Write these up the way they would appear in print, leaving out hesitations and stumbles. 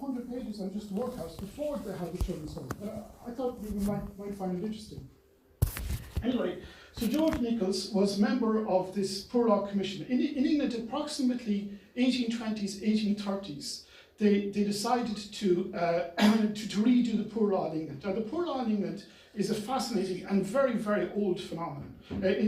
100 pages on just the workhouse before they had the children's home. I thought you might find it interesting. Anyway, so George Nichols was a member of this Poor Law Commission. In England, approximately 1820s, 1830s, they decided to redo the Poor Law in England. Now, the Poor Law in England is a fascinating and very, very old phenomenon.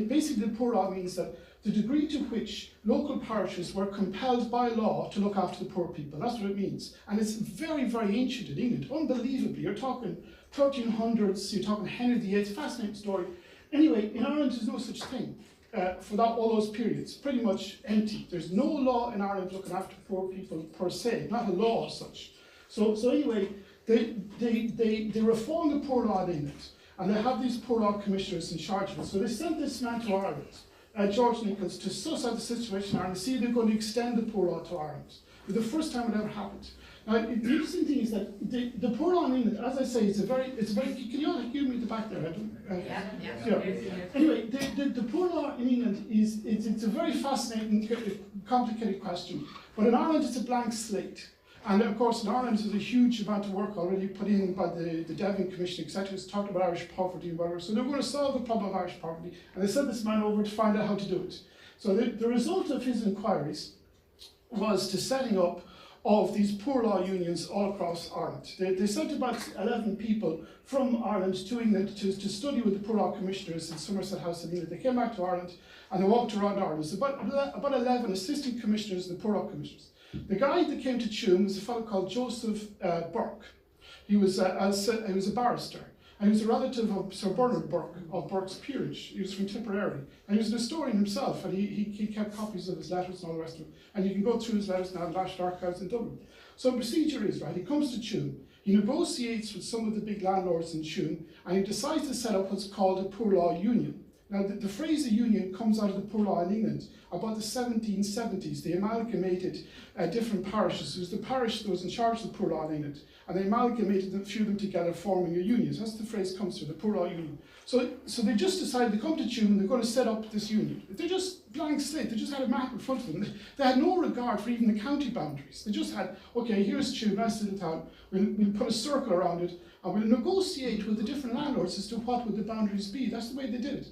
Basically, the Poor Law means that the degree to which local parishes were compelled by law to look after the poor people. That's what it means. And it's very, very ancient in England, unbelievably. You're talking 1300s, you're talking Henry VIII, fascinating story. Anyway, in Ireland, there's no such thing for all those periods. Pretty much empty. There's no law in Ireland looking after poor people per se, not a law as such. So anyway, they reformed the Poor Law in England, and they have these Poor Law commissioners in charge of it. So they sent this man to Ireland, George Nichols, to suss out the situation in Ireland and see if they're going to extend the Poor Law to Ireland. It was the first time it ever happened. Now, the interesting thing is that the Poor Law in England, as I say, it's a very, can you all give me the back there? Yeah. Anyway, the Poor Law in England it's a very fascinating, complicated question. But in Ireland, it's a blank slate. And of course, in Ireland, there's a huge amount of work already put in by the Devon Commission, etc. It's talked about Irish poverty and whatever. So they're going to solve the problem of Irish poverty. And they sent this man over to find out how to do it. So the result of his inquiries was to setting up of these poor law unions all across Ireland. They sent about 11 people from Ireland to England to study with the Poor Law Commissioners in Somerset House in England. They came back to Ireland and they walked around Ireland. There's about 11 assistant commissioners and the Poor Law Commissioners. The guy that came to Tuam was a fellow called Joseph Burke. He was a barrister, and he was a relative of Sir Bernard Burke of Burke's peerage. He was from Tipperary, and he was an historian himself, and he kept copies of his letters and all the rest of it. And you can go through his letters now in National Archives in Dublin. So the procedure is, right, he comes to Tuam, he negotiates with some of the big landlords in Tuam, and he decides to set up what's called a Poor Law Union. Now, the phrase a union comes out of the Poor Law in England. About the 1770s, they amalgamated different parishes. It was the parish that was in charge of the Poor Law in England, and they amalgamated a few of them together, forming a union. So that's the phrase comes through, the Poor Law Union. So they just decided to come to Tuam and they're going to set up this union. They're just blank slate. They just had a map in front of them. They had no regard for even the county boundaries. They just had, okay, here's Tuam, nice little town. We'll put a circle around it, and we'll negotiate with the different landlords as to what would the boundaries be. That's the way they did it.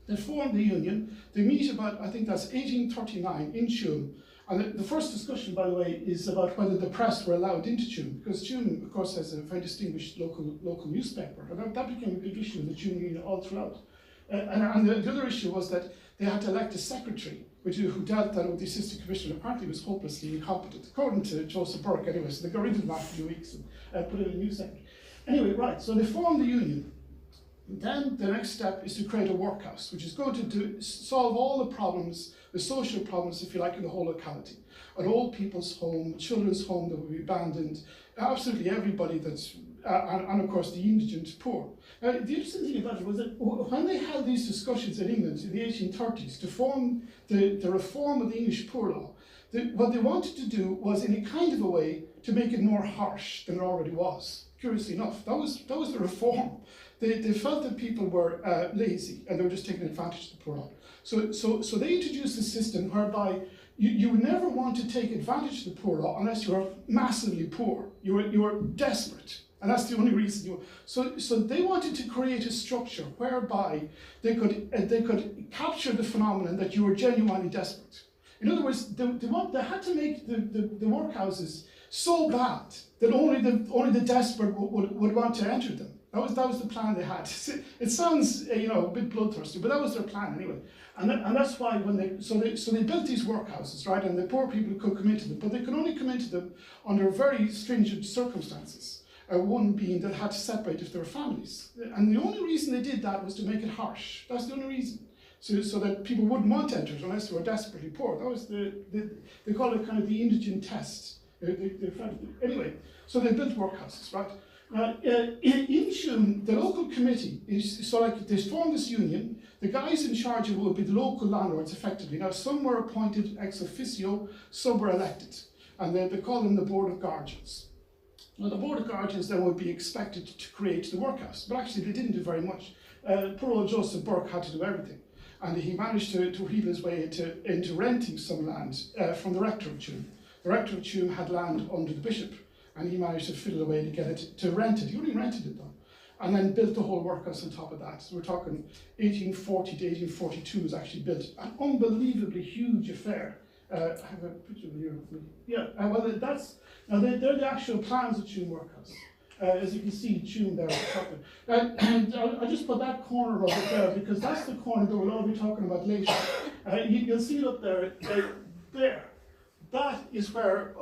They formed the union. They meet about, I think that's 1839 in Tuam. And the first discussion, by the way, is about whether the press were allowed into Tuam, because Tuam, of course, has a very distinguished local newspaper. And that became a big issue in the Tuam union all throughout. And the other issue was that they had to elect a secretary, who dealt then with the assistant commissioner. Apparently was hopelessly incompetent, according to Joseph Burke anyway. So they got rid of him after a few weeks and put in a new secretary. Anyway, right, so they formed the union. Then the next step is to create a workhouse, which is going to solve all the problems, the social problems, if you like, in the whole locality. An old people's home, children's home that will be abandoned, absolutely everybody that's, and of course the indigent poor. Now, the interesting thing about it was that when they held these discussions in England in the 1830s to form the reform of the English poor law, what they wanted to do was, in a kind of a way, to make it more harsh than it already was. Curiously enough, that was the reform. They felt that people were lazy and they were just taking advantage of the poor law. So they introduced a system whereby you would never want to take advantage of the poor law unless you were massively poor. You were desperate, and that's the only reason you were. So they wanted to create a structure whereby they could capture the phenomenon that you were genuinely desperate. In other words, they had to make the workhouses so bad that only the desperate would want to enter them. That was the plan they had. It sounds a bit bloodthirsty, but that was their plan anyway. And that's why when they built these workhouses, right, and the poor people could come into them, but they could only come into them under very stringent circumstances. One being that had to separate if there were families, and the only reason they did that was to make it harsh. That's the only reason. So that people wouldn't want to enter it unless they were desperately poor. That was they call it kind of the indigent test. Anyway, so they built workhouses, right? In Tuam, the local committee is they formed this union. The guys in charge of it would be the local landlords, effectively. Now, some were appointed ex officio, some were elected, and they call them the Board of Guardians. Now, the Board of Guardians then would be expected to create the workhouse, but actually they didn't do very much. Poor old Joseph Burke had to do everything, and he managed to wheedle his way into renting some land from the rector of Tuam. The rector of Tuam had land under the bishop, and he managed to fiddle away to get it, to rent it. He only rented it though, and then built the whole workhouse on top of that. So we're talking 1840 to 1842 was actually built. An unbelievably huge affair. I have a picture of it here with me. Yeah, well, they're the actual plans of Tuam Workhouse. As you can see, Tuam there. And I just put that corner of it there because that's the corner that we'll all be talking about later. You'll see it up there. There. That is where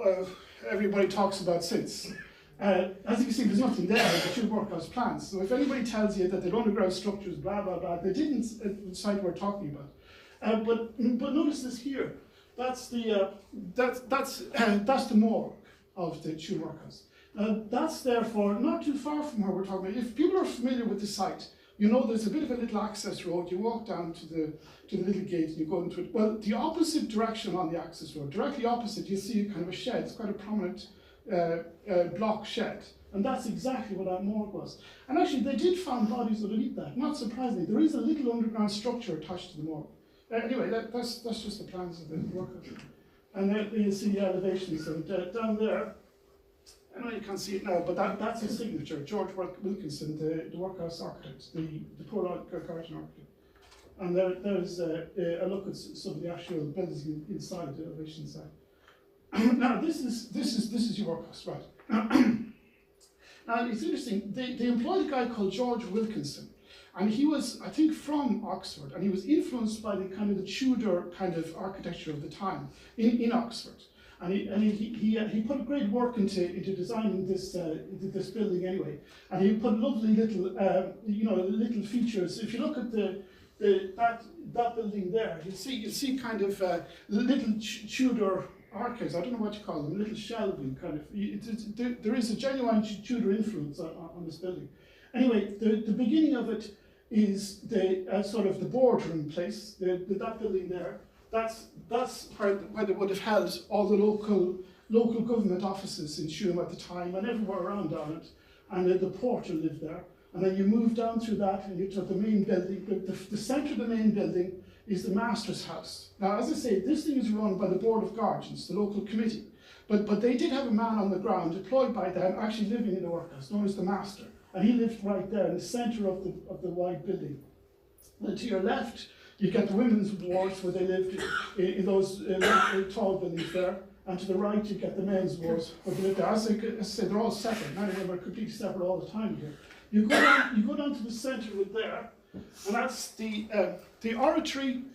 everybody talks about since. As you can see, there's nothing there in the Tuam Workhouse plans. So if anybody tells you that they're underground structures, blah, blah, blah, they didn't at the site we're talking about. But notice this here. That's the morgue of the Tuam Workhouse. That's therefore not too far from where we're talking about. If people are familiar with the site, you know there's a bit of a little access road. You walk down to the little gate and you go into it. Well, the opposite direction on the access road, directly opposite, you see kind of a shed. It's quite a prominent block shed. And that's exactly what that morgue was. And actually, they did find bodies underneath that. Not surprisingly, there is a little underground structure attached to the morgue. Anyway, that's just the plans of the workhouse. And there you see the elevations. And down there, I know you can't see it now, but that's his signature, George Wilkinson, the workhouse architect, the poor garden architect. And there's a look at some of the actual buildings inside the elevation side. Now this is your workhouse, right? Now it's interesting. They employed a guy called George Wilkinson, and he was, I think, from Oxford, and he was influenced by the Tudor kind of architecture of the time in Oxford. And he put great work into designing this building anyway. And he put lovely little little features. If you look at that building there, you'll see kind of little Tudor arches. I don't know what you call them. Little shelving kind of. There is a genuine Tudor influence on this building. Anyway, the beginning of it is the sort of the boardroom place. That building there. That's where they would have held all the local government offices in Tuam at the time and everywhere around on it. And the porter lived there. And then you move down through that and you took the main building. The centre of the main building is the master's house. Now, as I say, this thing is run by the Board of Guardians, the local committee. But they did have a man on the ground deployed by them actually living in the workhouse, known as the master. And he lived right there in the centre of the wide building. And to your left, you get the women's wards where they lived in those tall buildings there, and to the right you get the men's wards where they lived there. As I say, they're all separate. None of them are completely separate all the time here. You go down to the centre of there, and that's the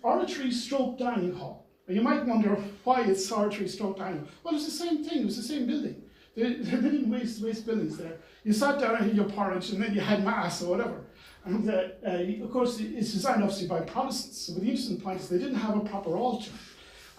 oratory stroke dining hall. And you might wonder why it's oratory stroke dining hall. Well, it's the same thing. It was the same building. They didn't waste buildings there. You sat down and had your porridge, and then you had mass or whatever. And of course, it's designed obviously by Protestants. So the interesting point is they didn't have a proper altar.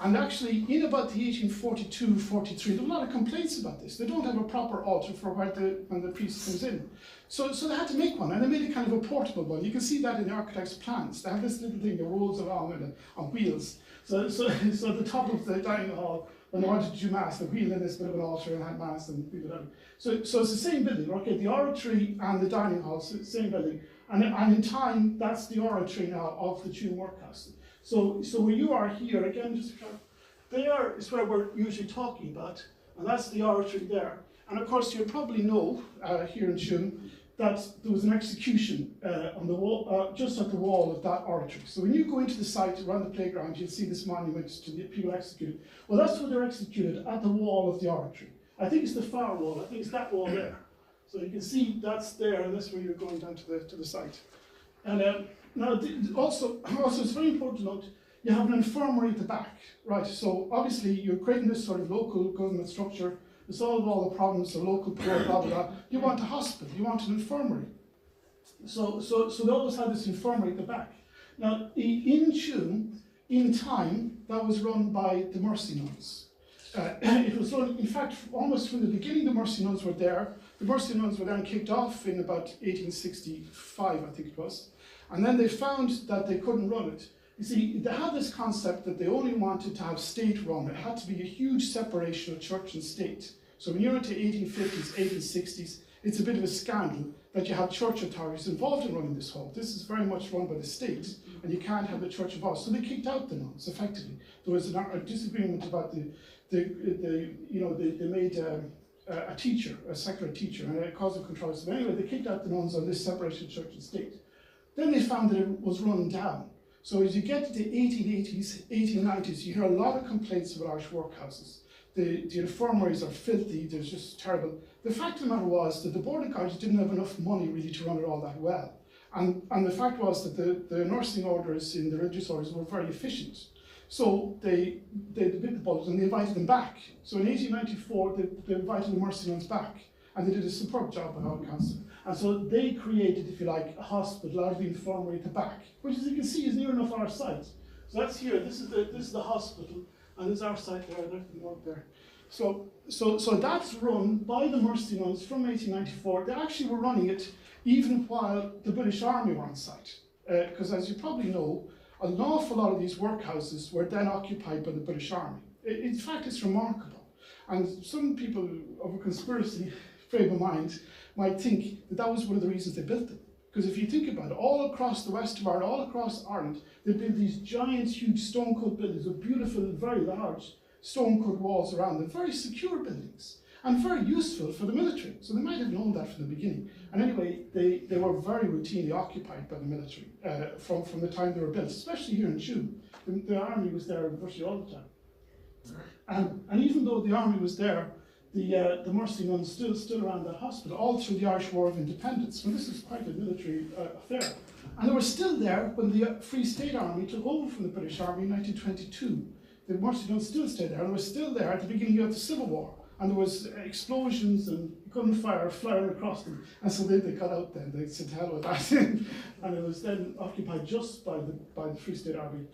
And actually, in about the 1842-43, there were a lot of complaints about this. They don't have a proper altar for when the priest comes in. So they had to make one, and they made it kind of a portable one. You can see that in the architect's plans. They have this little thing that rolls along on wheels. So at the top of the dining hall, when they wanted to do mass, they wheeled in this bit of an altar and had mass and wheeled it out. So it's the same building, okay? The oratory and the dining hall, same building. And in time, that's the oratory now of the Tuam Workhouse. So where you are here, again, just there is where we're usually talking about, and that's the oratory there. And of course, you'll probably know here in Tuam that there was an execution on the wall, just at the wall of that oratory. So when you go into the site around the playground, you'll see this monument to the people executed. Well, that's where they're executed, at the wall of the oratory. I think it's the far wall. I think it's that wall there. So you can see that's there, and that's where you're going down to the site. And now, also, it's very important to note, you have an infirmary at the back, right? So obviously, you're creating this sort of local government structure to solve all the problems of local poor, blah, blah, blah. You want a hospital, you want an infirmary. So they always had this infirmary at the back. Now, in Tuam, in time, that was run by the Mercy Nuns. It was run, in fact, almost from the beginning, the Mercy Nuns were there. The Mercy Nuns were then kicked off in about 1865, I think it was. And then they found that they couldn't run it. You see, they had this concept that they only wanted to have state run. It had to be a huge separation of church and state. So when you're into 1850s, 1860s, it's a bit of a scandal that you have church authorities involved in running this hall. This is very much run by the state, and you can't have the church involved. So they kicked out the nuns, effectively. There was a disagreement about they made a teacher, a secular teacher, and it caused a controversy. But anyway, they kicked out the nuns on this separation of church and state. Then they found that it was running down. So as you get to the 1880s, 1890s, you hear a lot of complaints about Irish workhouses. The infirmaries are filthy, they're just terrible. The fact of the matter was that the boarding colleges didn't have enough money really to run it all that well. And the fact was that the nursing orders in the religious orders were very efficient. So they bit the bullet and they invited them back. So in 1894, they invited the Mercy nuns back. And they did a superb job by all accounts. And so they created, if you like, a hospital out of the infirmary at the back, which, as you can see, is near enough our site. So that's here. This is the hospital, and there's our site there, and everything up there. So that's run by the Mercy nuns from 1894. They actually were running it even while the British Army were on site, because as you probably know, an awful lot of these workhouses were then occupied by the British Army. In fact, it's remarkable. And some people of a conspiracy frame of mind might think that that was one of the reasons they built them. Because if you think about it, all across the west of Ireland, all across Ireland, they built these giant, huge stone-cut buildings with beautiful, very large stone-cut walls around them, very secure buildings, and very useful for the military. So they might have known that from the beginning. And anyway, they were very routinely occupied by the military from the time they were built, especially here in Tuam. The army was there virtually all the time. And even though the army was there, the Mercy nuns still around that hospital all through the Irish War of Independence. So this is quite a military affair. And they were still there when the Free State Army took over from the British Army in 1922. The Mercy nuns still stayed there, and they were still there at the beginning of the Civil War. And there was explosions and gunfire flaring across them. And so they got out then, they said, hell with that. And it was then occupied just by the Free State Army.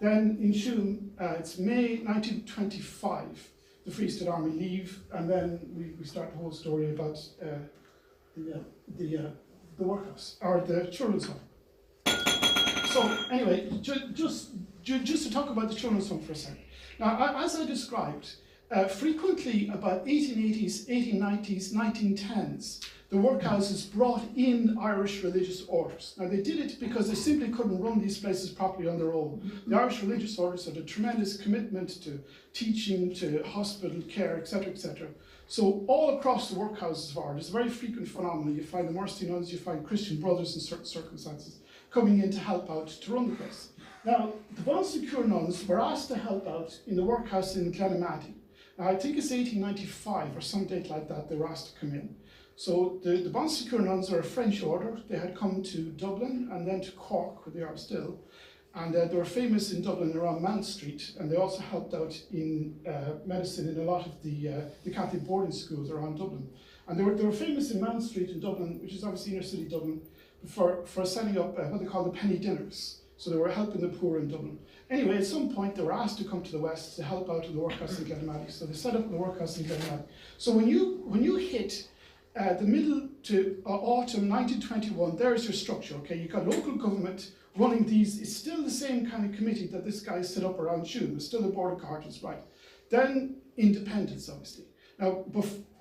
Then in Tuam, it's May 1925. The Free State Army leave, and then we start the whole story about the workhouse, or the children's home. So anyway, just to talk about the children's home for a second. Now, as I described, frequently about 1880s, 1890s, 1910s, the workhouses brought in Irish religious orders. Now they did it because they simply couldn't run these places properly on their own. The Irish religious orders had a tremendous commitment to teaching, to hospital care, etc., etc. So all across the workhouses of Ireland, it's a very frequent phenomenon. You find the Mercy nuns, you find Christian brothers in certain circumstances coming in to help out to run the place. Now, the Bon Secours nuns were asked to help out in the workhouse in Glenamady. Now, I think it's 1895 or some date like that they were asked to come in. So the Bon Secours nuns are a French order. They had come to Dublin and then to Cork, where they are still. And they were famous in Dublin around Mount Street, and they also helped out in medicine in a lot of the Catholic boarding schools around Dublin. And they were famous in Mount Street in Dublin, which is obviously inner city Dublin, for setting up what they call the penny dinners. So they were helping the poor in Dublin. Anyway, at some point they were asked to come to the west to help out in the workhouse in Glenamady. So they set up the workhouse in Glenamady. So when you hit the middle to autumn 1921, there's your structure, okay? You've got local government running these. It's still the same kind of committee that this guy set up around Tuam. It's still the Board of Carters, right? Then independence, obviously. Now,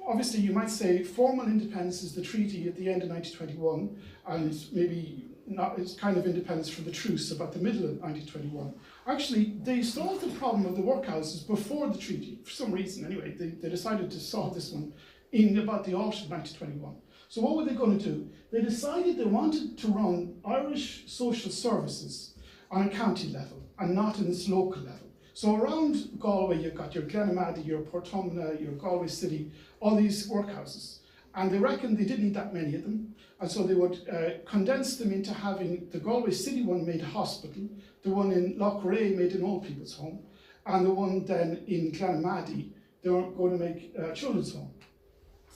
obviously you might say formal independence is the treaty at the end of 1921, and maybe not, it's kind of independence from the truce about the middle of 1921. Actually, they solved the problem of the workhouses before the treaty, for some reason anyway. They decided to solve this one in about the autumn of 1921. So what were they going to do? They decided they wanted to run Irish social services on a county level and not in its local level. So around Galway, you've got your Glenamady, your Portumna, your Galway City, all these workhouses. And they reckoned they didn't need that many of them. And so they would condense them into having the Galway City one made a hospital, the one in Lochray made an old people's home, and the one then in Glenamady, they were going to make a children's home.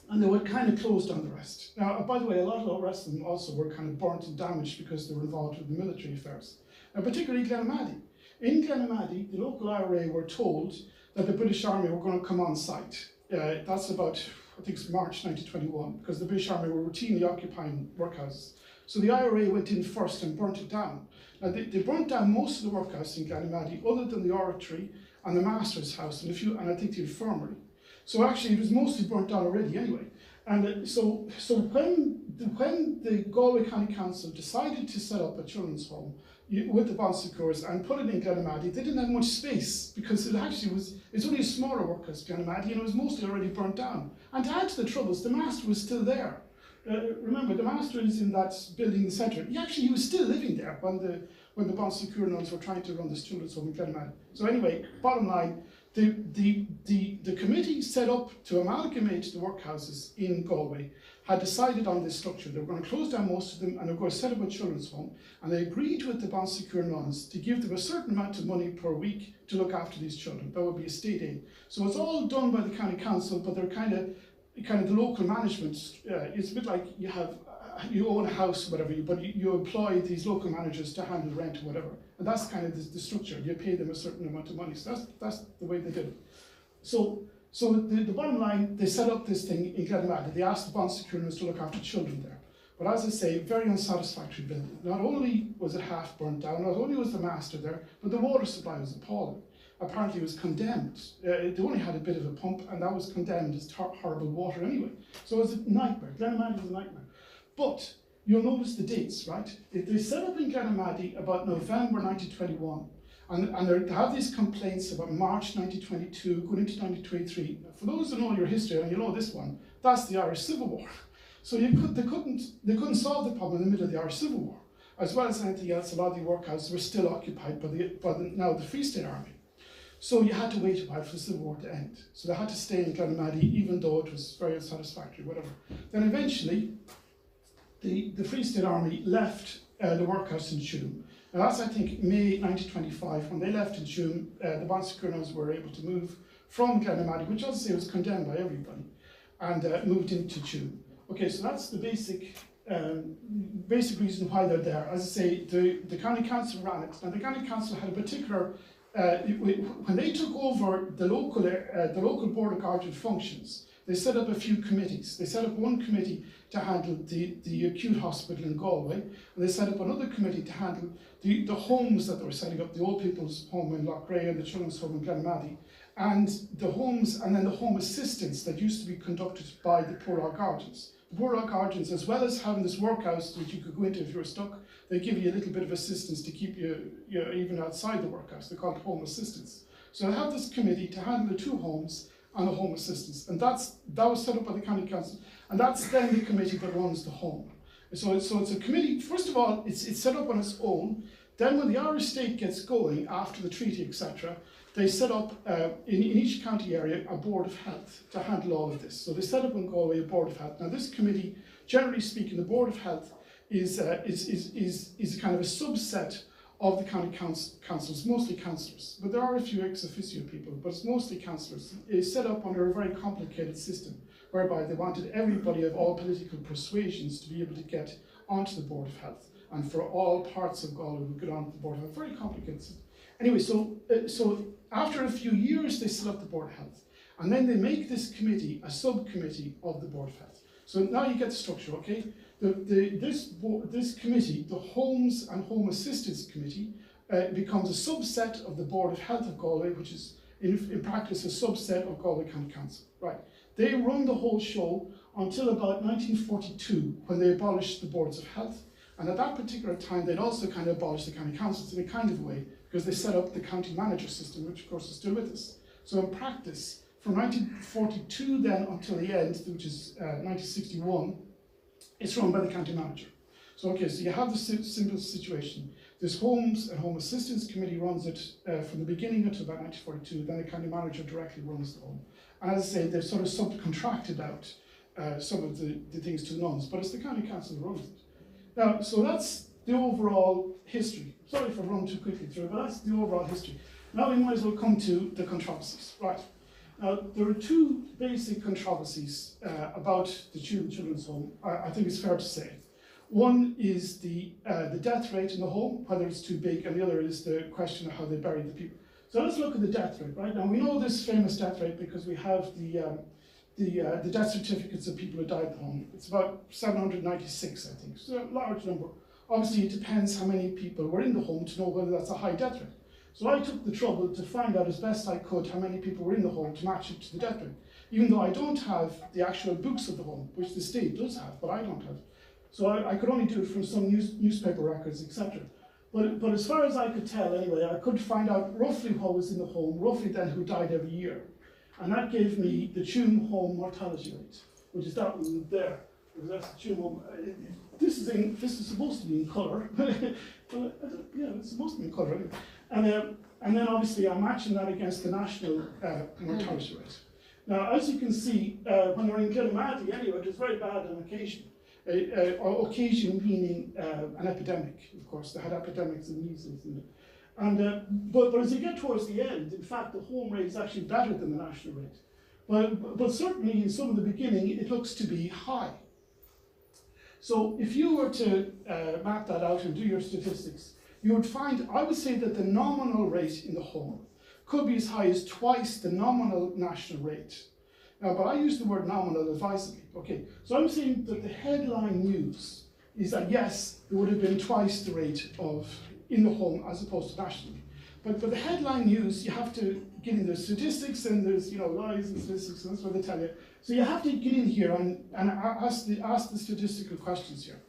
And they would kind of close down the rest. Now, by the way, a lot of the rest of them also were kind of burnt and damaged because they were involved with the military affairs. Now, particularly Glenamady. In Glenamady, the local IRA were told that the British Army were going to come on site. That's about, I think it's March 1921, because the British Army were routinely occupying workhouses. So the IRA went in first and burnt it down. Now, they burnt down most of the workhouse in Glenamady, other than the oratory and the master's house, and I think the infirmary. So actually, it was mostly burnt down already anyway. And so when the Galway County Council decided to set up a children's home, with the Bon Secours and put it in Glenamadi. They didn't have much space because it's only a smaller workhouse, Glenamadi, and it was mostly already burnt down. And to add to the troubles, the master was still there. Remember, the master is in that building in the centre. He was still living there when the Bon Secours nuns were trying to run this children's home in Glenamadi. So anyway, bottom line, the committee set up to amalgamate the workhouses in Galway had decided on this structure. They were going to close down most of them and they were going to set up a children's home. And they agreed with the Bon Secours nuns to give them a certain amount of money per week to look after these children. That would be a state aid. So it's all done by the county council, but they're kind of the local management. It's a bit like you own a house, whatever, but you employ these local managers to handle rent or whatever. And that's kind of the structure. You pay them a certain amount of money. So that's the way they did it. So the bottom line, they set up this thing in Glenamadi. They asked the Bon Secours to look after children there. But as I say, very unsatisfactory building. Not only was it half burnt down, not only was the master there, but the water supply was appalling. Apparently it was condemned. They only had a bit of a pump, and that was condemned as horrible water anyway. So it was a nightmare. Glenamadi was a nightmare. But you'll notice the dates, right? They set up in Glenamadi about November 1921, and they have these complaints about March 1922, going into 1923. For those who know your history, and you know this one, that's the Irish Civil War. So they couldn't solve the problem in the middle of the Irish Civil War. As well as anything else, a lot of the workhouses were still occupied by the Free State Army. So you had to wait a while for the Civil War to end. So they had to stay in Glenamadi, even though it was very unsatisfactory, whatever. Then eventually, the Free State Army left the workhouse in Tuam. And that's, I think, May 1925. When they left in Tuam, the Bon Secours were able to move from Glenamadi, which, as I say, was condemned by everybody, and moved into Tuam. Okay, so that's the basic reason why they're there. As I say, the county council ran it, and the county council had a particular. When they took over the local board of guardian functions, they set up a few committees. They set up one committee to handle the acute hospital in Galway, and they set up another committee to handle the homes that they were setting up, the old people's home in Loughrea and the children's home in Glenamadi, and the homes, and then the home assistance that used to be conducted by the poor guardians. The poor guardians, as well as having this workhouse which you could go into if you were stuck, they give you a little bit of assistance to keep you even outside the workhouse. They're called home assistants. So they have this committee to handle the two homes and the home assistance, and that was set up by the county council, and that's then the committee that runs the home. So it's a committee. First of all, it's set up on its own. Then, when the Irish state gets going after the treaty, etc., they set up in each county area a board of health to handle all of this. So they set up in Galway a board of health. Now, this committee, generally speaking, the board of health is kind of a subset of the county councils, mostly councillors. But there are a few ex officio people, but it's mostly councillors. It's set up under a very complicated system, whereby they wanted everybody of all political persuasions to be able to get onto the board of health, and for all parts of Galway would get onto the board of health. Very complicated system. Anyway, so after a few years, they set up the board of health, and then they make this committee a subcommittee of the board of health. So now you get the structure, okay? This committee, the Homes and Home Assistance Committee, becomes a subset of the Board of Health of Galway, which is in practice a subset of Galway County Council. Right? They run the whole show until about 1942, when they abolished the Boards of Health. And at that particular time, they'd also kind of abolished the county councils in a kind of way, because they set up the county manager system, which of course is still with us. So in practice, from 1942 then until the end, which is 1961, it's run by the county manager. So okay, so you have the simple situation. This Homes and Home Assistance Committee runs it from the beginning until about 1942, then the county manager directly runs the home. And as I say, they've sort of subcontracted out some of the things to the nuns, but it's the county council that runs it. Now, so that's the overall history. Sorry if I've run too quickly through, but that's the overall history. Now we might as well come to the controversies. Right. Now, there are two basic controversies about the children's home, I think it's fair to say. One is the death rate in the home, whether it's too big, and the other is the question of how they buried the people. So let's look at the death rate, right? Now, we know this famous death rate because we have the death certificates of people who died at the home. It's about 796, I think. It's a large number. Obviously, it depends how many people were in the home to know whether that's a high death rate. So I took the trouble to find out as best I could how many people were in the home to match it to the death rate, even though I don't have the actual books of the home, which the state does have, but I don't have. So I could only do it from some newspaper records, etc. But as far as I could tell anyway, I could find out roughly what was in the home, roughly then who died every year. And that gave me the Tuam home mortality rate, which is that one there. That's the Tuam home. This is supposed to be in colour. Yeah, it's supposed to be in colour. And then obviously I'm matching that against the national mortality rate. Now, as you can see, when they're in Glenmaddy anyway, it was very bad on occasion. Occasion meaning an epidemic, of course. They had epidemics of measles. But as you get towards the end, in fact, the home rate is actually better than the national rate. But certainly in some of the beginning, it looks to be high. So if you were to map that out and do your statistics, you would find, I would say that the nominal rate in the home could be as high as twice the nominal national rate. Now, but I use the word nominal advisedly. Okay, so I'm saying that the headline news is that yes, there would have been twice the rate of in the home as opposed to nationally. But for the headline news, you have to get in the statistics, and there's lies and statistics, and that's what they tell you. So you have to get in here and ask the statistical questions here.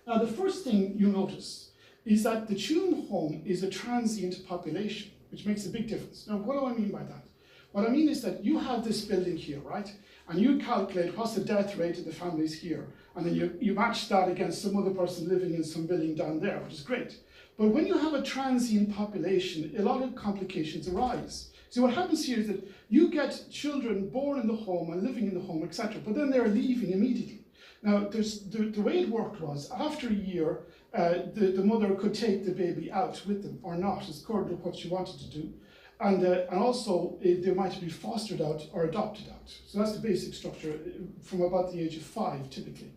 Now, the first thing you notice is that the Tuam home is a transient population, which makes a big difference. Now, what do I mean by that? What I mean is that you have this building here, right? And you calculate what's the death rate of the families here, and then you match that against some other person living in some building down there, which is great. But when you have a transient population, a lot of complications arise. So what happens here is that you get children born in the home and living in the home, etc., but then they're leaving immediately. Now, the way it worked was, after a year, the mother could take the baby out with them, or not, as according to what she wanted to do. And also, they might be fostered out or adopted out. So that's the basic structure from about the age of 5, typically.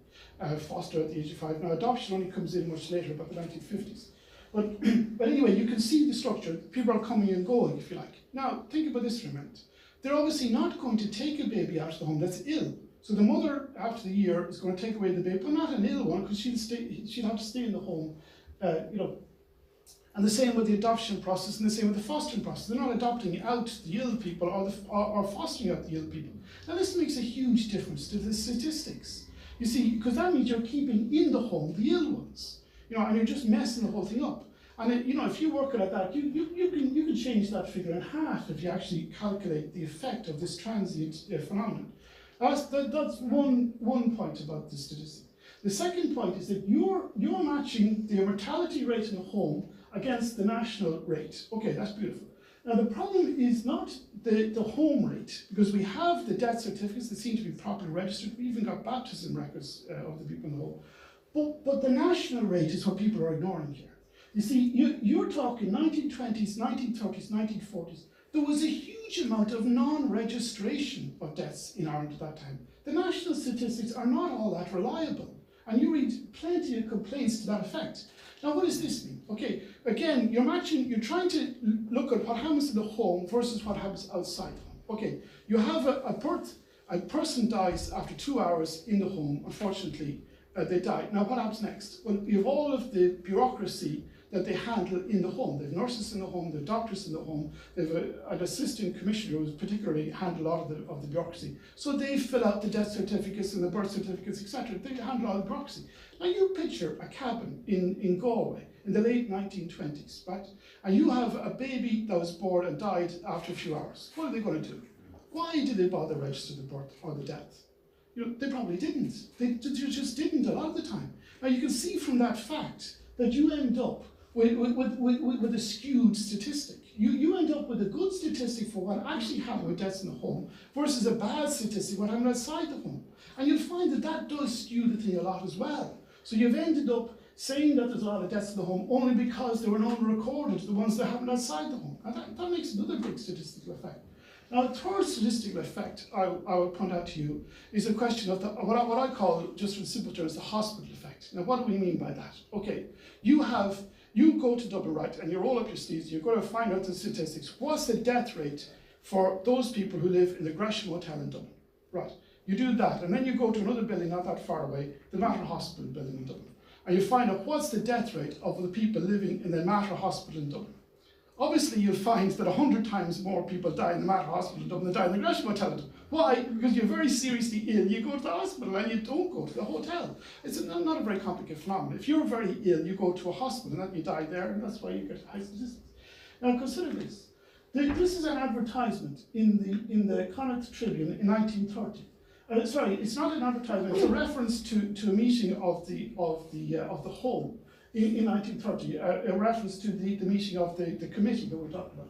Foster at the age of 5. Now, adoption only comes in much later, about the 1950s. But anyway, you can see the structure. People are coming and going, if you like. Now, think about this for a minute. They're obviously not going to take a baby out of the home that's ill. So the mother, after the year, is going to take away the baby, but not an ill one, because she'd have to stay in the home, And the same with the adoption process, and the same with the fostering process. They're not adopting out the ill people or fostering out the ill people. Now, this makes a huge difference to the statistics. You see, because that means you're keeping in the home the ill ones. And you're just messing the whole thing up. And if you work it like that, you can change that figure in half if you actually calculate the effect of this transient phenomenon. That's one point about the statistic. The second point is that you're matching the mortality rate in the home against the national rate. Okay, that's beautiful. Now the problem is not the home rate, because we have the death certificates that seem to be properly registered. We even got baptism records of the people in the home. But the national rate is what people are ignoring here. You see, you're talking 1920s, 1930s, 1940s. There was a huge amount of non-registration of deaths in Ireland at that time. The national statistics are not all that reliable. And you read plenty of complaints to that effect. Now, what does this mean? Okay, again, you're trying to look at what happens in the home versus what happens outside the home. Okay, you have a person dies after 2 hours in the home, unfortunately, they die. Now, what happens next? Well, you have all of the bureaucracy that they handle in the home. They have nurses in the home, they have doctors in the home, they have an assistant commissioner who particularly handle a lot of the bureaucracy. So they fill out the death certificates and the birth certificates, etc. They handle all the bureaucracy. Now, you picture a cabin in Galway in the late 1920s, right? And you have a baby that was born and died after a few hours. What are they going to do? Why did they bother register the birth or the death? They probably didn't. They just didn't a lot of the time. Now, you can see from that fact that you end up with a skewed statistic. You end up with a good statistic for what actually happened with deaths in the home versus a bad statistic what happened outside the home. And you'll find that does skew the thing a lot as well. So you've ended up saying that there's a lot of deaths in the home only because they were not recorded, the ones that happened outside the home. And that makes another big statistical effect. Now, the third statistical effect I will point out to you is a question of what I call, just in simple terms, the hospital effect. Now, what do we mean by that? Okay, you go to Dublin, right, and you roll up your sleeves, you're going to find out the statistics. What's the death rate for those people who live in the Gresham Hotel in Dublin? Right, you do that, and then you go to another building not that far away, the Mater Hospital building in Dublin, and you find out what's the death rate of the people living in the Mater Hospital in Dublin. obviously you'll find that 100 times more people die in the Mater Hospital than die in the Gresham Hotel. Why? Because you're very seriously ill, you go to the hospital and you don't go to the hotel. It's not a very complicated phenomenon. If you're very ill, you go to a hospital and you die there, and that's why you get high statistics. Now consider this. This is an advertisement in the Connacht Tribune in 1930. Sorry, it's not an advertisement. It's a reference to a meeting of the Home in 1930. A reference to the meeting of the committee that we're talking about.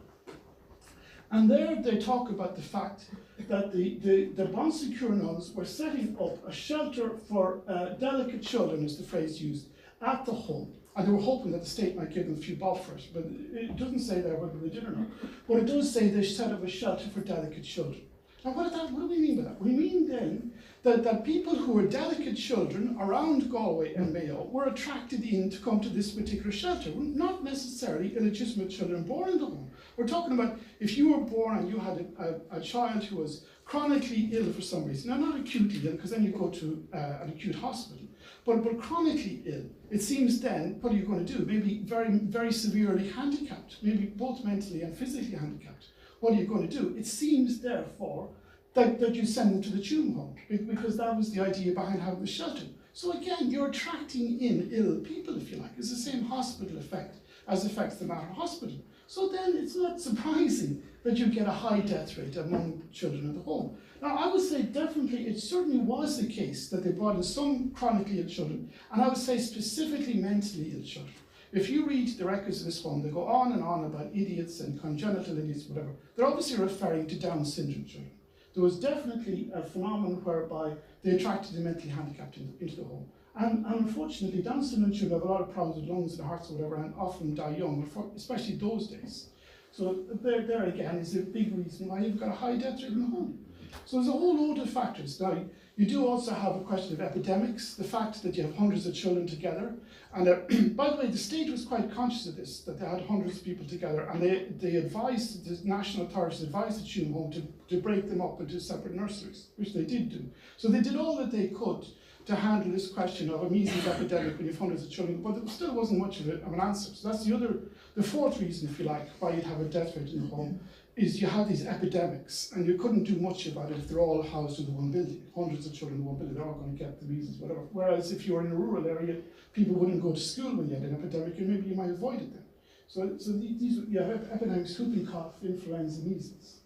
And there they talk about the fact that the Bon Secours nuns were setting up a shelter for delicate children, is the phrase used, at the Home. And they were hoping that the state might give them a few bob for it, but it doesn't say there whether they did or not. But it does say they set up a shelter for delicate children. Now what do we mean by that? We mean then that people who were delicate children around Galway and Mayo were attracted in to come to this particular shelter, not necessarily illegitimate children born in the home. We're talking about if you were born and you had a child who was chronically ill for some reason, now not acutely ill, because then you go to an acute hospital, but chronically ill. It seems then, what are you going to do? Maybe very, very severely handicapped, maybe both mentally and physically handicapped. What are you going to do? It seems, therefore, that you send them to the Tuam home, because that was the idea behind having the shelter. So again, you're attracting in ill people, if you like. It's the same hospital effect as affects the Mater Hospital. So then it's not surprising that you get a high death rate among children in the home. Now, I would say definitely it certainly was the case that they brought in some chronically ill children, and I would say specifically mentally ill children. If you read the records of this home, they go on and on about idiots and congenital idiots, whatever. They're obviously referring to Down syndrome children. There was definitely a phenomenon whereby they attracted the mentally handicapped into the home. And unfortunately, Down syndrome children have a lot of problems with lungs and hearts or whatever, and often die young, especially those days. So there again is a big reason why you've got a high death rate in the home. So there's a whole load of factors. Now, you do also have a question of epidemics, the fact that you have hundreds of children together. And by the way, the state was quite conscious of this, that they had hundreds of people together, and they advised, the national authorities advised the Tuam home to break them up into separate nurseries, which they did do. So they did all that they could to handle this question of a measles epidemic when you have hundreds of children, but there still wasn't much of an answer. So that's the fourth reason, if you like, why you'd have a death rate in the home, is you have these epidemics, and you couldn't do much about it if they're all housed in the one building. Hundreds of children in one building, they're all going to get the measles, whatever. Whereas if you were in a rural area, people wouldn't go to school when you had an epidemic, and maybe you might avoid it then. So you have epidemics, whooping cough, influenza, measles.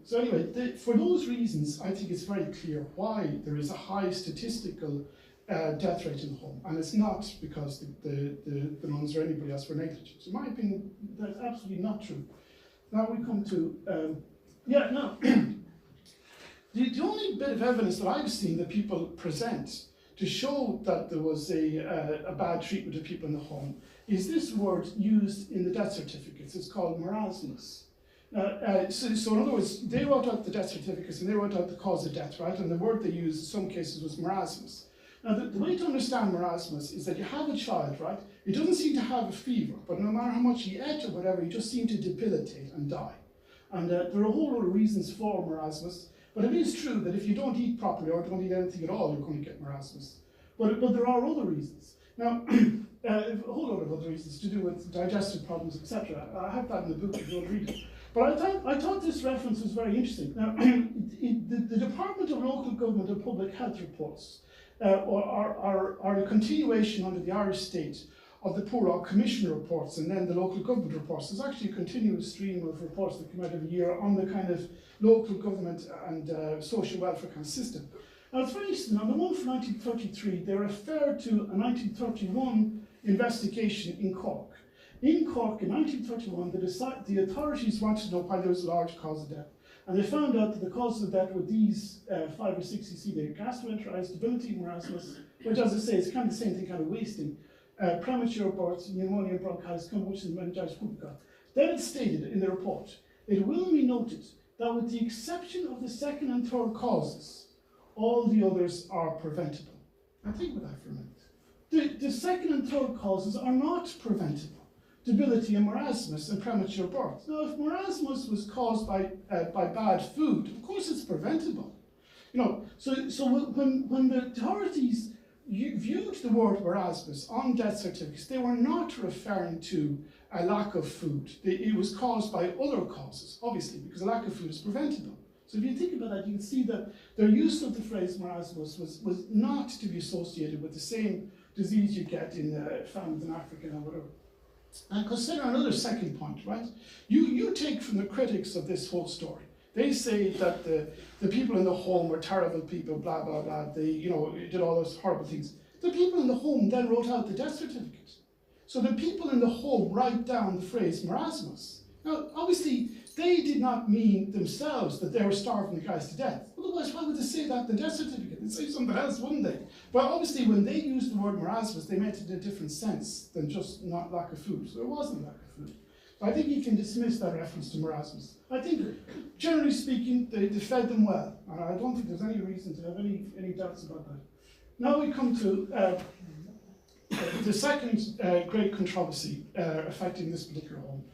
So anyway, for those reasons, I think it's very clear why there is a high statistical death rate in the home, and it's not because the nuns or anybody else were negligent. In my opinion, that's absolutely not true. Now we come to, the only bit of evidence that I've seen that people present to show that there was a bad treatment of people in the home is this word used in the death certificates. It's called Marasmus. So in other words, they wrote out the death certificates and they wrote out the cause of death, right? And the word they used in some cases was Marasmus. Now the way to understand Marasmus is that you have a child, right? He doesn't seem to have a fever, but no matter how much he ate or whatever, he just seemed to debilitate and die. And there are a whole lot of reasons for Marasmus, but it is true that if you don't eat properly or don't eat anything at all, you're going to get Marasmus. But there are other reasons. Now, a whole lot of other reasons to do with digestive problems, etc. I have that in the book if you want to read it. But I thought this reference was very interesting. Now, the Department of Local Government and Public Health reports are a continuation under the Irish state of the Poor Law Commission reports and then the local government reports. There's actually a continuous stream of reports that come out every year on the kind of local government and social welfare kind of system. Now it's very interesting, on the one from 1933, they refer to a 1931 investigation in Cork. In Cork in 1931, the authorities wanted to know why there was a large cause of death. And they found out that the causes of death were these 5 or 6 you see there: gastroenteritis, debility, marasmus, which, as I say, is kind of the same thing, kind of wasting, premature births, pneumonia, bronchitis, convulsions, meningitis, whooping cough. Then it stated in the report, it will be noted that with the exception of the second and third causes, all the others are preventable. Now think about that for a minute. The second and third causes are not preventable. Debility and marasmus and premature birth. Now, if marasmus was caused by bad food, of course it's preventable. You know, so when the authorities viewed the word marasmus on death certificates, they were not referring to a lack of food. It was caused by other causes, obviously, because a lack of food is preventable. So if you think about that, you can see that their use of the phrase marasmus was not to be associated with the same disease you get in famines in Africa or whatever. And consider another second point, right? You take from the critics of this whole story. They say that the people in the home were terrible people, blah, blah, blah. They, did all those horrible things. The people in the home then wrote out the death certificate. So the people in the home write down the phrase marasmus. Now, obviously, they did not mean themselves that they were starving the guys to death. Otherwise, why would they say that in the death certificate? They'd say something else, wouldn't they? But obviously, when they used the word marasmus, they meant it in a different sense than just not lack of food. So it wasn't lack of food. I think you can dismiss that reference to marasmus. I think, generally speaking, they fed them well. And I don't think there's any reason to have any doubts about that. Now we come to the second great controversy affecting this particular home,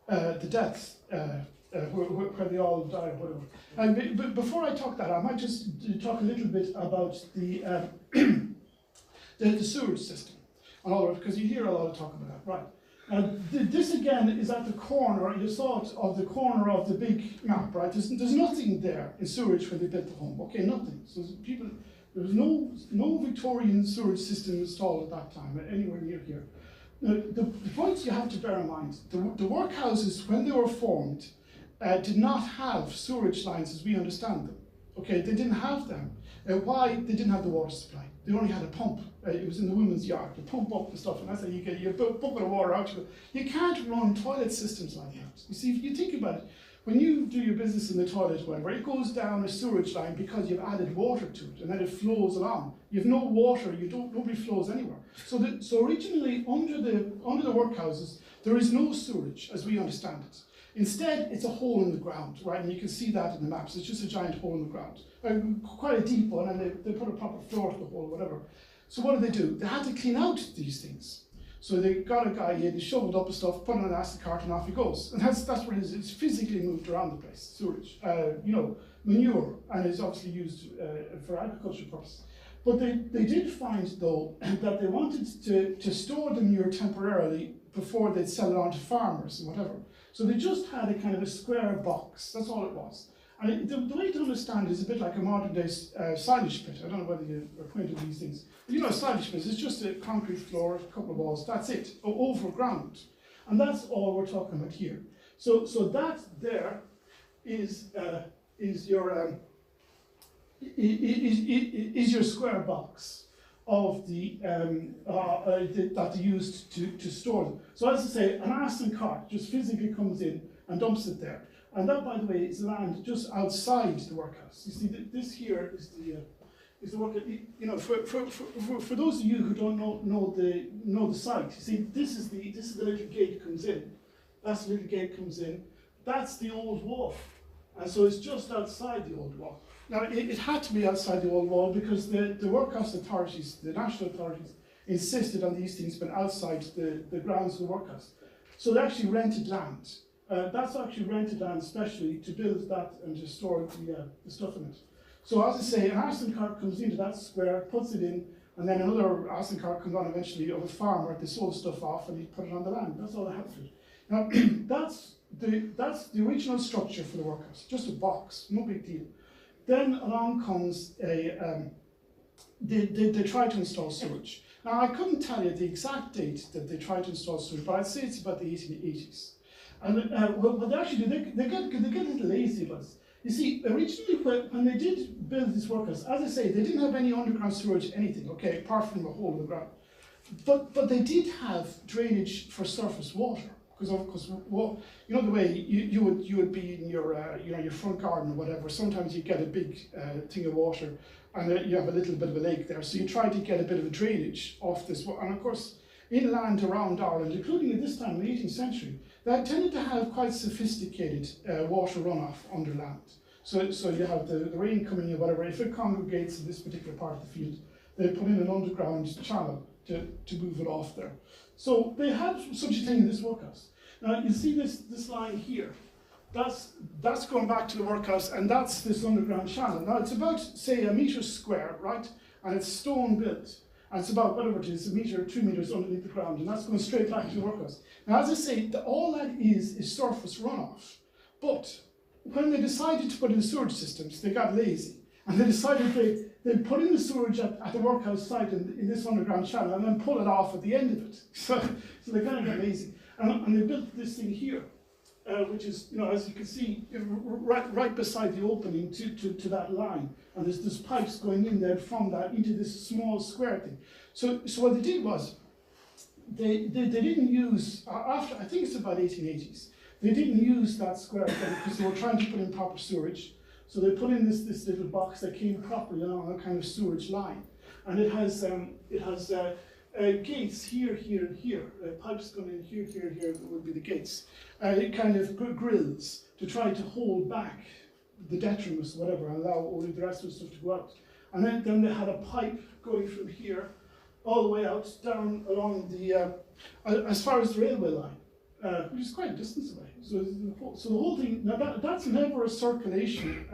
the deaths, where they all died or whatever. And before I talk that, I might just talk a little bit about the sewage system, and all of it, because you hear a lot of talk about that, right? This again is at the corner, you saw it, of the corner of the big map, right? There's nothing there in sewage when they built the home, okay, nothing. So there was no Victorian sewage system installed at that time, anywhere near here. Now, the points you have to bear in mind, the workhouses, when they were formed, did not have sewage lines as we understand them. Okay, they didn't have them. Why? They didn't have the water supply. They only had a pump. It was in the women's yard. They pump up the stuff, and that's how you get your bucket of water out. You can't run toilet systems like that. You see, if you think about it, when you do your business in the toilet, whatever, it goes down a sewage line because you've added water to it, and then it flows along. You have no water. Nobody flows anywhere. So originally, under the workhouses, there is no sewage as we understand it. Instead, it's a hole in the ground, right? And you can see that in the maps. It's just a giant hole in the ground, quite a deep one, and they put a proper floor to the hole, whatever. So what do? They had to clean out these things. So they got a guy in, he shoveled up the stuff, put it on an acid cart, and off he goes. And that's what it is. It's physically moved around the place, sewage, manure, and it's obviously used for agricultural purposes. But they did find, though, that they wanted to store the manure temporarily before they'd sell it on to farmers and whatever. So they just had a kind of a square box, that's all it was. And the way to understand it is a bit like a modern day silage pit. I don't know whether you're acquainted with these things. But a silage pit is just a concrete floor, a couple of walls, that's it, over ground. And that's all we're talking about here. So that there is your square box of that they used to store them. So as I say, an arson cart just physically comes in and dumps it there. And that, by the way, is land just outside the workhouse. You see, this here is the workhouse. For those of you who don't know the site, you see, this is the little gate that comes in. That's the little gate comes in. That's the old wall, and so it's just outside the old wall. Now, it had to be outside the old wall because the workhouse authorities, the national authorities, insisted on these things being outside the grounds of the workhouse. So they actually rented land. That's actually rented land especially to build that and to store the stuff in it. So as I say, an arson cart comes into that square, puts it in, and then another arson cart comes on eventually of a farmer. They sold stuff off and he put it on the land. That's all they had to do. Now, that's the original structure for the workhouse, just a box, no big deal. Then along comes they tried to install sewage. Now, I couldn't tell you the exact date that they tried to install sewage, but I'd say it's about the 1880s. And what they actually do, they get a little lazy about this. You see, originally when they did build this workhouse, as I say, they didn't have any underground sewage, anything, okay, apart from a hole in the ground. But they did have drainage for surface water. Because of course, you know the way you would be in your your front garden or whatever. Sometimes you get a big thing of water, and you have a little bit of a lake there. So you try to get a bit of a drainage off this. And of course, inland around Ireland, including at this time in the 18th century, they tended to have quite sophisticated water runoff under land. So you have the rain coming in, whatever. If it congregates in this particular part of the field, they put in an underground channel to move it off there. So they had such a thing in this workhouse. Now you see this line here. That's going back to the workhouse, and that's this underground channel. Now it's about, say, 1 metre square, right? And it's stone built. And it's about, whatever it is, 1 metre, 2 metres underneath the ground, and that's going straight back to the workhouse. Now, as I say, all that is surface runoff. But when they decided to put in sewage systems, they got lazy. And they decided they'd put in the sewage at the workhouse site in this underground channel and then pull it off at the end of it. So they kind of got lazy. And they built this thing here, which is, as you can see, right beside the opening to that line. And there's pipes going in there from that into this small square thing. So what they did was, they didn't use, after, I think it's about 1880s, they didn't use that square thing because they were trying to put in proper sewage. So they put in this little box that came properly along a kind of sewage line, and it has gates here, here, and here. Pipes going in here, here, here would be the gates. Kind of grills to try to hold back the detritus, whatever, and allow only the rest of the stuff to go out. And then they had a pipe going from here all the way out down along the as far as the railway line. Which is quite a distance away. So the whole thing, now that's never a circulation,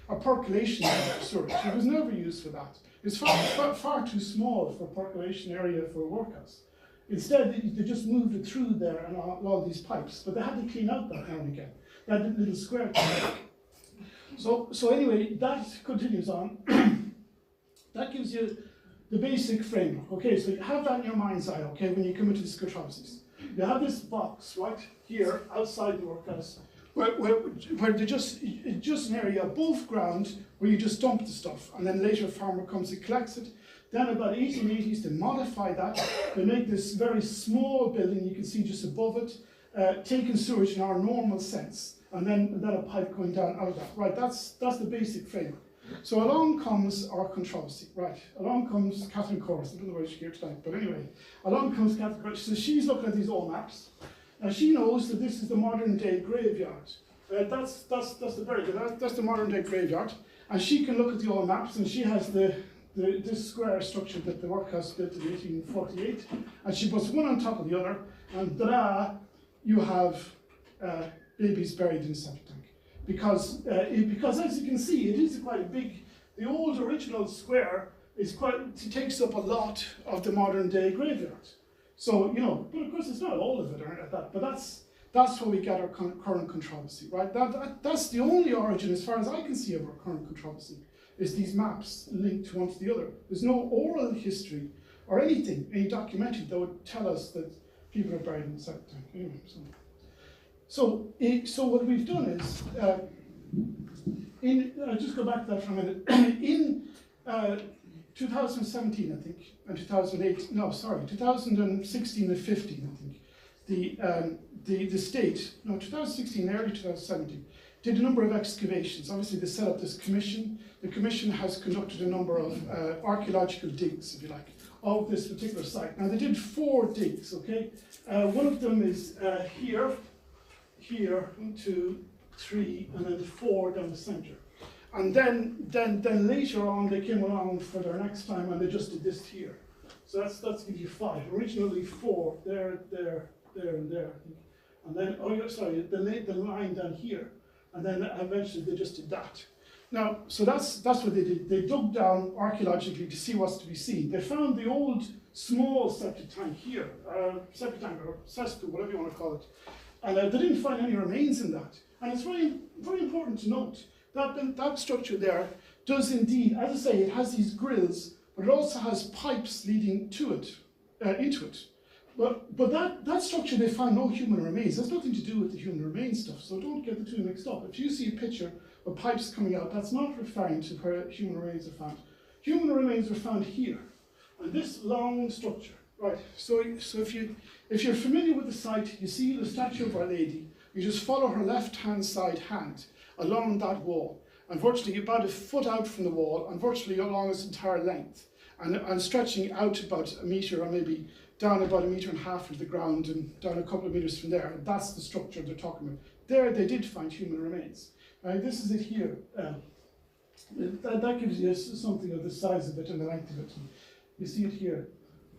a percolation sewage. It was never used for that. It's far too small for a percolation area for a workhouse. Instead, they just moved it through there and all these pipes, but they had to clean out that now and again, that little square thing. So anyway, that continues on. That gives you the basic framework. Okay, so you have that in your mind's eye, okay, when you come into this controversies. You have this box right here outside the workhouse where they just an area above ground where you just dump the stuff, and then later a farmer comes and collects it. Then about 1880s they modify that. They make this very small building you can see just above it, taking sewage in our normal sense, and then a pipe going down out of that. Right, that's the basic framework. So along comes our controversy, right? Along comes Catherine Corus, I don't know why she's here tonight, but anyway, along comes Catherine Corus. So she's looking at these old maps, and she knows that this is the modern day graveyard. That's the very good. That's the modern day graveyard, and she can look at the old maps, and she has this square structure that the workhouse built in 1848, and she puts one on top of the other, and ta-da, you have babies buried in a septic tank. Because as you can see, it is quite big. The old original square takes up a lot of the modern day graveyard. So but of course it's not all of it or like that. But that's where we get our current controversy, right? That's the only origin, as far as I can see, of our current controversy, is these maps linked to one to the other. There's no oral history or anything, any documentary that would tell us that people are buried in the septic tank. Anyway, so what we've done is, I'll just go back to that for a minute. In 2017, I think, and 2016 and 15, I think, the state, 2016, early 2017, did a number of excavations. Obviously, they set up this commission. The commission has conducted a number of archaeological digs, if you like, of this particular site. Now, they did 4 digs, okay? One of them is here, 1, 2, 3, and then 4 down the centre. And then later on they came along for their next time and they just did this here. So that's gives you 5. Originally 4, there, and there. And then the line down here. And then eventually they just did that. Now, so that's what they did. They dug down archaeologically to see what's to be seen. They found the old small septic tank here, septic tank or cesspool, whatever you want to call it. And they didn't find any remains in that. And it's very, very important to note that that structure there does indeed, as I say, it has these grills, but it also has pipes leading to it, into it. But that structure, they found no human remains. That's nothing to do with the human remains stuff, so don't get the two mixed up. If you see a picture of pipes coming out, that's not referring to where human remains are found. Human remains are found here, and this long structure. Right, so if you're familiar with the site, you see the statue of Our Lady, you just follow her left-hand side hand along that wall, and virtually about a foot out from the wall, and virtually along its entire length, and stretching out about a metre, or maybe down about 1.5 metres to the ground, and down a couple of metres from there. And that's the structure they're talking about. There they did find human remains. Right, this is it here. That gives you something of the size of it and the length of it. You see it here.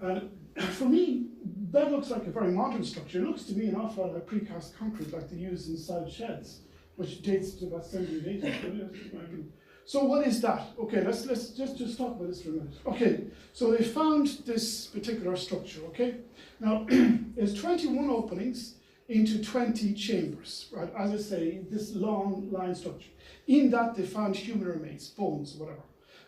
And for me, that looks like a very modern structure. It looks to me an awful lot like precast concrete like they use inside sheds, which dates to about 1780s. So what is that? Okay, let's just talk about this for a minute. Okay, so they found this particular structure, okay? Now, there's 21 openings into 20 chambers, right? As I say, this long line structure. In that, they found human remains, bones, whatever.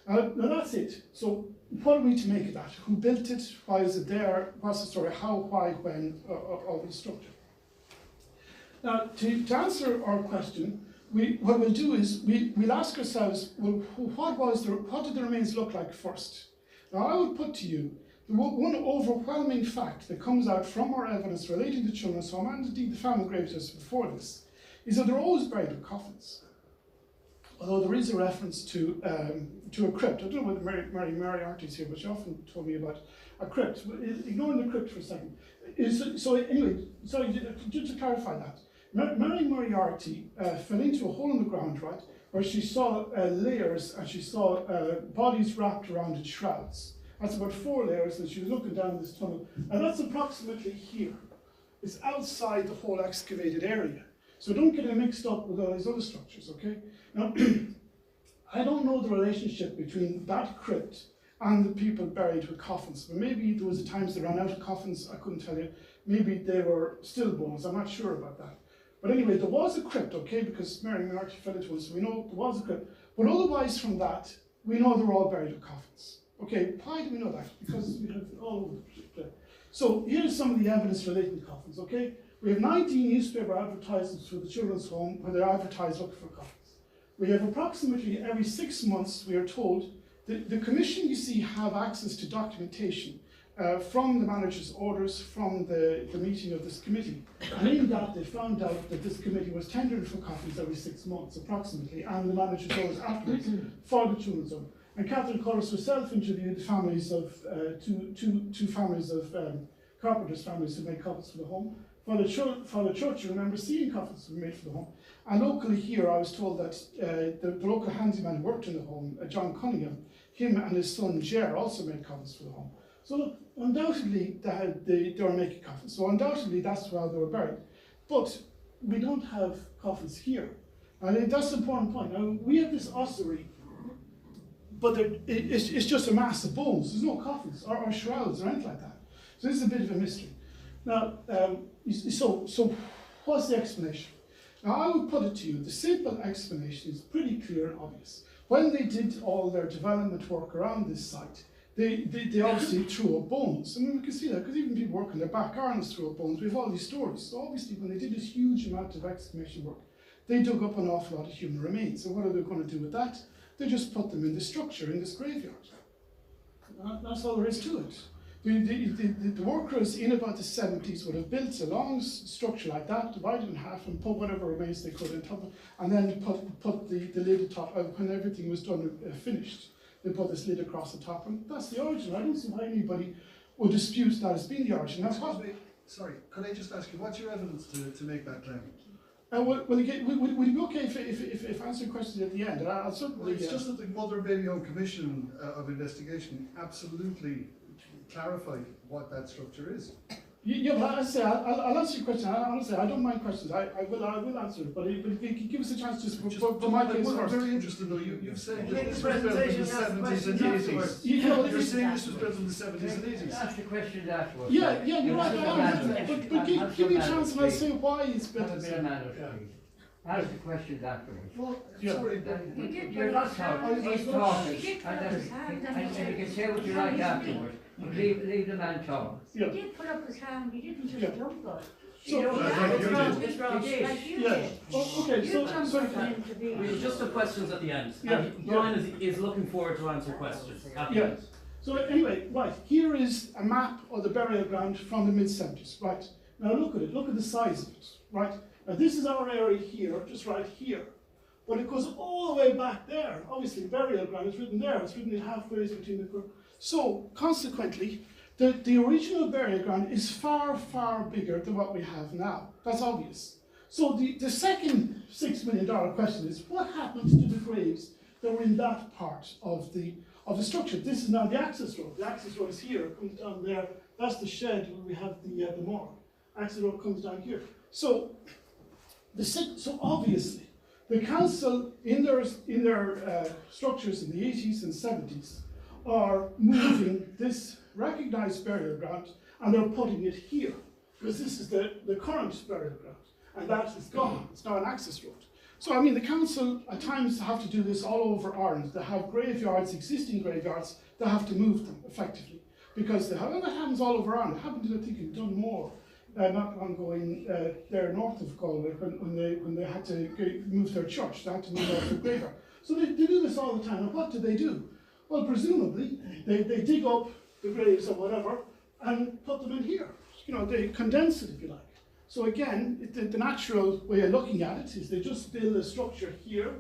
Now that's it. So what are we to make of that? Who built it? Why is it there? What's the story? How, why, when, of the structure? Now, to answer our question, what we'll do is we'll ask ourselves, well, what did the remains look like first? Now, I would put to you the one overwhelming fact that comes out from our evidence relating to children's home and indeed the family grave test before this is that they're always buried with coffins. Although there is a reference to a crypt. I don't know whether Mary Arty's here, but she often told me about a crypt. Ignoring the crypt for a second. So anyway, sorry, just to clarify that. Mary Moriarty fell into a hole in the ground, right, where she saw layers and she saw bodies wrapped around in shrouds. That's about 4 layers, and she was looking down this tunnel. And that's approximately here. It's outside the whole excavated area. So don't get it mixed up with all these other structures, okay? Now, I don't know the relationship between that crypt and the people buried with coffins. But maybe there was times they ran out of coffins, I couldn't tell you. Maybe they were still bones, I'm not sure about that. But anyway, there was a crypt, okay, because Mary Moriarty fell into it, so we know there was a crypt. But otherwise from that, we know they're all buried with coffins. Okay, why do we know that? Because we have all over the place. So here's some of the evidence relating to coffins, okay? We have 19 newspaper advertisements for the children's home where they're advertised looking for coffins. We have approximately every 6 months, we are told, the commission, you see, have access to documentation from the manager's orders from the meeting of this committee. And in that, they found out that this committee was tendering for coffins every 6 months, approximately, and the manager's orders afterwards for the children's home. And Catherine Collis herself interviewed the families of two families of carpenters' families who made coffins for the home. For the church, you remember seeing coffins were made for the home. And locally here, I was told that the local handyman who worked in the home, John Cunningham, him and his son Ger also made coffins for the home. So look, undoubtedly they were making coffins. So undoubtedly that's why they were buried. But we don't have coffins here. I think that's the important point. Now we have this ossuary, but it's just a mass of bones. There's no coffins or shrouds or anything like that. So this is a bit of a mystery. Now, so what's the explanation? Now, I would put it to you, the simple explanation is pretty clear and obvious. When they did all their development work around this site, they obviously threw up bones. I mean, we can see that, because even people working their back gardens threw up bones. We have all these stories. So obviously, when they did this huge amount of excavation work, they dug up an awful lot of human remains. So what are they going to do with that? They just put them in the structure, in this graveyard. That's all there is to it. The workers in about the 70s would have built a long structure like that, divided in half, and put whatever remains they could on top of it, and then put the lid atop. When everything was done, finished, they put this lid across the top, and that's the origin. I don't see why anybody would dispute that as being the origin. That's what. Sorry, could I just ask you, what's your evidence to make that claim? Would it be okay if I answer questions at the end? I'll certainly. Well, it's just that the Mother and Baby Home Commission of Investigation absolutely clarified what that structure is. Yeah, but I'll answer your question. Honestly, I don't mind questions. I will answer it, but give us a chance just for my case first. I'm very interested though. You've said that this was built in the 70s and 80s. You're saying this was built in the 70s and 80s. Ask the question afterwards. Yeah, you're right. But give me a chance and I'll say why it's built in the 70s. Ask the questions afterwards. Well, Yeah. sorry, You're not talking, he's talking, and you can say what you like afterwards, but leave the man talk. Yeah. He did put up his hand, he didn't just jump us. So, We have just have questions at the end. Yeah. Brian is looking forward to answer questions at the Yeah. end. So anyway, right, here is a map of the burial ground from the mid-70s, right? Now look at it, look at the size of it, right? Now this is our area here, just right here. But it goes all the way back there. Obviously, burial ground is written there, it's written in halfway between the group. So, consequently, the original burial ground is far, far bigger than what we have now. That's obvious. So the second $6 million question is, what happens to the graves that were in that part of the structure? This is now the access road. The access road is here, it comes down there. That's the shed where we have the morgue. Access road comes down here. So obviously, The council, in their structures in the 80s and 70s, are moving this recognised burial ground and they're putting it here, because this is the current burial ground, and that is gone. It's now an access road. So, I mean, the council at times have to do this all over Ireland. They have graveyards, existing graveyards, they have to move them effectively, because they have, and that happens all over Ireland. It happened, I think, in Dunmore, not long ago there north of Galway, when they had to move their church. They had to move out their graveyard. So they do this all the time. And what do? Well, presumably they dig up the graves or whatever and put them in here. You know, they condense it, if you like. So again, the natural way of looking at it is they just build a structure here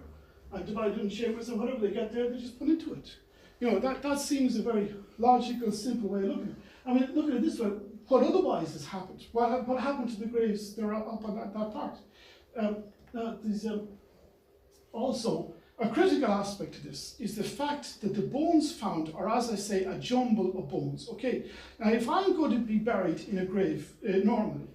and divide it in chambers, and whatever they get there, they just put into it. You know, that seems a very logical, simple way of looking at it. I mean, look at it this way. What otherwise has happened? What happened to the graves that are up on that part? There's also a critical aspect to this is the fact that the bones found are, as I say, a jumble of bones. Okay, now if I'm going to be buried in a grave normally,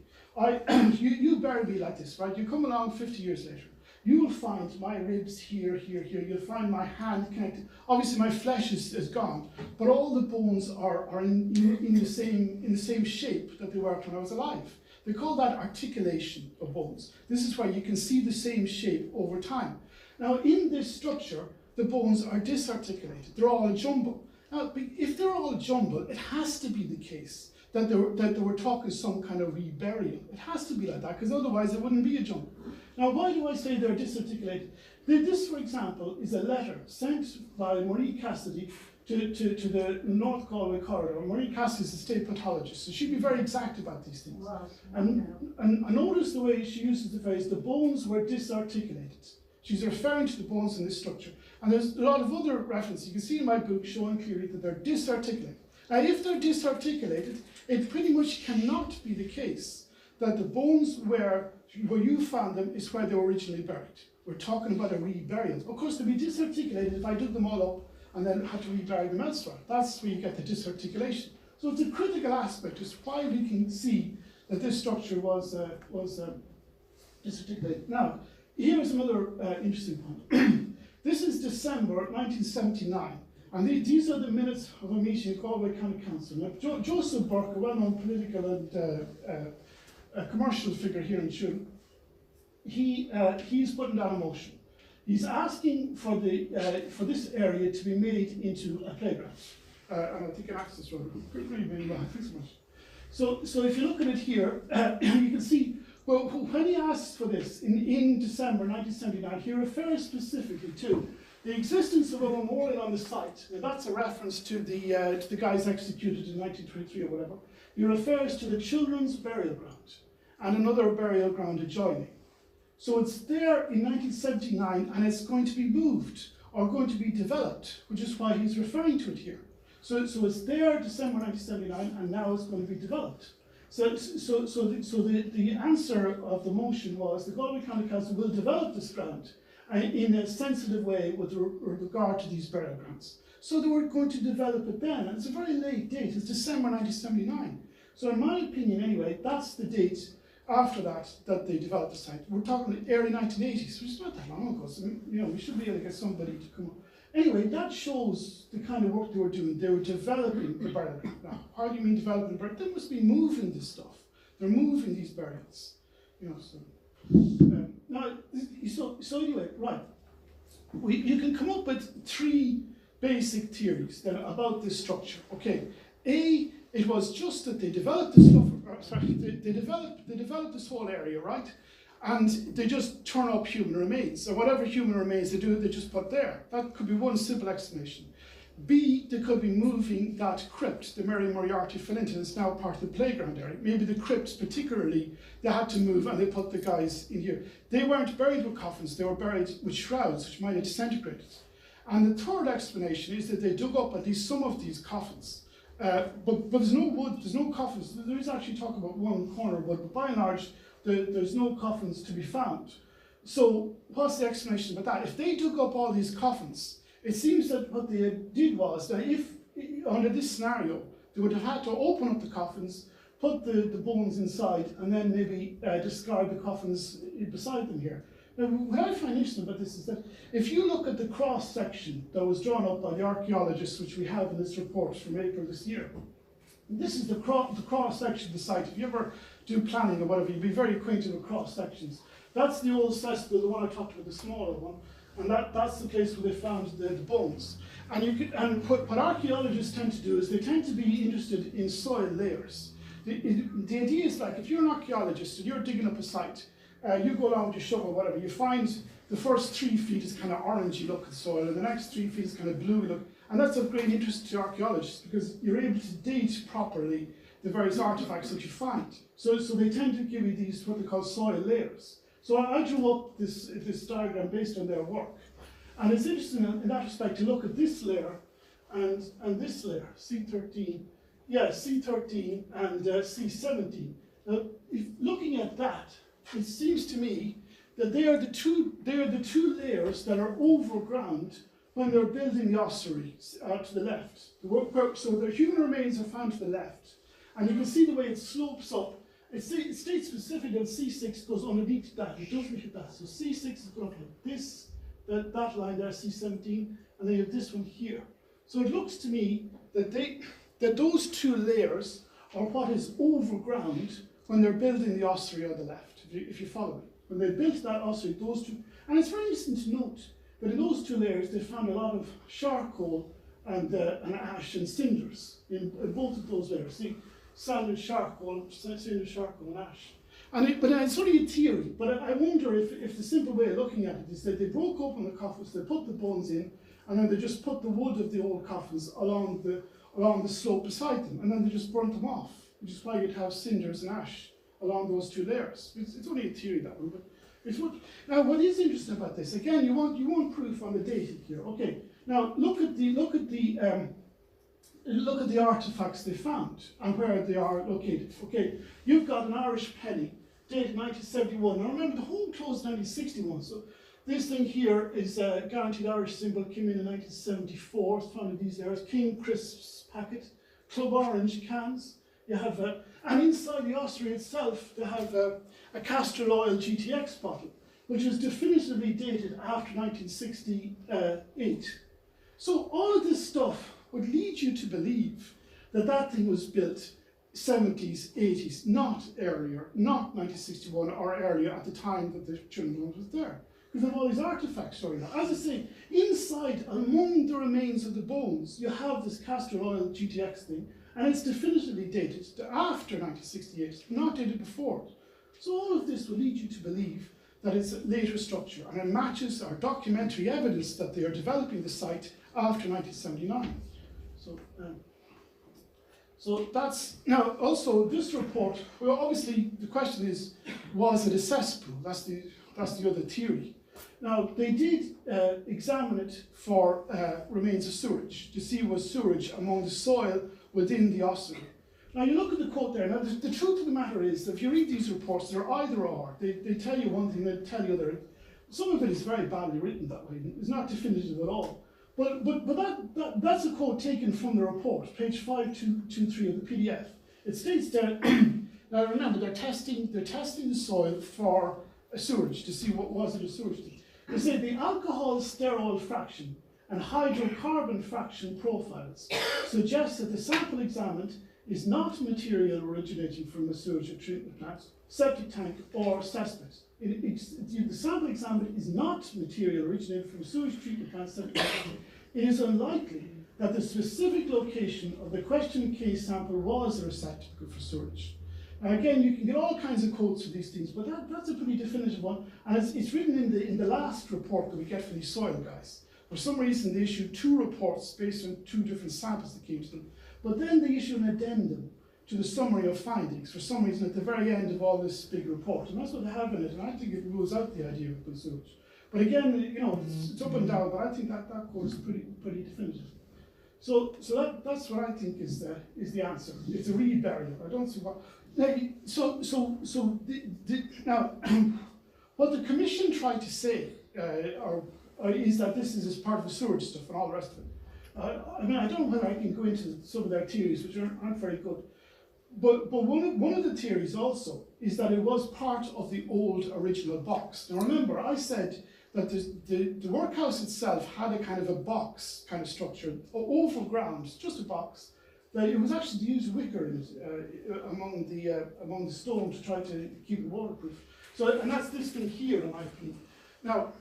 you bury me like this, right? You come along 50 years later, you will find my ribs here. You'll find my hand connected. Obviously, my flesh is gone, but all the bones are in the same shape that they were when I was alive. They call that articulation of bones. This is where you can see the same shape over time. Now, in this structure, the bones are disarticulated. They're all a jumble. Now, if they're all a jumble, it has to be the case that they were talking some kind of reburial. It has to be like that, because otherwise it wouldn't be a jumble. Now, why do I say they're disarticulated? This, for example, is a letter sent by Marie Cassidy to the North Galway corridor. Marie Cassidy is a state pathologist, so she'd be very exact about these things. And notice the way she uses the phrase, the bones were disarticulated. She's referring to the bones in this structure. And there's a lot of other references. You can see in my book showing clearly that they're disarticulated. Now, if they're disarticulated, it pretty much cannot be the case that the bones where you found them is where they were originally buried. We're talking about a reburial. Of course, they'd be disarticulated if I dug them all up and then had to rebury them elsewhere. That's where you get the disarticulation. So it's a critical aspect. It's why we can see that this structure was disarticulated. Now, here's another interesting point. This is December 1979, and these are the minutes of a meeting at Galway County Council. Now, Joseph Burke, a well-known political and commercial figure here in Tuam, he's putting down a motion. He's asking for this area to be made into a playground, and I think an access road. Really well, thanks so much. So if you look at it here, you can see. Well, when he asks for this in December 1979, he refers specifically to the existence of a memorial on the site. Now, that's a reference to the guys executed in 1923 or whatever. He refers to the children's burial ground and another burial ground adjoining. So it's there in 1979, and it's going to be moved or going to be developed, which is why he's referring to it here. So it's there December 1979, and now it's going to be developed. So the answer of the motion was the Galway County Council will develop this ground in a sensitive way with regard to these burial grounds. So they were going to develop it then, and it's a very late date. It's December 1979. So in my opinion, anyway, that's the date after that they developed the site. We're talking the early 1980s, which is not that long ago. So we should be able to get somebody to come up. Anyway, that shows the kind of work they were doing. They were developing the burial ground. Now, how do you mean developing burial? They must be moving this stuff. They're moving these burials. So anyway, right. You can come up with three basic theories then about this structure. Okay, A, it was just that they developed this stuff. They developed this whole area, right? And they just turn up human remains. So whatever human remains they do, they just put there. That could be one simple explanation. B, they could be moving that crypt, the Mary Moriarty fell into. It's now part of the playground area. Maybe the crypts particularly, they had to move and they put the guys in here. They weren't buried with coffins, they were buried with shrouds, which might have disintegrated. And the third explanation is that they dug up at least some of these coffins. But there's no wood, there's no coffins. There is actually talk about one corner of wood, but by and large, there's no coffins to be found. So what's the explanation about that? If they dug up all these coffins, it seems that what they did was that if, under this scenario, they would have had to open up the coffins, put the bones inside, and then maybe discard the coffins beside them here. Now, what I find interesting about this is that if you look at the cross section that was drawn up by the archaeologists, which we have in this report from April this year, this is the cross section of the site. If you ever do planning or whatever, you'll be very acquainted with cross sections. That's the old cesspool, the one I talked about, the smaller one, and that's the place where they found the bones. And what archaeologists tend to do is they tend to be interested in soil layers. The idea is like if you're an archaeologist and you're digging up a site, you go along with your shovel or whatever, you find the first 3 feet is kind of orangey look at soil, and the next 3 feet is kind of bluey look. And that's of great interest to archaeologists because you're able to date properly the various artifacts that you find. So they tend to give you these, what they call soil layers. So I drew up this diagram based on their work. And it's interesting in that respect to look at this layer and this layer, C13. Yeah, C13 and C17. Now, looking at that, it seems to me that they are the two layers that are overground when they're building the ossuary to the left. So the human remains are found to the left. And you can see the way it slopes up. It states specifically that C6 goes underneath that. It doesn't hit that. So C6 is going up like this, that line there, C17, and then you have this one here. So it looks to me that those two layers are what is overground when they're building the ossuary on the left, if you follow me. When they built that ossuary, those two, and it's very interesting to note that in those two layers they found a lot of charcoal and ash and cinders in both of those layers. See, sanded charcoal, and ash. But it's only a theory, but I wonder if the simple way of looking at it is that they broke open the coffins, they put the bones in, and then they just put the wood of the old coffins along the slope beside them, and then they just burnt them off, which is why you'd have cinders and ash along those two layers. It's only a theory, that one, but it's what. Now, what is interesting about this? Again, you want proof on the dating here. Okay. Now look at the artifacts they found and where they are located. Okay, you've got an Irish penny dated 1971. Now remember, the home closed in 1961, so this thing here is a guaranteed Irish symbol, came in 1974, it's found in these areas. King Crisps packet, Club Orange cans. You have, and inside the ossuary itself, they have a castor oil GTX bottle, which is definitively dated after 1968. So all of this stuff would lead you to believe that that thing was built 70s, 80s, not earlier, not 1961 or earlier at the time that the children was there. Because they have all these artifacts showing that. As I say, inside, among the remains of the bones, you have this castor oil GTX thing, and it's definitively dated to after 1968, not dated before. So all of this will lead you to believe that it's a later structure, and it matches our documentary evidence that they are developing the site after 1979. So that's, now also this report, well obviously the question is, was it a cesspool? That's the other theory. Now they did examine it for remains of sewage, to see was sewage among the soil within the ossuary. Now you look at the quote there, now the truth of the matter is that if you read these reports, they're either or. They tell you one thing, they tell you other. Some of it is very badly written that way, it's not definitive at all. But that's a quote taken from the report, page 523 of the PDF. It states there, now remember, they're testing the soil for a sewage to see what was it a sewage. They say the alcohol sterol fraction and hydrocarbon fraction profiles suggest that the sample examined is not material originating from a sewage or treatment plant, septic tank, or cesspit. The sample examined is not material originating from a sewage treatment plant, septic tank. It is unlikely that the specific location of the question case sample was a receptacle for sewage. Now again, you can get all kinds of quotes for these things, but that's a pretty definitive one, and it's written in the last report that we get from these soil guys. For some reason, they issued 2 reports based on 2 different samples that came to them, but then they issue an addendum to the summary of findings, for some reason at the very end of all this big report, and that's what they have in it, and I think it rules out the idea of good sewage. But again, you know, it's up and down, but I think that quote is pretty definitive. So that's what I think is the answer. It's a reed barrier. I don't see what. Now, what the commission tried to say, is that this is part of the sewage stuff and all the rest of it. I mean, I don't know whether I can go into some of their theories, which aren't very good. but one of the theories also is that it was part of the old original box. Now remember, I said that the workhouse itself had a kind of a box kind of structure, over ground, just a box. That it was actually to use wicker in it, among the stone to try to keep it waterproof. So, and that's this thing here, in my opinion. Now,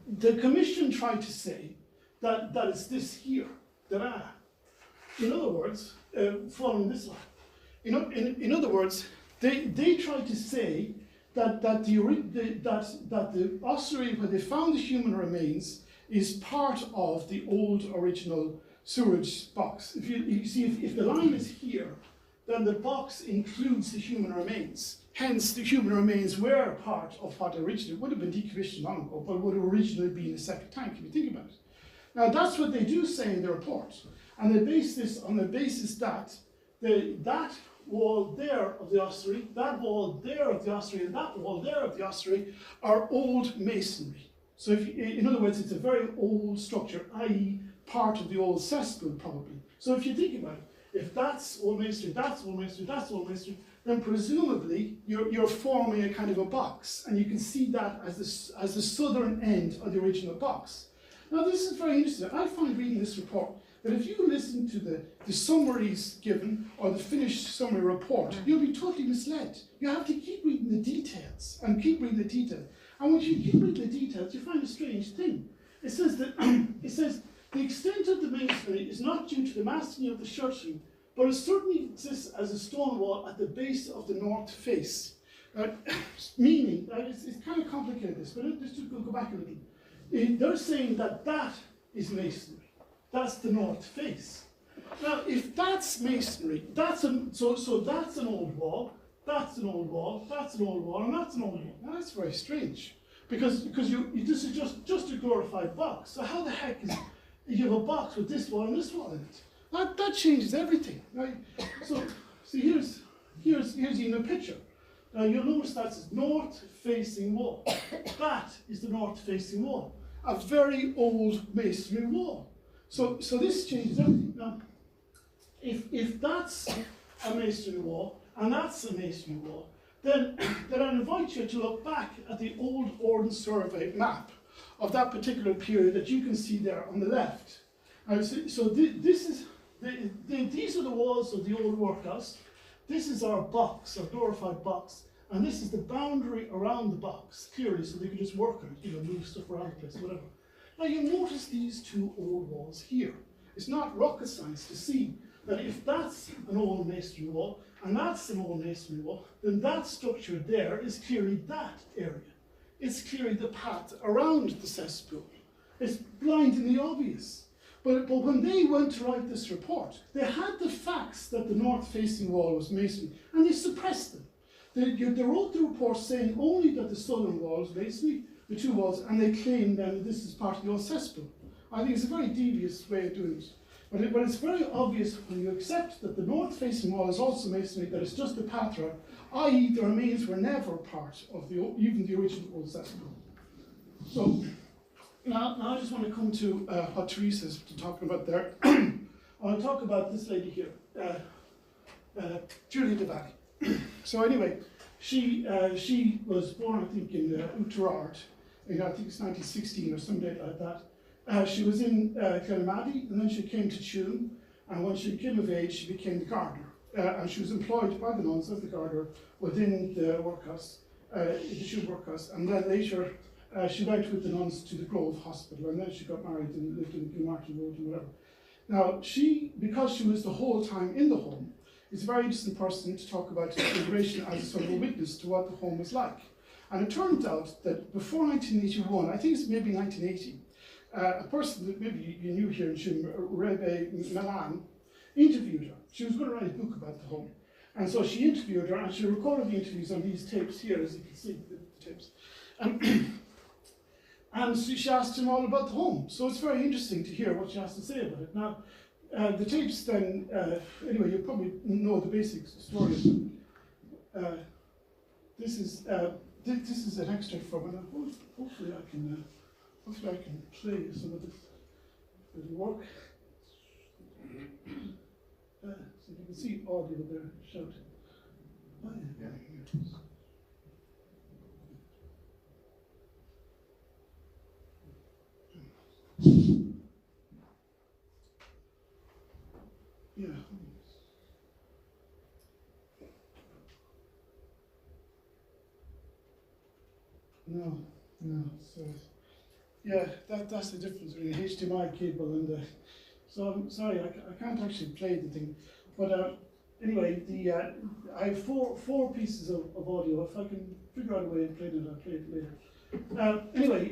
the commission tried to say that it's this here, in other words, following this line. In other words, they tried to say that the ossuary where they found the human remains is part of the old original sewage box. If you see, if the line is here, then the box includes the human remains. Hence, the human remains were part of what originally would have been decommissioned long ago, but would have originally been a separate tank, if you think about it. Now, that's what they do say in the report. And they base this on the basis that that wall there of the ossuary, that wall there of the ossuary, and that wall there of the ossuary are old masonry. So, in other words, it's a very old structure, i.e., part of the old cesspool, probably. So, if you think about it, if that's old masonry, that's old masonry, that's old masonry, then presumably you're forming a kind of a box, and you can see that as the southern end of the original box. Now, this is very interesting. I find reading this report that if you listen to the summaries given or the finished summary report, you'll be totally misled. You have to keep reading the details and keep reading the details. And when you keep reading the details, you find a strange thing. It says that the extent of the masonry is not due to the massing of the shuttering, but it certainly exists as a stone wall at the base of the north face. Meaning, it's kind of complicated this, but let's just go back a little. They're saying that is masonry. That's the north face. Now, if that's masonry, so that's an old wall, that's an old wall, that's an old wall, and that's an old wall. Now, that's very strange, because this is just a glorified box. So how the heck is you have a box with this wall and this wall in it? That changes everything, right? So here's even a picture. Now you'll notice that's a north-facing wall. That is the north-facing wall, a very old masonry wall. So this changes everything. Now, if that's a masonry wall and that's a masonry wall, then I invite you to look back at the old Ordnance Survey map of that particular period that you can see there on the left. So these are the walls of the old workhouse. This is our box, our glorified box, and this is the boundary around the box, clearly, so they can just work on it, move stuff around the place, whatever. Now you notice these two old walls here. It's not rocket science to see that if that's an old masonry wall and that's an old masonry wall, then that structure there is clearly that area. It's clearly the path around the cesspool. It's blindingly obvious. But when they went to write this report, they had the facts that the north-facing wall was masonry, and they suppressed them. They wrote the report saying only that the southern wall was masonry, the two walls, and they claimed then that this is part of the old cesspool. I think it's a very devious way of doing it. But it's very obvious when you accept that the north-facing wall is also masonry, that it's just a path around, i.e. the remains were never part of even the original old cesspool. So, now I just want to come to what Teresa's talking about there. I want to talk about this lady here, Julia de Valle. So anyway, she was born, I think, in Oughterard, I think it's 1916 or some date like that. She was in Clonmady, and then she came to Tuam, and when she became of age, she became the gardener. And she was employed by the nuns as the gardener within the workhouse, the Tuam workhouse, and then later she went with the nuns to the Grove Hospital, and then she got married and lived in Gilmartin Road and whatever. Now, because she was the whole time in the home, is a very interesting person to talk about immigration as a sort of a witness to what the home was like. And it turned out that before 1981, I think it's maybe 1980, a person that maybe you knew here in Tuam, Rebbe Milan, interviewed her. She was going to write a book about the home. And so she interviewed her, and she recorded the interviews on these tapes here, as you can see, the tapes. And so she asked him all about the home. So it's very interesting to hear what she has to say about it. Now, the tapes then, anyway, you probably know the basic story. This is an extract from it. Hopefully I can play some of this. Does it work? So you can see audio there shouting. Oh, yeah. Here it is. Yeah. No. So, yeah, that's the difference between an HDMI cable and the. So I'm sorry, I can't actually play the thing, but anyway, I have four pieces of audio. If I can figure out a way of playing it, I'll play it later. Anyway,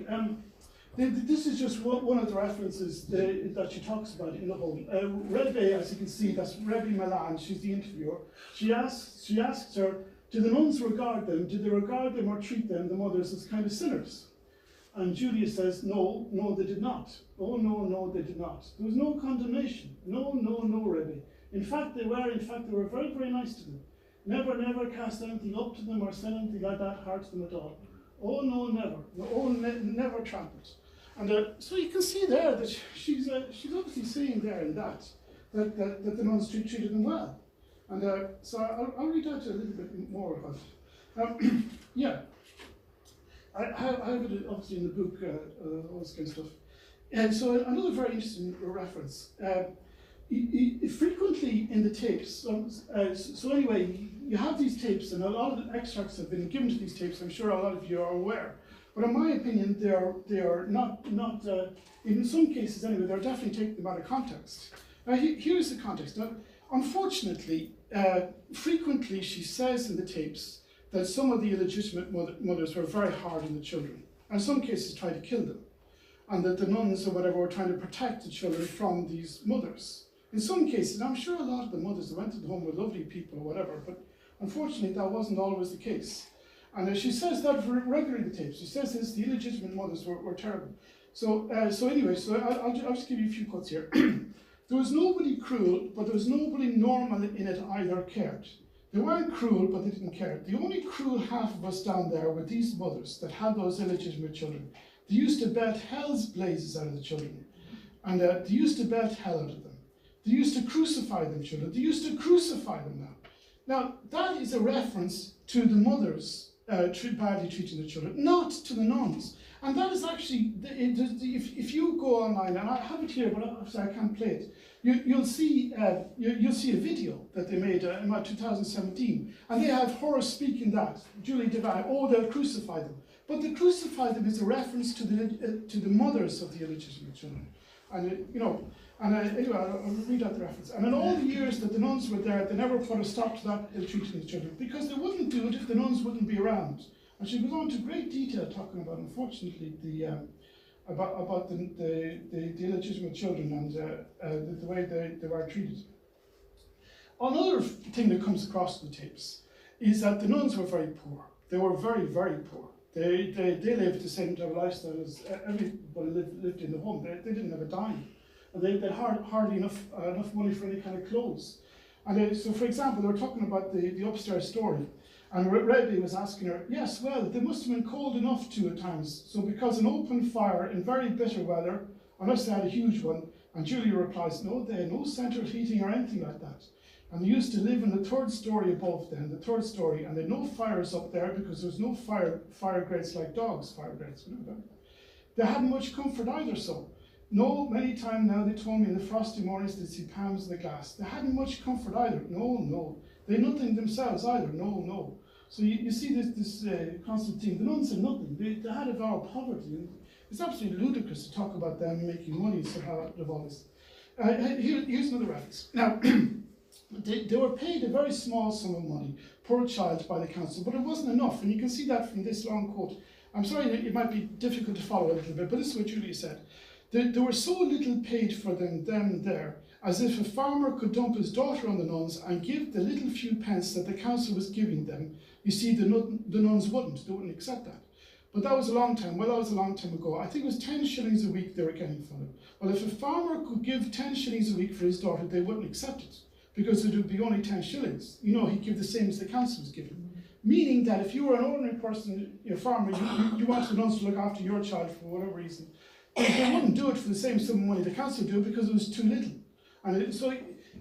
this is just one of the references that she talks about in the whole. Rebbe, as you can see, that's Rebbe Milan. She's the interviewer. She asks her, do the nuns regard them? Did they regard them or treat them, the mothers, as kind of sinners? And Julia says, no, they did not. Oh, no, they did not. There was no condemnation. No, Rebbe. In fact, they were very, very nice to them. Never cast anything up to them or said anything like that hard to them at all. Oh, no, never. No, never trampled. And so you can see there that she's obviously saying there in that the nuns treated them well. And so I'll read out a little bit more about it. Yeah. I have it obviously in the book, all this kind of stuff. And so another very interesting reference. Frequently in the tapes, so anyway, you have these tapes, and a lot of the extracts have been given to these tapes. I'm sure a lot of you are aware. But in my opinion, they are not in some cases anyway, they're definitely taking them out of context. Now, here's the context. Now, unfortunately, frequently she says in the tapes that some of the illegitimate mothers were very hard on the children, and in some cases tried to kill them, and that the nuns or whatever were trying to protect the children from these mothers. In some cases, I'm sure a lot of the mothers that went to the home were lovely people or whatever, but unfortunately that wasn't always the case. And she says that regularly in the tapes. She says this, the illegitimate mothers were terrible. So anyway, I'll just give you a few quotes here. There was nobody cruel, but there was nobody normal in it either cared. They weren't cruel, but they didn't care. The only cruel half of us down there were these mothers that had those illegitimate children. They used to belt hell's blazes out of the children. And they used to belt hell out of them. They used to crucify them, children. They used to crucify them now. Now, that is a reference to the mothers badly treating the children, not to the nuns. And that is actually, if you go online, and I have it here, but I can't play it, you'll see a video that they made in 2017, and they have her speaking that, Julie Devine, oh, they'll crucify them. But the crucify them is a reference to the mothers of the illegitimate children. And, anyway, I'll read out the reference. And in all the years that the nuns were there, they never put a stop to that ill-treating the children, because they wouldn't do it if the nuns wouldn't be around. And she goes on to great detail talking about, unfortunately, about the illegitimate children and the way they were treated. Another thing that comes across in the tapes is that the nuns were very poor. They were very, very poor. They lived the same type of lifestyle as everybody lived in the home. They didn't have a dime. And they had hardly enough money for any kind of clothes. And so, for example, they were talking about the upstairs story. And Rebbe was asking her, yes, well, they must have been cold enough too at times. So because an open fire in very bitter weather, unless they had a huge one, and Julia replies, no, they had no central heating or anything like that. And they used to live in the third story above them, the third story, and they had no fires up there because there was no fire grates like dogs, fire grates. They hadn't much comfort either, so. No, many times now they told me in the frosty mornings they'd see palms in the glass. They hadn't much comfort either. No. They had nothing themselves either. No. So you see this constant theme. The nuns had nothing. They had a vow of poverty. And it's absolutely ludicrous to talk about them making money somehow out of all this. Here's another reference. Now, they were paid a very small sum of money per child by the council, but it wasn't enough. And you can see that from this long quote. I'm sorry, it might be difficult to follow a little bit, but this is what Julia said. There were so little paid for them there, as if a farmer could dump his daughter on the nuns and give the little few pence that the council was giving them. You see, the nuns wouldn't. They wouldn't accept that. But that was a long time. Well, that was a long time ago. I think it was 10 shillings a week they were getting from them. Well, if a farmer could give 10 shillings a week for his daughter, they wouldn't accept it, because it would be only 10 shillings. He'd give the same as the council was giving. Meaning that if you were an ordinary person, a farmer, you wanted the nuns to look after your child for whatever reason, they wouldn't do it for the same sum of money the council do, because it was too little. And so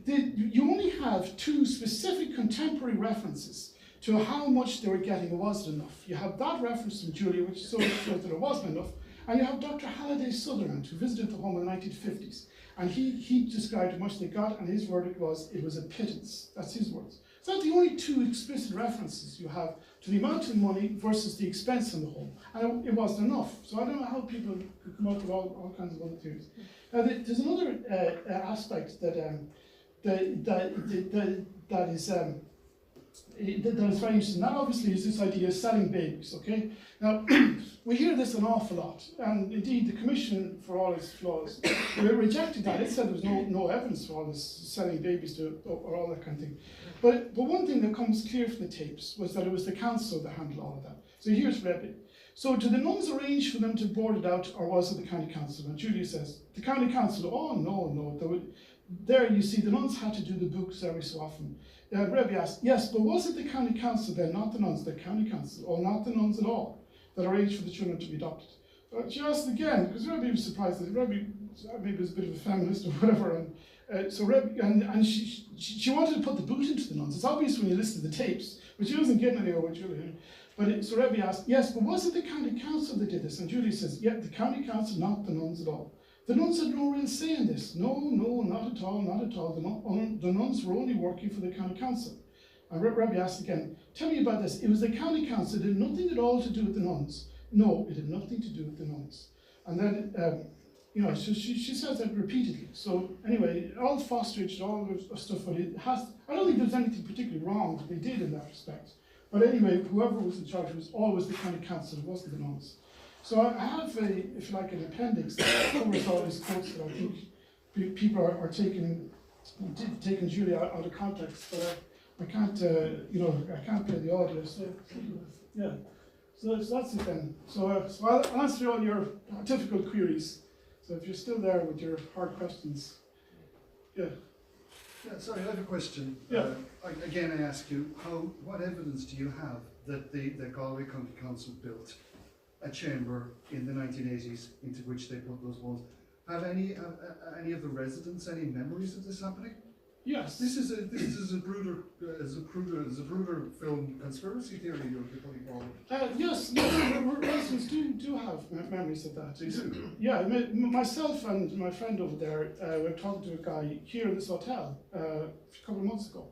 you only have two specific contemporary references to how much they were getting or wasn't enough. You have that reference from Julia, which shows that it wasn't enough, and you have Dr. Halliday Sutherland, who visited the home in the 1950s, and he described how much they got, and his verdict was it was a pittance. That's his words. So that's the only two explicit references you have to the amount of money versus the expense in the home, and it wasn't enough. So I don't know how people could come up with all kinds of other theories. Now, there's another aspect that is very interesting. That obviously is this idea of selling babies. Okay, now we hear this an awful lot, and indeed the Commission, for all its flaws, rejected that. It said there was no evidence for all this selling babies or all that kind of thing. But one thing that comes clear from the tapes was that it was the council that handled all of that. So here's Rebbe. So did the nuns arrange for them to board it out, or was it the county council? And Julia says, the county council. Oh no. There you see the nuns had to do the books every so often. Rebbe asked, yes, but was it the county council then, not the nuns, the county council, or not the nuns at all, that arranged for the children to be adopted? She asked again, because Rebbe was surprised that Rebbe maybe was a bit of a feminist or whatever, and so Rebbe, and she wanted to put the boot into the nuns. It's obvious when you listen to the tapes, but she wasn't getting anywhere with Julia. So Rebbe asked, yes, but was it the county council that did this? And Julia says, yeah, the county council, not the nuns at all. The nuns had no real say in this. No, not at all. The nuns were only working for the county council. And Rebbe asked again, tell me about this. It was the county council. It had nothing at all to do with the nuns. No, it had nothing to do with the nuns. And then, she says that repeatedly. So anyway, all fosterage, all the stuff, but I don't think there's anything particularly wrong that they did in that respect. But anyway, whoever was in charge was always the county council. It wasn't the nuns. So I have, if you like, an appendix that covers all these quotes that I think people are taking Julia out of context, but I can't, I can't play the audio. So yeah, so that's it then. So I'll answer all your difficult queries. So if you're still there with your hard questions, yeah. Yeah, sorry, I have a question. Yeah. Again, I ask you, what evidence do you have that the Galway County Council built a chamber in the 1980s into which they put those walls? Have any of the residents any memories of this happening? Yes. This is a Bruder film conspiracy theory you're putting forward. Yes, residents do have memories of that. They do? Yeah, myself and my friend over there were talking to a guy here in this hotel a couple of months ago,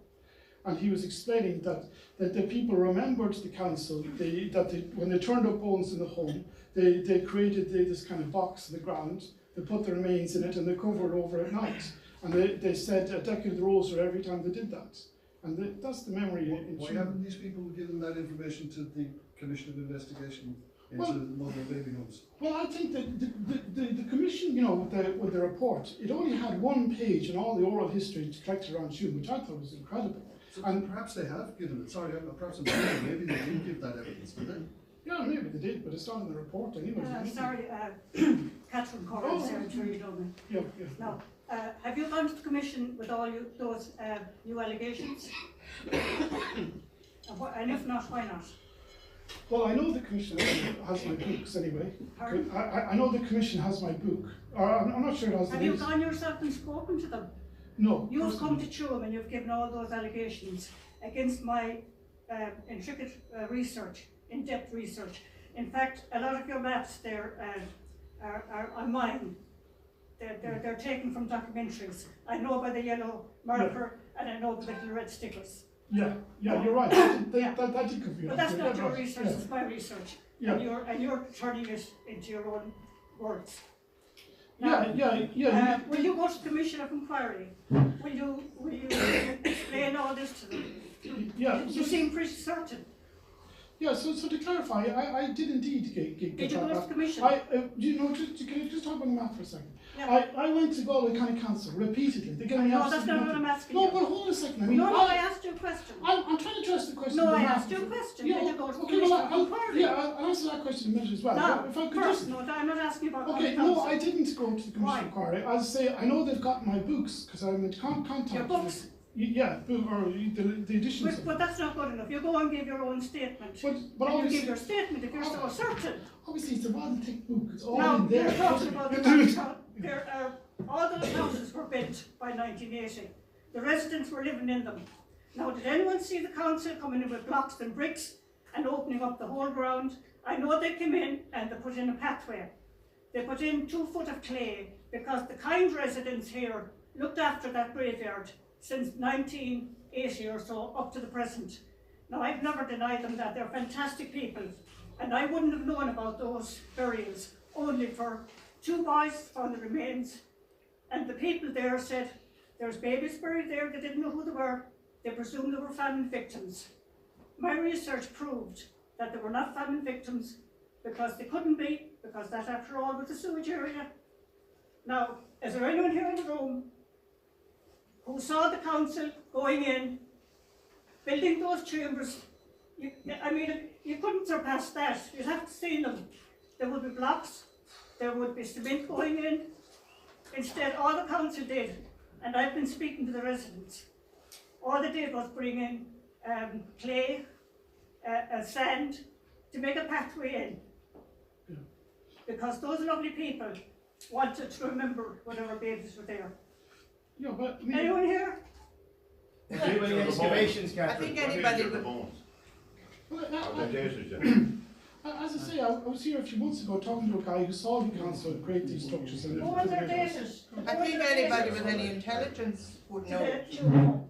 and he was explaining that the people remembered the council, when they turned up bones in the home, they created this kind of box in the ground, they put the remains in it and they covered it over at night. And they said a decade of the rosary every time they did that. And that's the memory. Why haven't these people given that information to the Commission of Investigation into mother and baby homes? Well, I think that the Commission, with the report, it only had one page in all the oral history collected around June, which I thought was incredible. So and perhaps they have given it. Sorry, perhaps I'm wrong. Maybe they didn't give that evidence, did they? Yeah, maybe they did, but it's not in the report anyway. Catherine Corrin, Secretary Dublin. Yeah. Now, have you gone to the Commission with all those new allegations? And if not, why not? Well, I know the Commission has my books anyway. Pardon? I know the Commission has my book. I'm not sure it has the Have you gone yourself and spoken to them? No. You've come to Tuam and you've given all those allegations against my intricate research, in-depth research. In fact, a lot of your maps there are mine. They're taken from documentaries. I know by the yellow marker and I know by the little red stickers. Yeah, you're right. That did confuse me. But that's not your research, it's my research. Yeah. And you're turning it into your own words. Yeah. Will you go to the Commission of Inquiry? Will you explain all this to them? Yeah. You seem pretty certain. Yeah, so to clarify, I did indeed get Did you go to the Commission? can you just talk about the math for a second? Yeah. I went to Galway County Council repeatedly. They gave me No, that's not what I'm asking you. No, but hold on a second. I asked you a question. I'm trying to address the question. No, I asked you a question. Yeah, Did you go to the okay, Commission well, of Inquiry? I'll answer that question in a minute as well. No, if I could first, just... no, I'm not asking about Okay, County no, Council. I didn't go to the Commission of Inquiry. I'll say, I know they've got my books, because I'm in contact Your books? Yeah, or the editions. But that's not good enough. You go and give your own statement. But and you obviously, give your statement if you're so certain. obviously it's a rather thick book. It's all Now, in there. you're talking about all those houses were built by 1980. The residents were living in them. Now, did anyone see the council coming in with blocks and bricks and opening up the whole ground? I know they came in and they put in a pathway. They put in 2 foot of clay because the kind residents here looked after that graveyard since 1980 or so up to the present. Now, I've never denied them that. They're fantastic people. And I wouldn't have known about those burials only for 2 boys found the remains. And the people there said, there's babies buried there, they didn't know who they were. They presumed they were famine victims. My research proved that they were not famine victims because they couldn't be, because that after all was the sewage area. Now, is there anyone here in the room who saw the council going in, building those chambers? You couldn't surpass that. You'd have to see them. There would be blocks, there would be cement going in. Instead, all the council did, and I've been speaking to the residents, all they did was bring in clay, sand, to make a pathway in. Because those lovely people wanted to remember whatever babies were there. Yeah, but anyone here? Doing excavations, I think anybody would. As I say, I was here a few months ago talking to a guy who saw the council create these structures. And Who are their dated? I think anybody with any intelligence would know.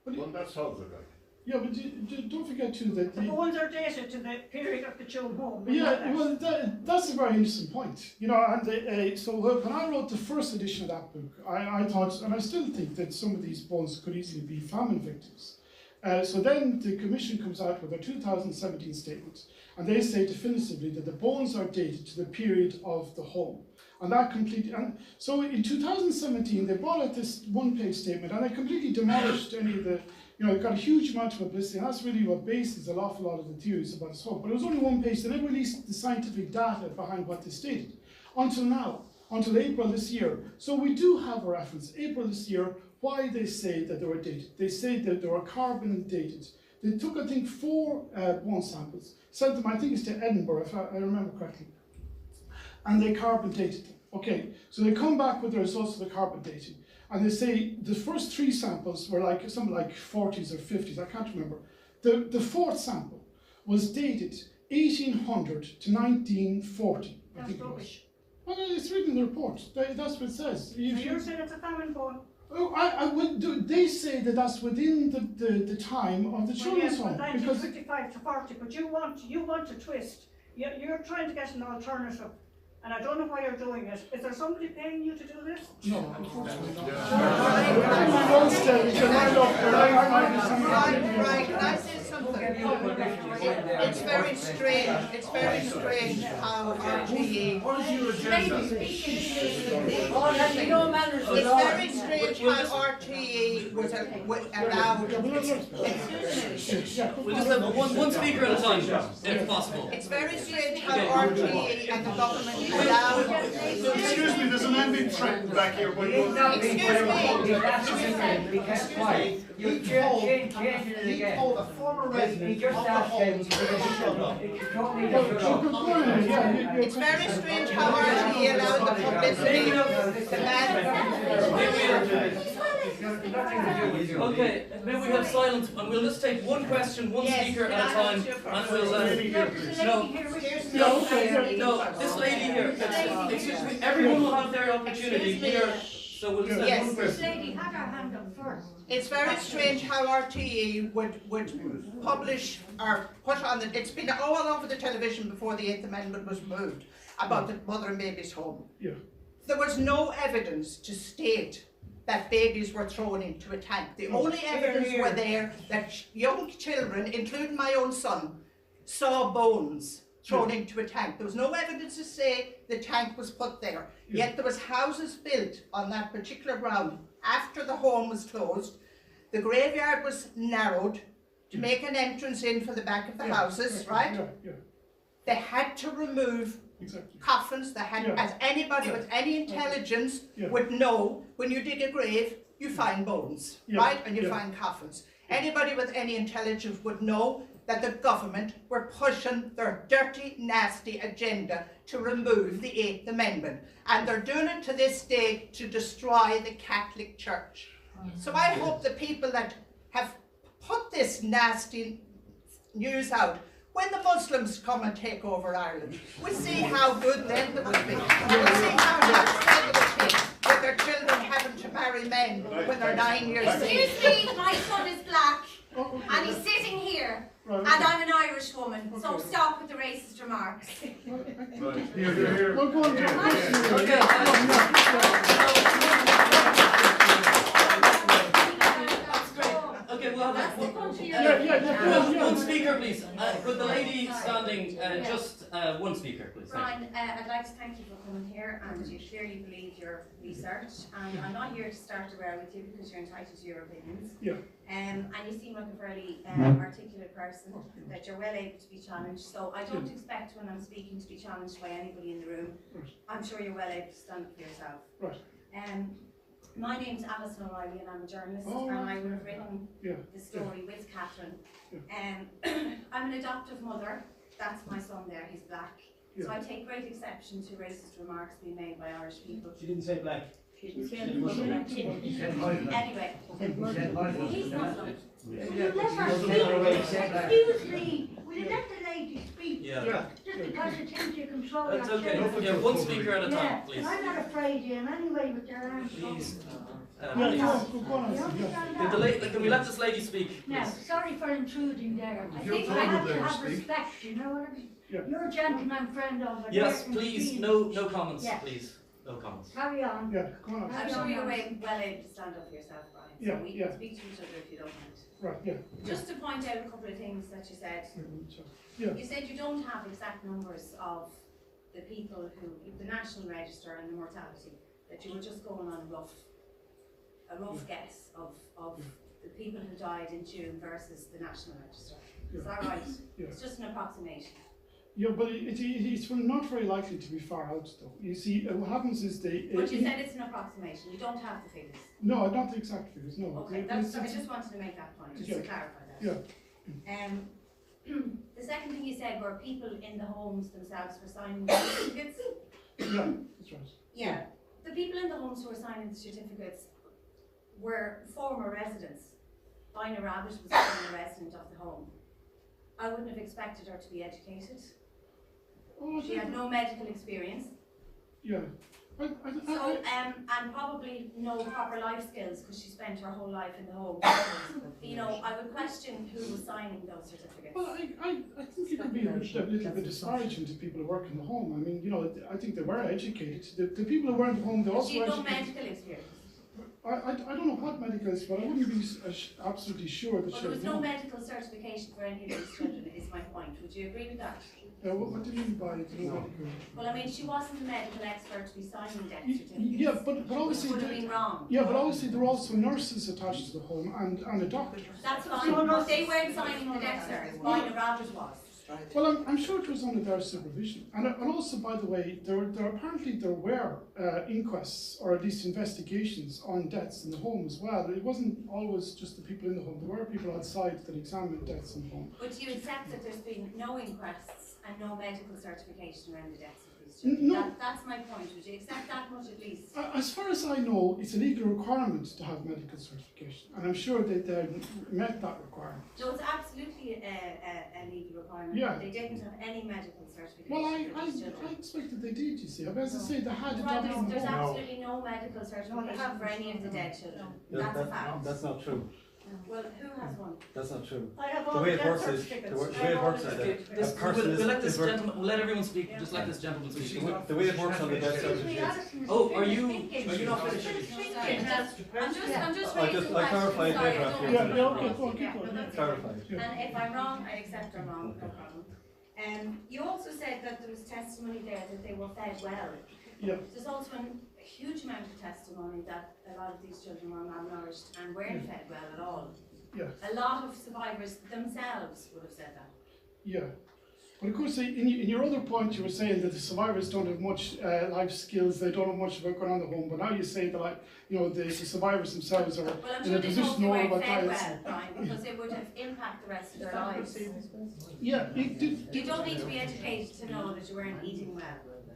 Well, that solves it, like. yeah, but don't forget too that The bones are dated to the period of the Tuam home. yeah, well, that's a very interesting point. You know, and so when I wrote the first edition of that book, I thought, and I still think, that some of these bones could easily be famine victims. So then the Commission comes out with their 2017 statement, and they say definitively that the bones are dated to the period of the home. And that completely, and so in 2017 they brought out this one-page statement, and they completely demolished any of the, you know, it got a huge amount of publicity, and that's really what bases an awful lot of the theories about this home. But it was only one page. They never released the scientific data behind what they stated until now, until April this year. So we do have a reference, April this year, why they say that they were dated. They say that they were carbon dated. They took, I think, 4 bone samples, sent them, I think it's to Edinburgh, if I remember correctly, and they carbon dated them. Okay, so they come back with the results of the carbon dating, and they say the first 3 samples were like something like 40s or 50s, I can't remember. The 4th sample was dated 1800 to 1940. That's rubbish. Well, it's written in the report. That's what it says. So you're saying it's a famine bone? Oh, I would do. They say that that's within the time of the children's home. Well, yes, 1955 to 40, but you want to twist. You're trying to get an alternative. And I don't know why you're doing it. Is there somebody paying you to do this? No, unfortunately not. Right, can I say something? It's very strange. It's very strange how RTE. What is your agenda? It's very strange how RTE was allowed. We'll just have one speaker at a time, if possible. It's very strange how RTE and the government allowed. Excuse me, there's an ending threat back here. You changing it again. told a former resident He just of the asked him home to shut up. It's very strange how RTE allowed the publicity Okay, may we have silence, and we'll just take one question, one speaker at a time, and we'll no, this lady here, excuse me, everyone will have their opportunity here, so we'll just have one person. This lady had her hand up first. It's very strange how RTE would publish or put on the, it's been all over the television before the 8th Amendment was moved about the mother and baby's home. Yeah. There was no evidence to state that babies were thrown into a tank. The only evidence were there that young children, including my own son, saw bones thrown into a tank. There was no evidence to say the tank was put there. Yet there was houses built on that particular ground after the home was closed. The graveyard was narrowed to make an entrance in for the back of the houses, right? Yeah. They had to remove coffins. They had, as anybody with any intelligence would know, when you dig a grave, you find bones, right? And you find coffins. Anybody with any intelligence would know that the government were pushing their dirty, nasty agenda to remove the 8th Amendment. And they're doing it to this day to destroy the Catholic Church. So I hope the people that have put this nasty news out, when the Muslims come and take over Ireland, we'll see how good then they will be. We'll see how nice then they will be with their children having to marry men when they're 9 years old. Excuse me, my son is black and he's sitting here and I'm an Irish woman, so stop with the racist remarks. Here. Well, go on, Okay, we'll have That's the country one speaker, please. Could the lady standing, just one speaker, please. Brian, I'd like to thank you for coming here, and you clearly believe your research. And I'm not here to start a row with you because you're entitled to your opinions. Yeah. And you seem like a fairly articulate person, that you're well able to be challenged. So I don't expect when I'm speaking to be challenged by anybody in the room. I'm sure you're well able to stand up for yourself. Right. My name's Alison O'Reilly and I'm a journalist, and I would have written the story with Catherine. I'm an adoptive mother. That's my son there, he's black. So I take great exception to racist remarks being made by Irish people. She didn't say black. Anyway, He said he's Muslim. Excuse me, will you let the lady speak? Yeah. Just because it tends to control That's your okay. children. Yeah, one speaker at a time, Yeah, please. I'm not afraid of him anyway with their arms up. Please. Go Please. on, You yeah. understand Can, that? can we let this lady speak, Now, please? sorry for intruding there. I You're think I told have to to have speak. respect, you know what I mean? Yeah. You're a gentleman friend over there. Yes, and please. please, No comments, Yeah. please. No comments. Carry on. Yeah, go on. I'm sure you're well able to stand up for yourself, Brian. So Yeah, we yeah. can speak to each other if you don't mind. Right, yeah. Just to point out a couple of things that you said. Yeah. You said you don't have exact numbers of the people who, the National Register and the mortality, that you were just going on a rough guess of the people who died in June versus the National Register. Is that right? Yeah. It's just an approximation. Yeah, but it's not very likely to be far out though. You see, what happens is they... But you said it's an approximation, you don't have the figures. No, not the exact figures, no. Okay, I just wanted to make that point, just to clarify that. Yeah. The second thing you said were people in the homes themselves were signing the certificates. Yeah, that's right. Yeah, the people in the homes who were signing the certificates were former residents. Dinah Rabbit was a former resident of the home. I wouldn't have expected her to be educated. Oh, She had no medical experience. Yeah. And probably no proper life skills because she spent her whole life in the home. You know, I would question who was signing those certificates. Well, I think it could be a little bit disparaging to people who work in the home. I mean, you know, I think they were educated. The people who were in the home, they also She were had no educated. medical experience. I don't know what medical is, but I wouldn't be absolutely sure that Well, she there was would no know. medical certification for any of these children, is my point. Would you agree with that? What do you mean by no medical? Well, I mean, she wasn't a medical expert to be signing death certificates. Yeah, but Which obviously... would have been wrong. Yeah, but obviously there were also nurses attached to the home and a doctor. That's fine, but they weren't signing the death certificates. Dinah Rabbit was. Well, I'm sure it was under their supervision. And also, by the way, there were inquests, or at least investigations, on deaths in the home as well. It wasn't always just the people in the home. There were people outside that examined deaths in the home. But you accept that there's been no inquests and no medical certification around the deaths of these children? No. That's my point. Would you accept that much at least? As far as I know, it's a legal requirement to have medical certification. And I'm sure that they met that requirement. No, it's absolutely a legal requirement. Yeah. They didn't have any medical certification Well, for these children. I expected they did, you see. But as I say, they had a Right, doctor in the there's home. absolutely no medical certification for any of the dead children. That's a fact. That's not true. Well, who has one? That's not true. I have The all way the it works death is, certificates. the way it works is Okay, that a person we'll let this is work- gentleman, we'll let everyone speak, just let this gentleman speak. the way it works on the death Excuse me, certificate. Alison is Oh, are finished you speaking. not finished? I'm just I raising just- a I question. clarified Sorry, later I after don't you want to Yeah, be okay, wrong. go on, keep going. But that's Clarified. Yeah. And if I'm wrong, I accept I'm wrong, no problem. You also said that there was testimony there that they were fed well. Yeah. There's also a huge amount of testimony that a lot of these children were malnourished and weren't fed well at all. Yeah. A lot of survivors themselves would have said that. Yeah. But of course, in your other point, you were saying that the survivors don't have much life skills, they don't have much about going on in the home, but now you say that, like, you know, the survivors themselves are Well, I'm in sure a they position hope to they know weren't about fed diets. well, Brian, because it would have impacted the rest of their lives. Yeah, it did. You don't need to be educated to know that you weren't eating well.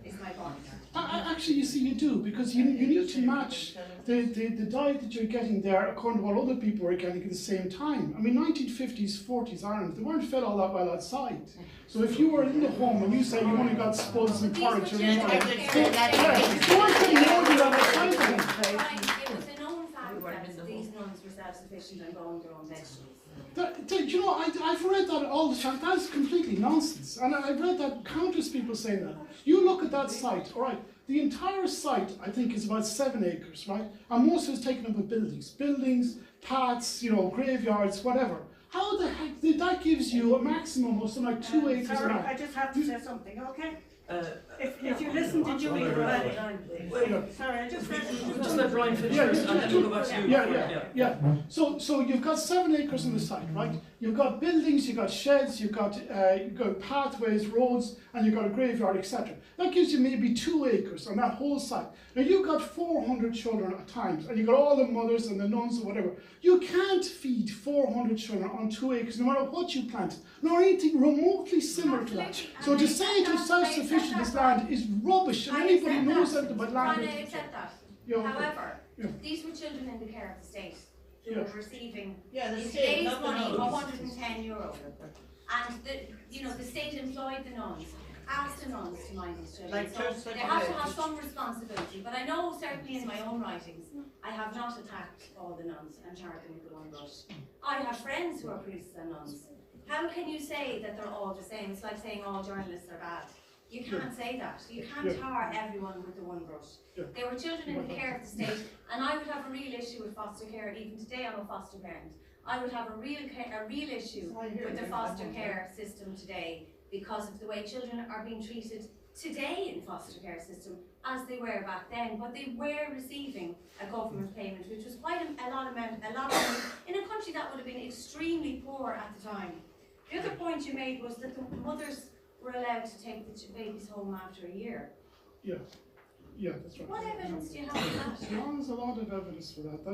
is my point. Actually, you see, you do, because you need to match the diet that you're getting there according to what other people are getting at the same time. I mean, 1950s, 40s Ireland, they weren't fed all that well outside. So if you were in the home and you say you only got spuds and porridge, you weren't getting more than that outside. It was a known fact that these nuns were self-sufficient and growing their own vegetables. You know, I've read that all the time. That's completely nonsense. And I've read that countless people say that. You look at that site, all right, the entire site, I think, is about 7 acres, right? And most of it's taken up with buildings, paths, you know, graveyards, whatever. How the heck did that gives you a maximum of something like 2 acres? Sorry, I just have to say something, okay? If you listen to Julie, sorry, I just Just let Brian finish first, and then we'll go back to you. Yeah. So you've got 7 acres on the site, right? You've got buildings, you've got sheds, you've got pathways, roads, and you've got a graveyard, etc. That gives you maybe 2 acres on that whole site. Now you've got 400 children at times, and you've got all the mothers and the nuns or whatever. You can't feed 400 children on 2 acres, no matter what you plant, nor anything remotely similar to that. So to say it's self-sufficient this land is rubbish, and anybody knows that about land. I accept that. However, these were children in the care of the state who were receiving in today's money €110. And the state employed the nuns, asked the nuns to mind these children. So they have to have some responsibility. But I know certainly in my own writings, I have not attacked all the nuns and charged them with the one brush. I have friends who are priests and nuns. How can you say that they're all the same? It's like saying all journalists are bad. You can't say that. You can't tar everyone with the one brush. They were children in the care of the state, and I would have a real issue with foster care. Even today, I'm a foster parent. I would have a real issue with the foster care system today because of the way children are being treated today in foster care system as they were back then. But they were receiving a government payment, which was quite a lot of money in a country that would have been extremely poor at the time. The other point you made was that the mothers were allowed to take the babies home after a year. Yeah, that's right. What evidence do you have of that? There's a lot of evidence for that.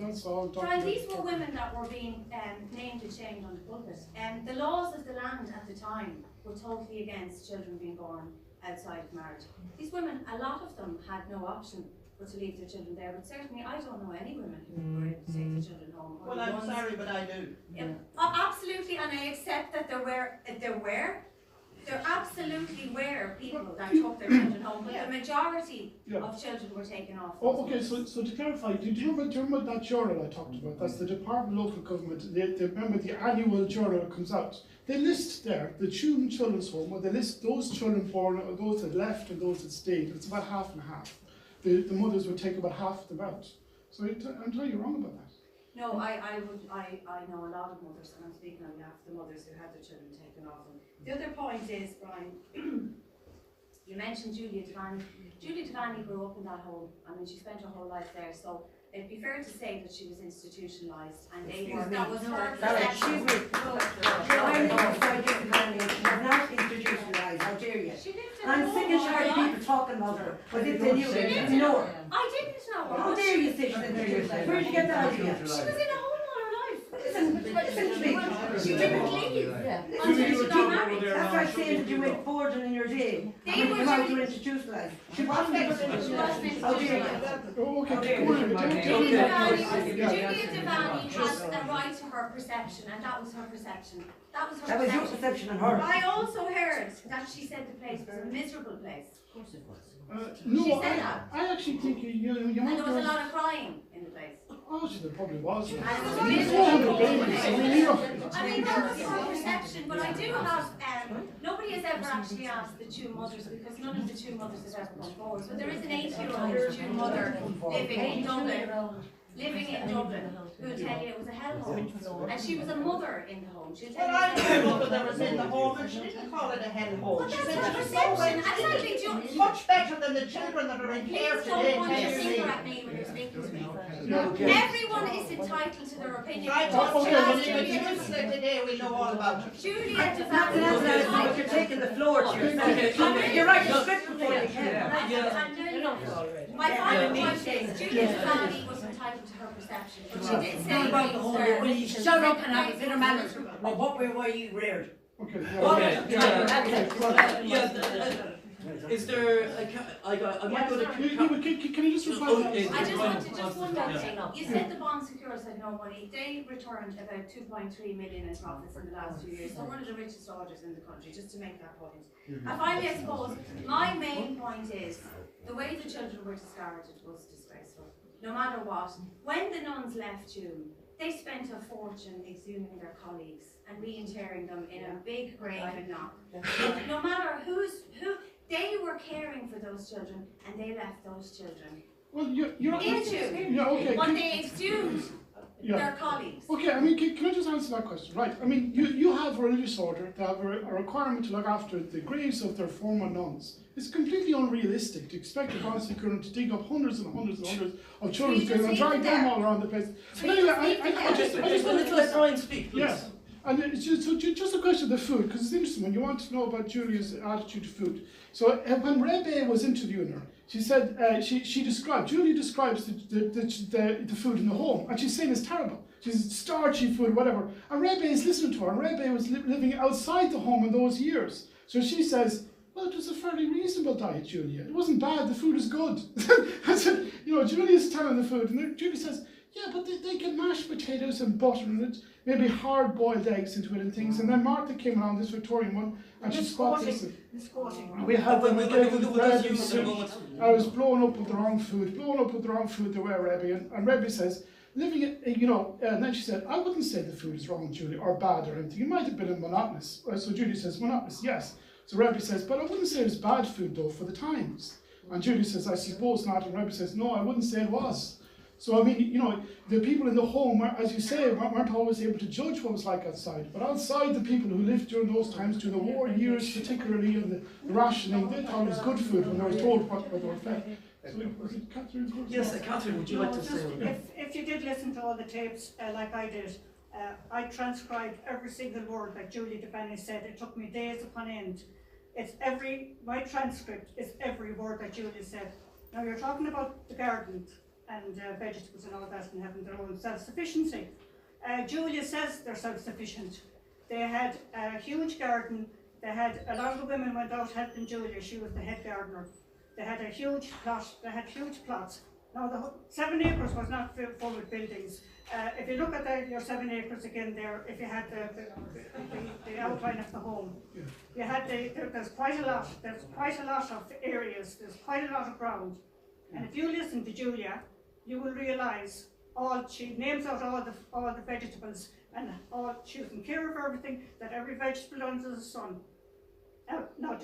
That's all. Brian, these were women that were being named and shamed on the pulpit. The laws of the land at the time were totally against children being born outside of marriage. These women, a lot of them had no option but to leave their children there. But certainly, I don't know any women who were able to take their children home. Well, I'm sorry, but I do. Absolutely, and I accept that there absolutely were people that took their children home, but the majority of children were taken off. Oh, okay, so to clarify, do you remember that journal I talked about? That's the Department of Local Government. They remember the annual journal that comes out. They list there the children's home, or they list those children born, or those that left and those that stayed. It's about half and half. The mothers would take about half of them out. So I'm telling you wrong about that. No, I know a lot of mothers, and I'm speaking on behalf of the mothers who had their children taken off them. The other point is, Brian, you mentioned Julia Devaney. Julia Devaney grew up in that home. I mean, she spent her whole life there, so it'd be fair to say that she was institutionalised, and that was her perception. Not institutionalised, how dare you? I'm sick and tired of people talking about her, but if they knew, they didn't know her. I didn't know her. How dare you say she's institutionalised? Where did you get that idea? She was in a home all her life. Listen to me. She didn't leave until she got married. That's like saying that you went forging in your day. And when you come out, you're institutionalised. She wasn't institutionalised. How dare you? Julia Devaney has a right to her perception, and that was her perception. That was your perception of her. I also heard that she said the place was a miserable place. Of course it was. No, she said that. I actually think you might. And there was a lot of crying in the place. Oh, there probably was. And it was miserable. I mean, that was her perception, but I do have, nobody has ever actually asked the two mothers, because none of the two mothers have ever come forward. But there is an 80-year-old two mother living in Dublin, who will tell you it was a hellhole. And she was a mother in the home. She'll tell Well, I you. know a mother that was in the home, and she didn't call it a hellhole. But She that's said her it was perception. Exactly. much better than the children that are in care Please don't today. point your 10 years finger later. at me when you're speaking to me. Everyone is entitled to their opinion. Right, Just okay, ask well, if Julia. you listen today, we know all about it. Julia Nothing else now, Devaney. but you're taking the floor to yourself. You're right, you're script before you can. My final point is, Julia Devaney was entitled to her perception, but she did say about the whole will you shut up and have a bit of manners of what we were you reared. Okay. Is there I might go to... Can you just reply? I just wanted just one more thing. You said the bond secure said no money. They returned about 2.3 million in profits in the last 2 years. They're one of the richest orders in the country, just to make that point. And finally, I suppose, my main point is, the way the children were discarded was disgraceful. No matter what. When the nuns left Tuam, they spent a fortune exhuming their colleagues and reinterring them in a big grave in Knock. No matter who, they were caring for those children, and they left those children. Well, you're into, but they exhumed their colleagues. Okay, I mean, can I just answer that question? Right, I mean, you have a religious order that have a requirement to look after the graves of their former nuns. It's completely unrealistic to expect a bond security to dig up hundreds and hundreds and hundreds of children's graves and drag them all around the place. But anyway, I just let Brian speak, please. Yes. And it's just a question of the food, because it's interesting when you want to know about Julia's attitude to food. So when Rebbe was interviewing her, she said Julia describes the food in the home, and she's saying it's terrible. She's starchy food, whatever. And Rebbe is listening to her, and Rebbe was living outside the home in those years. So she says, well, it was a fairly reasonable diet, Julia. It wasn't bad, the food is good. I said, Julia's telling the food, and Julia says, yeah, but they can mash potatoes and butter in it, maybe hard-boiled eggs into it and things. And then Martha came along, this Victorian one, and she spotted this. We had them I was blown up with the wrong food, the way Rebbe. And Rebbe says, and then she said, I wouldn't say the food is wrong, Julia, or bad or anything. It might have been monotonous. So Julia says, monotonous, yes. So Rebbe says, but I wouldn't say it was bad food, though, for the times. And Julia says, I suppose not. And Rebbe says, no, I wouldn't say it was. So, I mean, the people in the home, as you say, weren't always able to judge what it was like outside. But outside, the people who lived during those times, during the war years particularly, and the rationing, they thought it was good food when they were told what they were fed. So, was it Catherine's words? Yes, Catherine, would you like to say? If you did listen to all the tapes, like I did, I transcribed every single word that Julia Devaney said. It took me days upon end. My transcript is every word that Julia said. Now, you're talking about the garden and vegetables and all that, and having their own self-sufficiency. Julia says they're self-sufficient. They had a huge garden. They had a lot of the women went out helping Julia. She was the head gardener. They had a huge plot. They had huge plots. Now, the 7 acres was not full with buildings. If you look at your 7 acres again there, if you had the outline of the home, you had there's quite a lot. There's quite a lot of areas. There's quite a lot of ground. And if you listen to Julia, you will realise she names out all the vegetables, and she was in care of everything, that every vegetable under the sun. Now,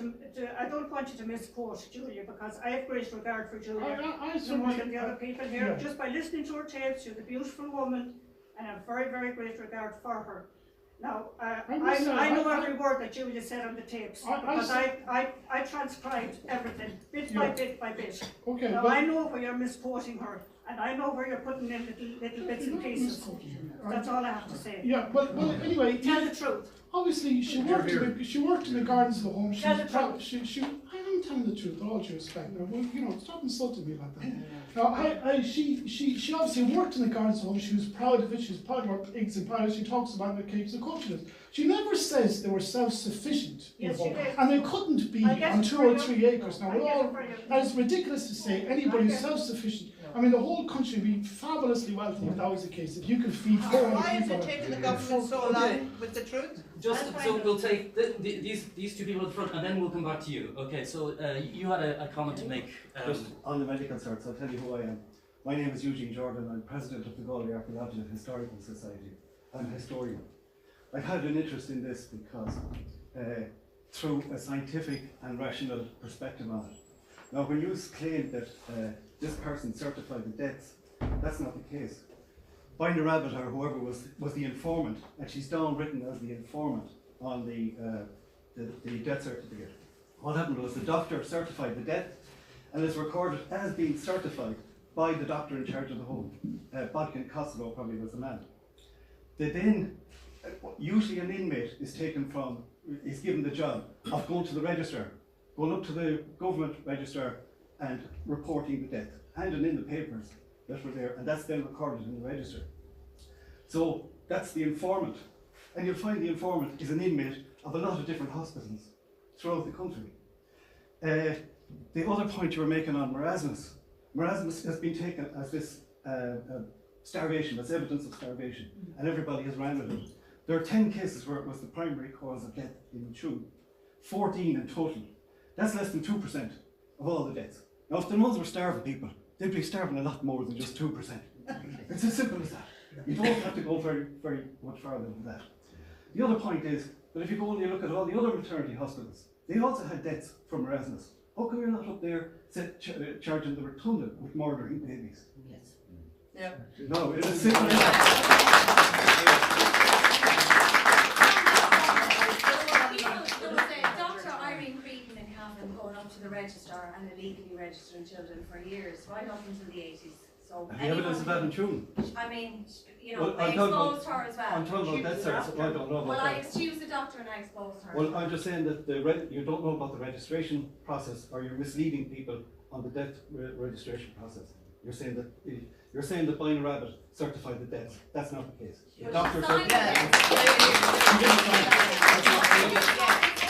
I don't want you to misquote Julia, because I have great regard for Julia, no more than the other people here. Yeah. Just by listening to her tapes, she's a beautiful woman, and I have very, very great regard for her. Now, I know every word that Julia said on the tapes, because I transcribed everything, bit by bit by bit. Okay, now, I know where you're misquoting her, and I know where you're putting in little bits and pieces. That's all I have to say. Yeah, well anyway, tell the truth. Obviously, she worked in the gardens of the home. I am telling the truth, with all due respect. Now, stop insulting me like that. Now, she obviously worked in the gardens of the home. She was proud of it. She was proud of her pigs and pies. She talks about the cakes and cookies. She never says they were self-sufficient. Yes, she did. And they couldn't be on 2 or 3 acres. Now, that is ridiculous to say anybody who's self-sufficient. I mean, the whole country would be fabulously wealthy if that was the case. If you could feed 400 people. Why is it taking the government so long with the truth? So we'll take these two people at the front, and then we'll come back to you. Okay, so you had a comment to make. Just on the medical side, so I'll tell you who I am. My name is Eugene Jordan. I'm president of the Galway Archaeological Historical Society. I'm a historian. I've had an interest in this because through a scientific and rational perspective on it. Now, when you claim that this person certified the deaths, that's not the case. Binder Rabbit, or whoever was the informant, and she's down written as the informant on the death certificate. What happened was the doctor certified the death, and it's recorded as being certified by the doctor in charge of the home. Bodkin Costello probably was the man. They then, usually an inmate is given the job of going to the register, going up to the government register and reporting the death, handing in the papers that were there, and that's then recorded in the register. So that's the informant. And you'll find the informant is an inmate of a lot of different hospitals throughout the country. The other point you were making on Marasmus. Marasmus has been taken as this starvation, as evidence of starvation, and everybody has ran with it. There are 10 cases where it was the primary cause of death in Tuam, 14 in total. That's less than 2% of all the deaths. Now, if the nuns were starving people, they'd be starving a lot more than just 2%. It's as simple as that. You don't have to go very, very much farther than that. The other point is that if you go and you look at all the other maternity hospitals, they also had deaths from Marasmus. How come you're not up there charging the rotunda with murdering babies? Yes. Yeah. No, it is simple as that. There was a Dr. Irene Creedon in Coffin going up to the registrar and illegally registering children for years, right up until the 80s. So Have you evidence of that in Tuam? I mean, you know, Well, I exposed her as well. I'm talking about that, sir, so I don't know about Well, I that. excused the doctor and I exposed her. Well, I'm just saying that you don't know about the registration process, or you're misleading people on the death registration process. You're saying that buying a rabbit certified the death. That's not the case. The doctor certified.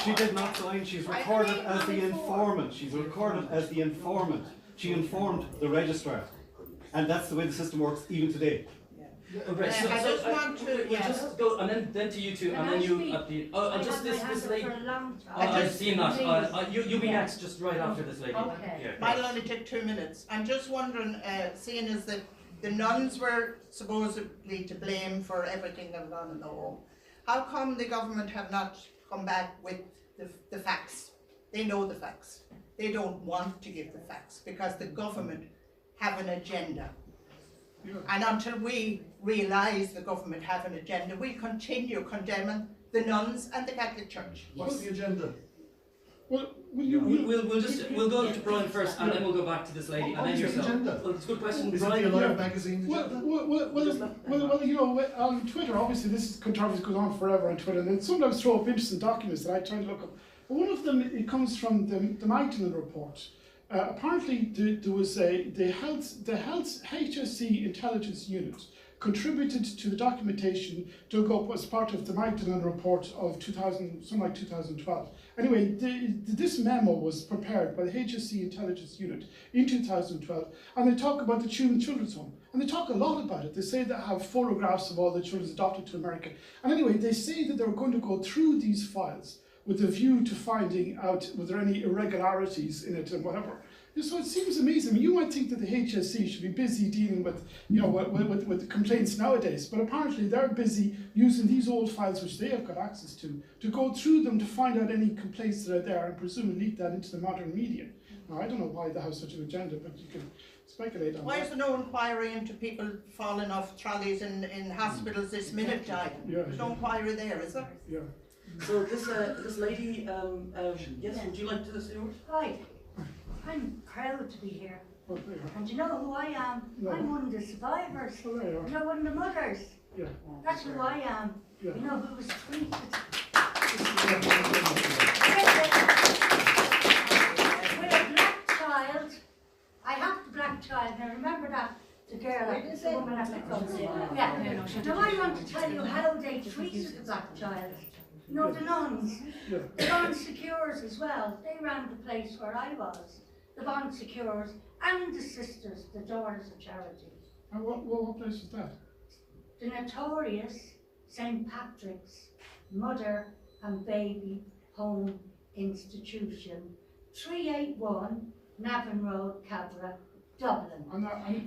She did not sign. She's recorded as the informant. She's recorded as the informant. She informed the registrar, and that's the way the system works even today. Okay, so I just want to, we'll just go, and then to you two, and then you at the. Just this lady. I've seen that. You'll be next, just right after this lady. Okay. Might only take 2 minutes. I'm just wondering, seeing as that the nuns were supposedly to blame for everything going on in the home, how come the government have not come back with the facts? They know the facts. They don't want to give the facts because the government have an agenda. And until we realise the government have an agenda, we continue condemning the nuns and the Catholic Church. What's the agenda? Well, we'll go to Brian first, and then we'll go back to this lady, and then yourself. Well, it's a good question, Is it Brian. the Alive magazine agenda? Well, you know, on Twitter, obviously this controversy goes on forever on Twitter, and they sometimes throw up interesting documents that I try to look up. But one of them, it comes from the Magdalene report. Apparently, there was the health HSC intelligence unit contributed to the documentation dug up as part of the Magdalene report of 2012. Anyway, this memo was prepared by the HSC intelligence unit in 2012, and they talk about the Tuam Children's Home, and they talk a lot about it. They say they have photographs of all the children adopted to America, and anyway, they say that they're going to go through these files with a view to finding out were there any irregularities in it and whatever. So it seems amazing. I mean, you might think that the HSC should be busy dealing with, you know, with complaints nowadays, but apparently they're busy using these old files, which they have got access to go through them to find out any complaints that are there and presumably leak that into the modern media. Now, I don't know why they have such an agenda, but you can speculate on Why that. is there no inquiry into people falling off trolleys in hospitals this minute time? Yeah. There's no inquiry there, is there? Yeah. So this lady, yes, would you like to say a word? Hi, I'm proud to be here. Well, there you are. And you know who I am? No. I'm one of the survivors. Well, there you are. You know, one of the mothers. Yeah. That's who I am. Yeah. You know, who was treated. With a black child. I have the black child. Now remember that. The girl, the woman at the club. Yeah. Now I want to tell you how they treated the black child. You know, the nuns, Yeah. the bond secures as well. They ran the place where I was. The bond secures and the sisters, the daughters of charity. And what place was that? The notorious St. Patrick's Mother and Baby Home Institution, 381 Navan Road, Cabra, Dublin.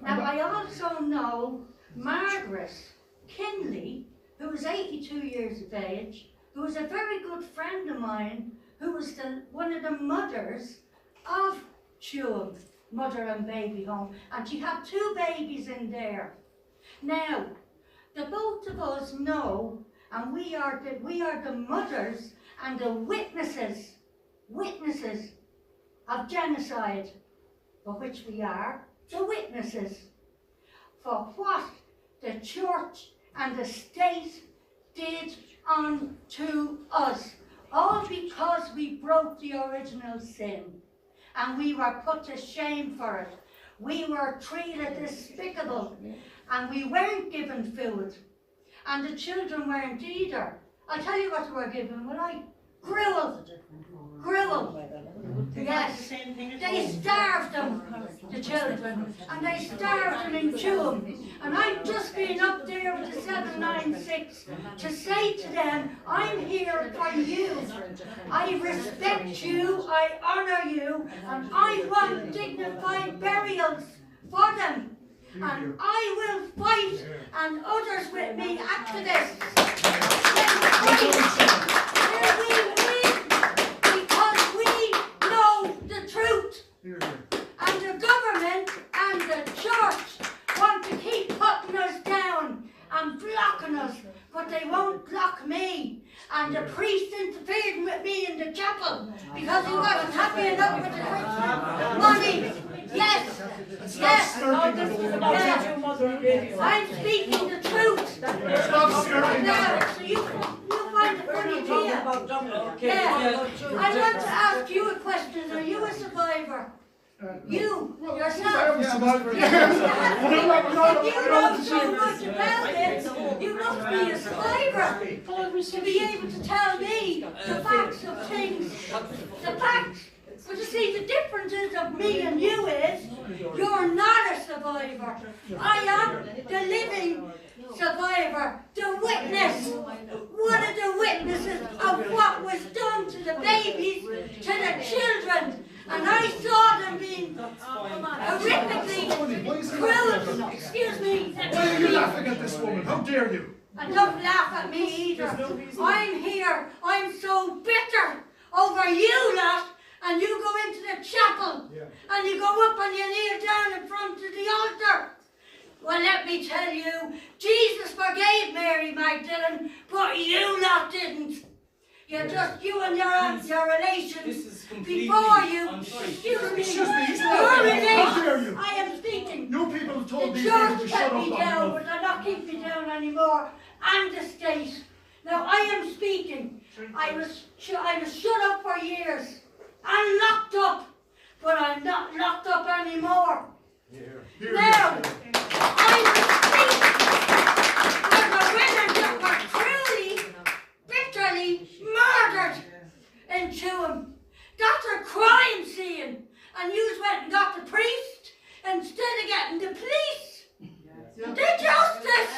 Now I also know Margaret Kinley, who was 82 years of age, who was a very good friend of mine, who was one of the mothers of Tuam Mother and Baby Home, and she had 2 babies in there. Now, the both of us know, and we are the mothers and the witnesses of genocide, for which we are the witnesses, for what the church and the state did unto us, all because we broke the original sin, and we were put to shame for it. We were treated despicable, and we weren't given food, and the children weren't either. I'll tell you what they were given. Well, I Gruel. Yes, they starved them, the children, and they starved them in Tuam. And I've just been up there with the 796 to say to them, I'm here for you. I respect you, I honour you, and I want dignified burials for them. And I will fight, and others with me, activists. Will we win? Because we know the truth. And the government and the church want to keep putting us down and blocking us, but they won't block me. And the priest interfered with me in the chapel because he wasn't happy enough with the Christmas money. Yes, yes. I'm speaking the truth. Now, so you find it funny, do you? Yeah. I want to ask you a question. Are you a survivor? You, yourself. If you know so much about it, you must be a survivor to be able to tell me the facts of things. The facts. But you see, the differences of me and you is, you're not a survivor. I am the living survivor, the witness. One of the witnesses of what was done to the babies, to the children. And I saw them being horrifically cruel. Excuse me. Why are you laughing at this woman? How dare you? And don't laugh at me either. I'm here. I'm so bitter over you lot. And you go into the chapel, and you go up and you kneel down in front of the altar. Well, let me tell you, Jesus forgave Mary Magdalene, but you lot didn't. You're just you and your relations before you. Excuse me. Your relations. I am speaking. You people told the these people church to shut kept me up down, but they're not keeping me down anymore. And the state. Now I am speaking. I was shut up for years. I'm locked up, but I'm not locked up anymore. Now, I was speaking for the women that were truly, bitterly murdered in Tuam. That's a crime scene, and you went and got the priest instead of getting the police. The justice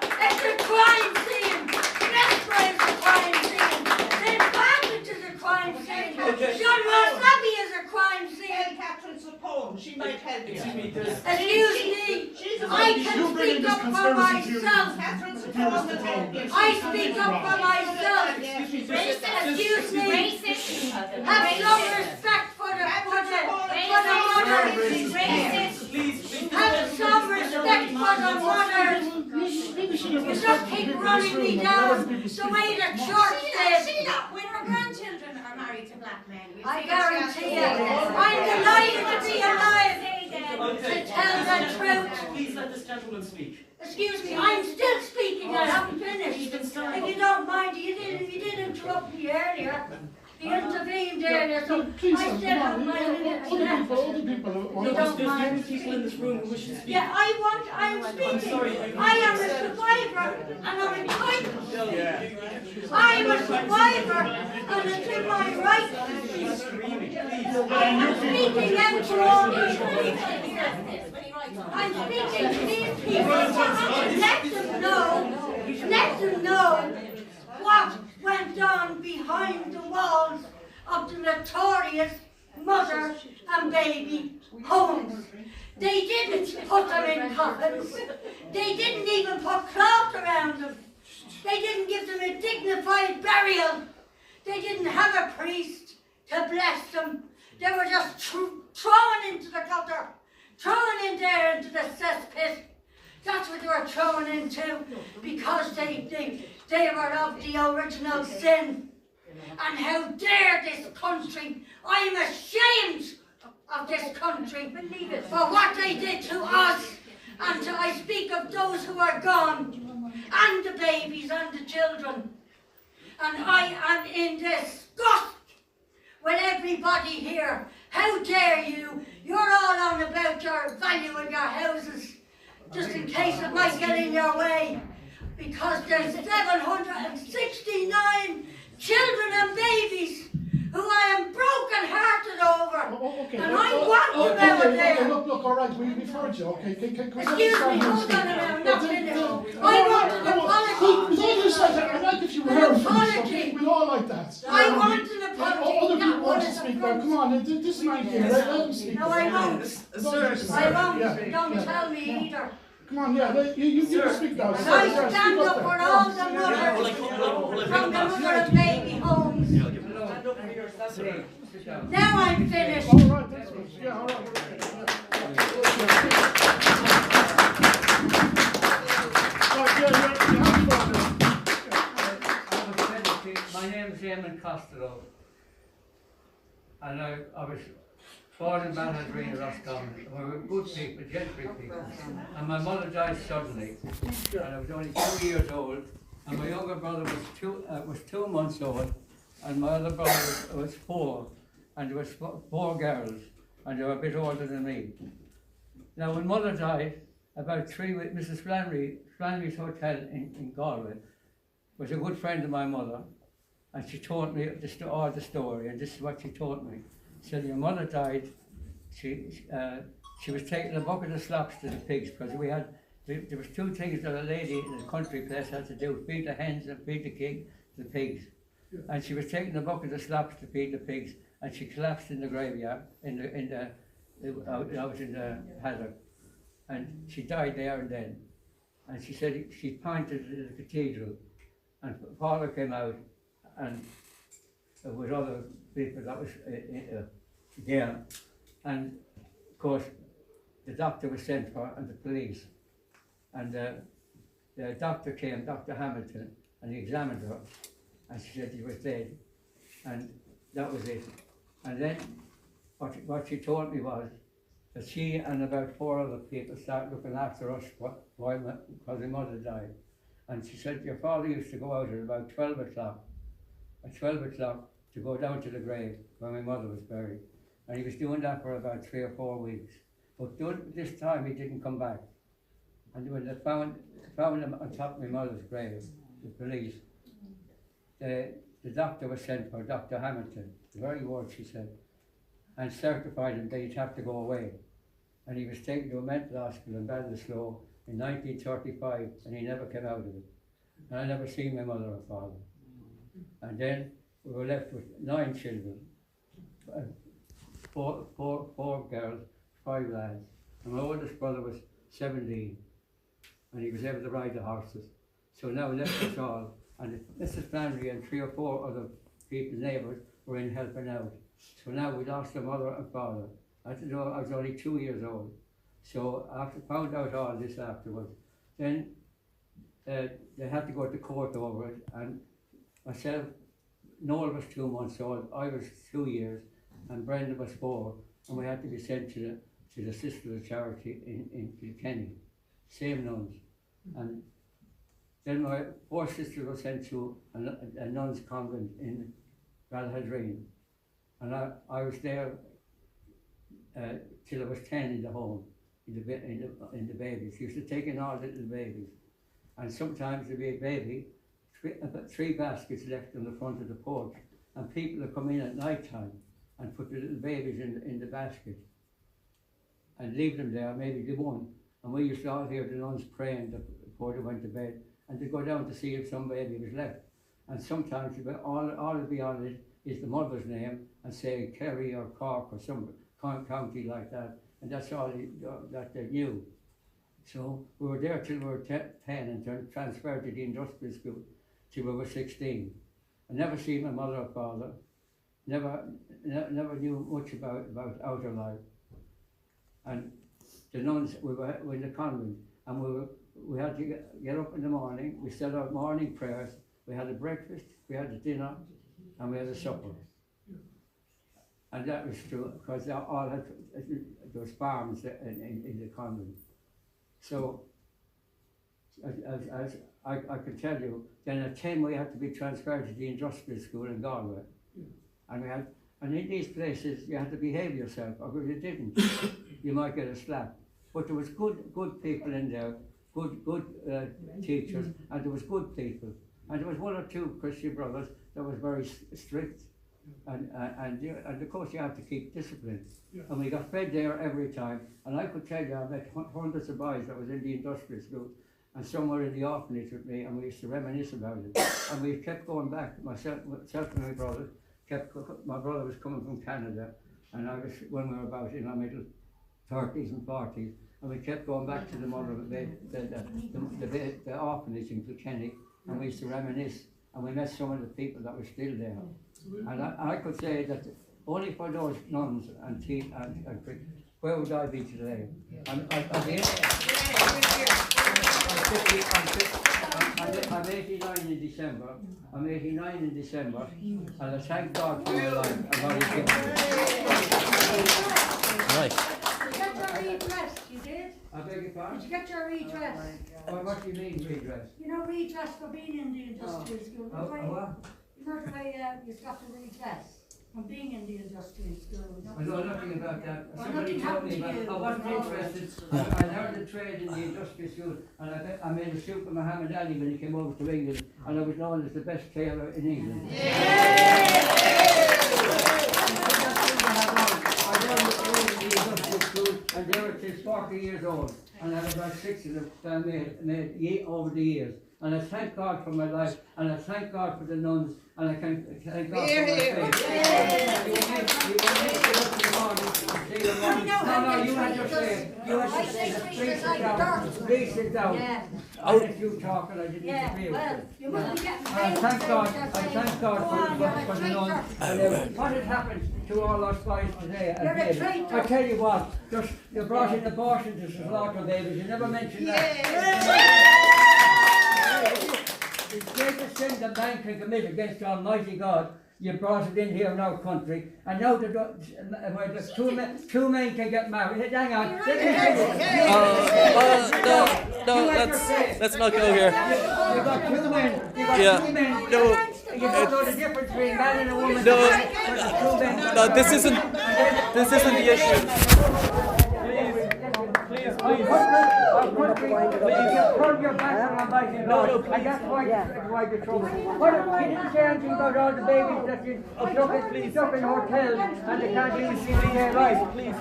is a crime scene. Desperate is a crime scene. The advantage is a crime scene. John Marasmus is a crime scene. Catherine's a poem. She might help you. Excuse me. I can speak up for myself. Catherine's a poem. I speak up for myself. Excuse me. Have some respect for the mothers. Have some respect for the mothers. You just keep running me down the way the church did. When our grandchildren are married to black men, I guarantee you, I'm delighted to be alive to tell the truth. Please let this gentleman speak. Excuse me, I'm still speaking. I haven't finished. If you don't mind, you did interrupt me earlier. You intervened earlier, so I still have my minutes left. Other people You don't mind. People in this room who wish to speak. Yeah, I'm speaking. I am a survivor, and I'm entitled. I'm a survivor, and it's in my right to speak. I'm speaking out to all these people here. I'm speaking to these people. Let them know what went on behind the walls of the notorious mother and baby homes. They didn't put them in coffins. They didn't even put cloth around them. They didn't give them a dignified burial. They didn't have a priest to bless them. They were just thrown into the gutter, thrown in there into the cesspit. That's what they were thrown into, because they were of the original sin. And how dare this country, I'm ashamed of this country for what they did to us. And I speak of those who are gone, and the babies and the children. And I am in disgust with everybody here. How dare you? You're all on about your value in your houses, just in case it might get in your way. Because there's 769 children and babies okay, look, all right, we've heard you, okay? Can we Excuse me, hold on a minute, not finished. I want an apology. With all due respect, I'd like if you were here first, okay? We'd all like that. I want an apology. Other people not want one to of the speak, but fronts. come on, this man here, let him speak. No, I won't. Sir, I won't. Don't tell me either. Come on, you speak now. And I stand up for all the mothers from the mother and baby homes. Now I'm finished. All right, that's good. Yeah, all right. My name is Eamon Costello, and I was born in Balladreen, Roscommon. We were good people, gentry people. And my mother died suddenly, and I was only 2 years old, and my younger brother was 2 months old, and my other brother was 4, and there was 4 girls, and they were a bit older than me. Now, when mother died, about 3 weeks, Mrs. Flannery's Hotel in Galway was a good friend of my mother, and she told me all the story, and this is what she told me. She said, your mother died, she was taking a bucket of slops to the pigs, because there was 2 things that a lady in a country place had to do, feed the hens and feed the pigs. Yeah. And she was taking a bucket of slops to feed the pigs, and she collapsed in the graveyard, out in the paddock. And she died there and then. And she said she pointed to the cathedral, and Paula came out, and there was other people that was there. And of course, the doctor was sent for, and the police. And the doctor came, Dr. Hamilton, and he examined her, and she said she was dead. And that was it. And then what she told me was that she and about 4 other people started looking after us because my mother died. And she said, your father used to go out at about 12 o'clock, to go down to the grave where my mother was buried. And he was doing that for about 3 or 4 weeks. But this time he didn't come back. And when they found him on top of my mother's grave, the police, the doctor was sent for, Dr. Hamilton, the very word she said, and certified him that he'd have to go away. And he was taken to a mental hospital in Ballinasloe in 1935, and he never came out of it. And I never seen my mother or father. And then we were left with 9 children, 4 girls, 5 lads. And my oldest brother was 17, and he was able to ride the horses. So now left us all, and Mrs. Flannery and 3 or 4 other people, neighbours, were in helping out. So now we lost our mother and father. I was only 2 years old. So after found out all this afterwards, then they had to go to court over it, and myself, Noel was 2 months old, I was 2 years, and Brenda was 4, and we had to be sent to the Sister of Charity in Kilkenny, same nuns. And then my 4 sisters were sent to a nuns' convent in Balhadreen, and I was there till I was 10 in the home, in the babies. Used to take in all little babies, and sometimes there'd be a baby, about 3 baskets left on the front of the porch, and people would come in at night time and put the little babies in the basket and leave them there, maybe they won't. And we used to all hear the nuns praying before they went to bed, and they'd go down to see if some baby was left. And sometimes all it'd be on it is the mother's name, and say Kerry or Cork or some county like that, and that's all that they knew. So we were there till we were 10 and then transferred to the industrial school till we were 16. I never seen my mother or father, never knew much about outer life. And the nuns, we were in the convent, and we had to get up in the morning. We said our morning prayers. We had a breakfast, we had a dinner, and we had a supper. And that was true, because they all had those farms in the convent. So, as I can tell you, then at 10 we had to be transferred to the industrial school in Galway. And in these places you had to behave yourself, or if you didn't, you might get a slap. But there was good people in there, good teachers, and there was good people. And there was 1 or 2 Christian brothers that was very strict, And of course you have to keep discipline. Yeah. And we got fed there every time. And I could tell you, I met hundreds of boys that was in the industrial school, and some were in the orphanage with me, and we used to reminisce about it. And we kept going back. Myself and my brother my brother was coming from Canada, and I was, when we were about in our middle 30s and 40s, and we kept going back to the mother of the orphanage in Kilkenny, and we used to reminisce, and we met some of the people that were still there. And I could say that only for those nuns and where would I be today? I'm 89 in December. I'm 89 in December, and I thank God for my life and what He's given me. Right. You got your redress, you did? I beg your pardon? Did you get your redress? Well, what do you mean redress? You know, redress for being in the industrial school. What? You know the way you got the redress from being in the industrial school. I know nothing about that. Well, Somebody nothing told me happened to about. you. I wasn't interested. I learned the trade in the industrial school, and I made a suit for Muhammad Ali when he came over to England, and I was known as the best tailor in England. I learned the trade in the industrial school, and there it is 40 years old, and I had about 6 of them that I made over the years. And I thank God for my life, and I thank God for the nuns, and I thank God for my faith. No, you had to say it. You had to say it. Please sit down. Please sit down. I let you talk, and I didn't agree with you. I thank God for the nuns. And what has happened to all us guys today? I tell you what, just you brought in abortion to slaughter babies. You never mentioned that. It's the greatest sin that man can commit against Almighty God. You brought it in here in our country, and now where the two men can get married. Hang on. No, let's not go here. You got 2 men. You got 2 men. No. You don't know the difference between man and a woman. No, this isn't the issue. Please. Turn your back on Almighty God. And that's why you're trouble. What, you didn't say anything about all the babies that you took in hotels and they can't even see their life. Please.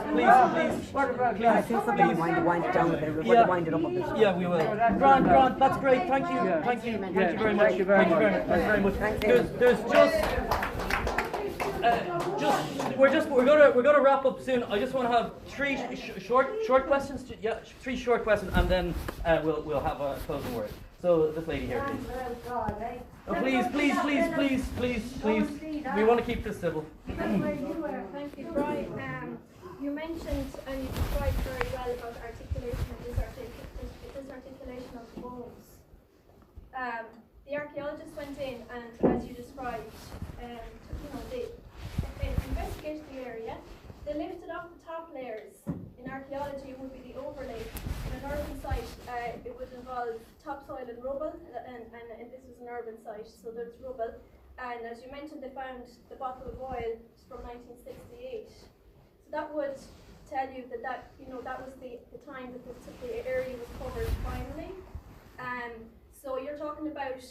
What about that? I think somebody wind it down a bit. We're going to wind it up a bit. Yeah, we will. Grant, that's great. Thank you very much. Very much. We're gonna wrap up soon. I just want to have 3 short questions. 3 short questions, and then we'll have a closing word. So this lady here, please. Please. We want to keep this civil. Thank you, Brian. You mentioned and you described very well about articulation and disarticulation of bones. The archaeologists went in and, as you described, they investigated the area. They lifted off the top layers. In archaeology, it would be the overlay. In an urban site, it would involve topsoil and rubble, and this was an urban site, so there's rubble. And as you mentioned, they found the bottle of oil from 1968. So that would tell you that was the time that the area was covered finally. So you're talking about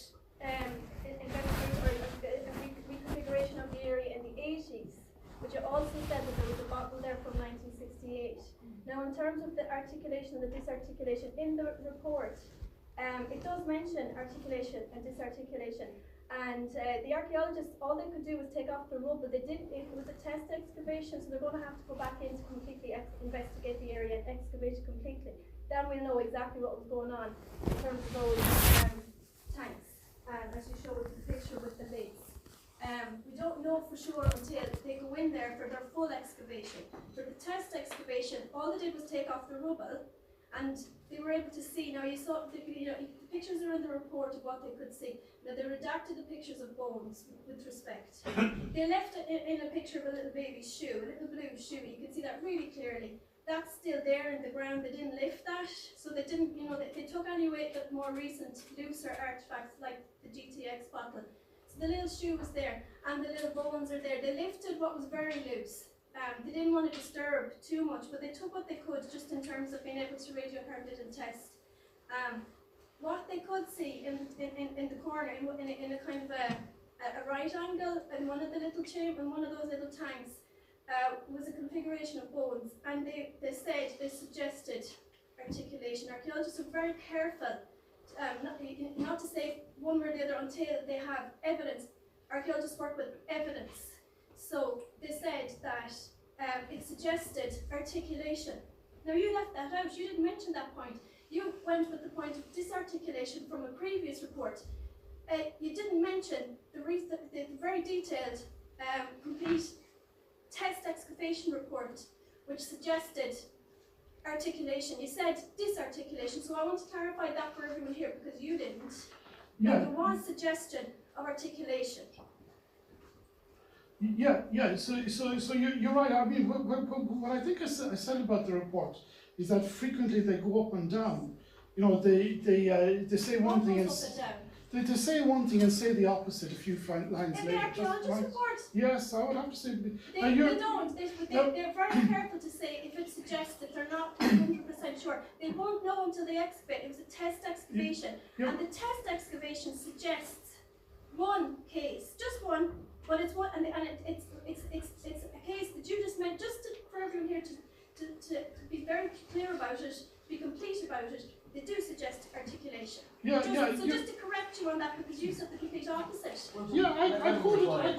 reconfiguration of the area in the 80s, but you also said that there was a bottle there from 1968. Now, in terms of the articulation and the disarticulation in the report, it does mention articulation and disarticulation. And the archaeologists, all they could do was take off the rubble. It was a test excavation, so they're going to have to go back in to completely investigate the area and excavate it completely. Then we'll know exactly what was going on in terms of those tanks, as you showed the picture with the lids. We don't know for sure until they go in there for their full excavation. For the test excavation, all they did was take off the rubble, and they were able to see. Now you saw, the pictures are in the report of what they could see. Now they redacted the pictures of bones with respect. They left it in a picture of a little baby's shoe, a little blue shoe. You can see that really clearly. That's still there in the ground. They didn't lift that, so they didn't. They took anyway the more recent, looser artifacts like the GTX bottle. So the little shoe was there, and the little bones are there. They lifted what was very loose. They didn't want to disturb too much, but they took what they could just in terms of being able to radioharm it and test. What they could see in the corner, in a kind of a right angle in one of the little chamber, in one of those little tanks, was a configuration of bones, and they suggested articulation. Archaeologists are very careful not to say one way or the other until they have evidence. Archaeologists work with evidence. So they said that it suggested articulation. Now you left that out, you didn't mention that point. You went with the point of disarticulation from a previous report. You didn't mention the very detailed, complete test excavation report which suggested articulation. You said disarticulation, so I want to clarify that for everyone here because you didn't. Yeah. There was suggestion of articulation. Yeah. So you're right. I mean, what I think I said about the report is that frequently they go up and down. You know, they say one thing and they say one thing and say the opposite a few lines in later. the archaeologist report? Yes, I would have to say. They don't. They're very careful to say if it suggests that they're not 100% sure. They won't know until they excavate. It was a test excavation, and the test excavation suggests one case, just one, but it's one, and it's a case that you just meant just for everyone here to be very clear about it, be complete about it. They do suggest articulation. Just to correct you on that, because you said the complete opposite. I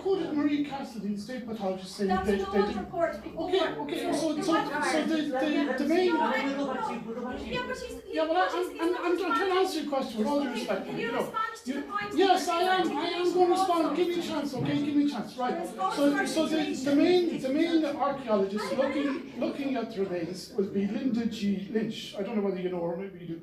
quoted Marie Cassidy, the state pathologist, saying that's an old report before. Okay. So the main. I'm trying to answer your question with all due respect. Can you respond to the point? Yes, I am going to respond. Give me a chance, okay? Give me a chance, right? So the main archaeologist looking at the remains would be Linda G. Lynch. I don't know whether you know her, maybe you do.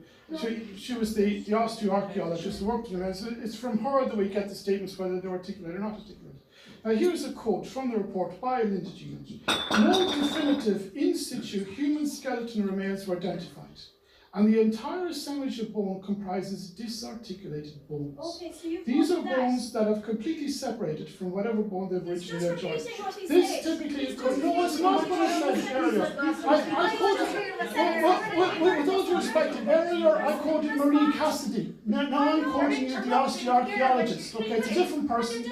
She was the osteoarchaeologist who worked in it. It's from her that we get the statements whether they're articulated or not articulated. Now here's a quote from the report by Linda G. Lynch. No definitive in situ human skeleton remains were identified, and the entire assemblage of bone comprises disarticulated bones. Okay, so these are bones that have completely separated from whatever bone they've originally joined. This typically occurs. No, it's not what I said earlier. I quoted, with all due respect, earlier I quoted Marie Cassidy. Now I'm quoting the osteoarchaeologist. Okay, it's a different person.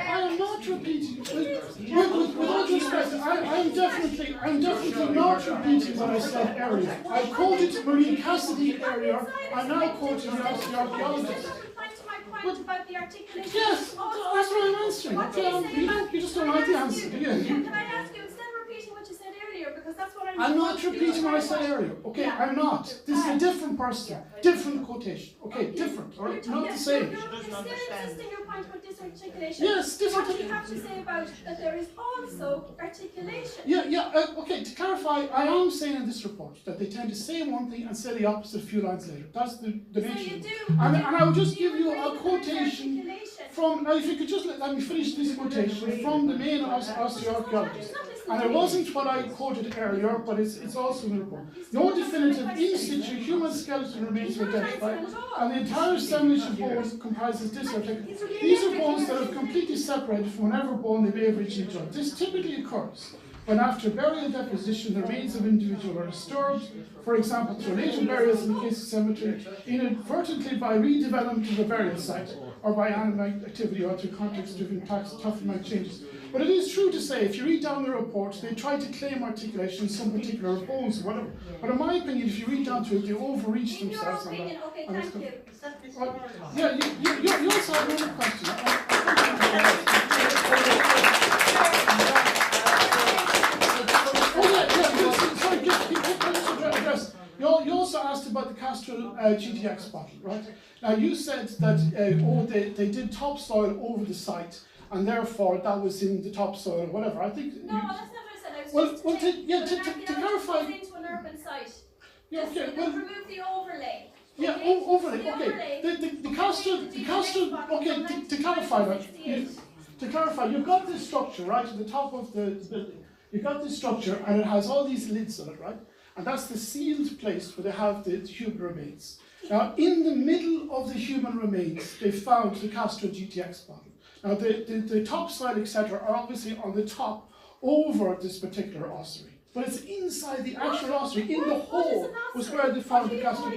I am not repeating. With all due respect, I'm definitely not repeating what I said earlier. I quoted Marie Cassidy earlier. I'm now quoting the osteoarchaeologist. About the articulation. Yes, that's what I'm answering. You just don't like the answer, do you? Can I ask you, instead of repeating what you said earlier, because that's what I'm not repeating what I said earlier. Okay, I'm not. This is a different person, different quotation. Okay, different, all right? Not the same. You're still insisting your point about disarticulation. Yes, disarticulation. What do you have to say about that there is also articulation? Okay, to clarify, I am saying in this report that they tend to say one thing and say the opposite a few lines later. That's the nature. So you do. And I will just give you a quotation from, now if you could just let me finish this quotation from the main osteoarchaeologist. And it wasn't what I quoted earlier, but it's also in the report. No definitive in situ human skeleton remains were identified, and the entire assemblage of bones comprises disarticulated. These are bones that have completely separated from whatever bone they may have originally joined. This typically occurs when after burial deposition the remains of individual are disturbed, for example through later burials in the case of cemetery, inadvertently by redevelopment of a burial site, or by animal activity or through context-driven tough changes. But it is true to say, if you read down the report, they try to claim articulation in some particular bones or whatever. But in my opinion, if you read down to it, they overreach themselves on that. Okay, thank you. You also have another question. You also asked about the Castrol GTX bottle, right? Now you said that they did topsoil over the site, and therefore that was in the topsoil or whatever. I think. No, that's not what I said. To clarify. Into an urban site. Remove the overlay. Yeah, overlay. Okay. The Castrol. Okay. To clarify that. To clarify, you've got this structure right at the top of the building. You've got this structure, and it has all these lids on it, right? And that's the sealed place where they have the human remains. Now, in the middle of the human remains, they found the Castrol GTX bottle. Now, the topsoil, etc., are obviously on the top over this particular ossuary. But it's inside the actual ossuary, in the hole, was where they found the Castrol.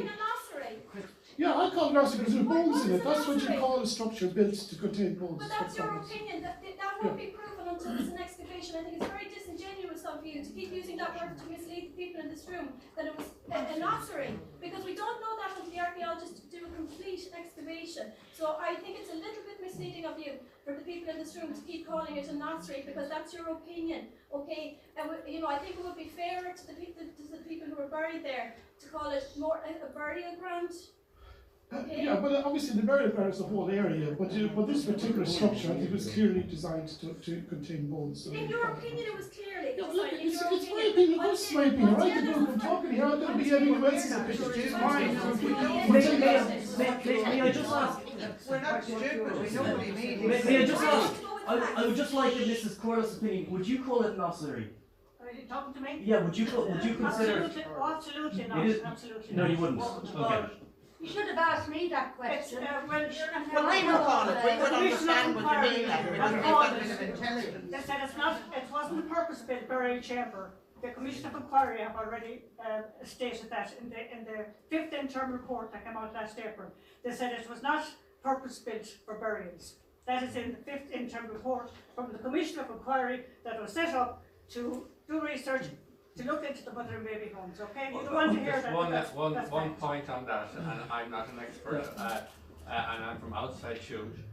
Yeah, I call it nursery because there's bones in it. That's what you call a structure built to contain bones. But that's your opinion. That won't be proven until it's an excavation. I think it's very disingenuous of you to keep using that word to mislead the people in this room that it was a nursery, because we don't know that until the archaeologists do a complete excavation. So I think it's a little bit misleading of you for the people in this room to keep calling it a nursery, because that's your opinion. Okay, and I think it would be fairer to the people who were buried there to call it more a burial ground. Okay. Yeah, but obviously the burial ground is the whole area, but this particular structure, I think, was clearly designed to contain bones. In your opinion, it was clearly Yeah, designed. look, In it's your my opinion. opinion, this is my opinion, right? I'm talking here, I'm going to be anyone else's opinion. It's mine. May I just ask? We're not stupid, we know what you mean. May I just ask? I would just like in Mrs. Corliss's opinion, would you call it nursery? Are you talking to me? Yeah, would you consider? Absolutely not. Absolutely No, not. you wouldn't. Okay. You should have asked me that question. Well, we will call it, we would understand what you mean, like, because we've got a bit of intelligence. They said it wasn't a purpose-built burial chamber. The Commission of Inquiry have already stated that in the 5th interim report that came out last April. They said it was not purpose-built for burials. That is in the 5th interim report from the Commission of Inquiry that was set up to do research, to look into the mother and baby homes, okay? You don't want to hear that. One point on that, and I'm not an expert, and I'm from outside Sewage,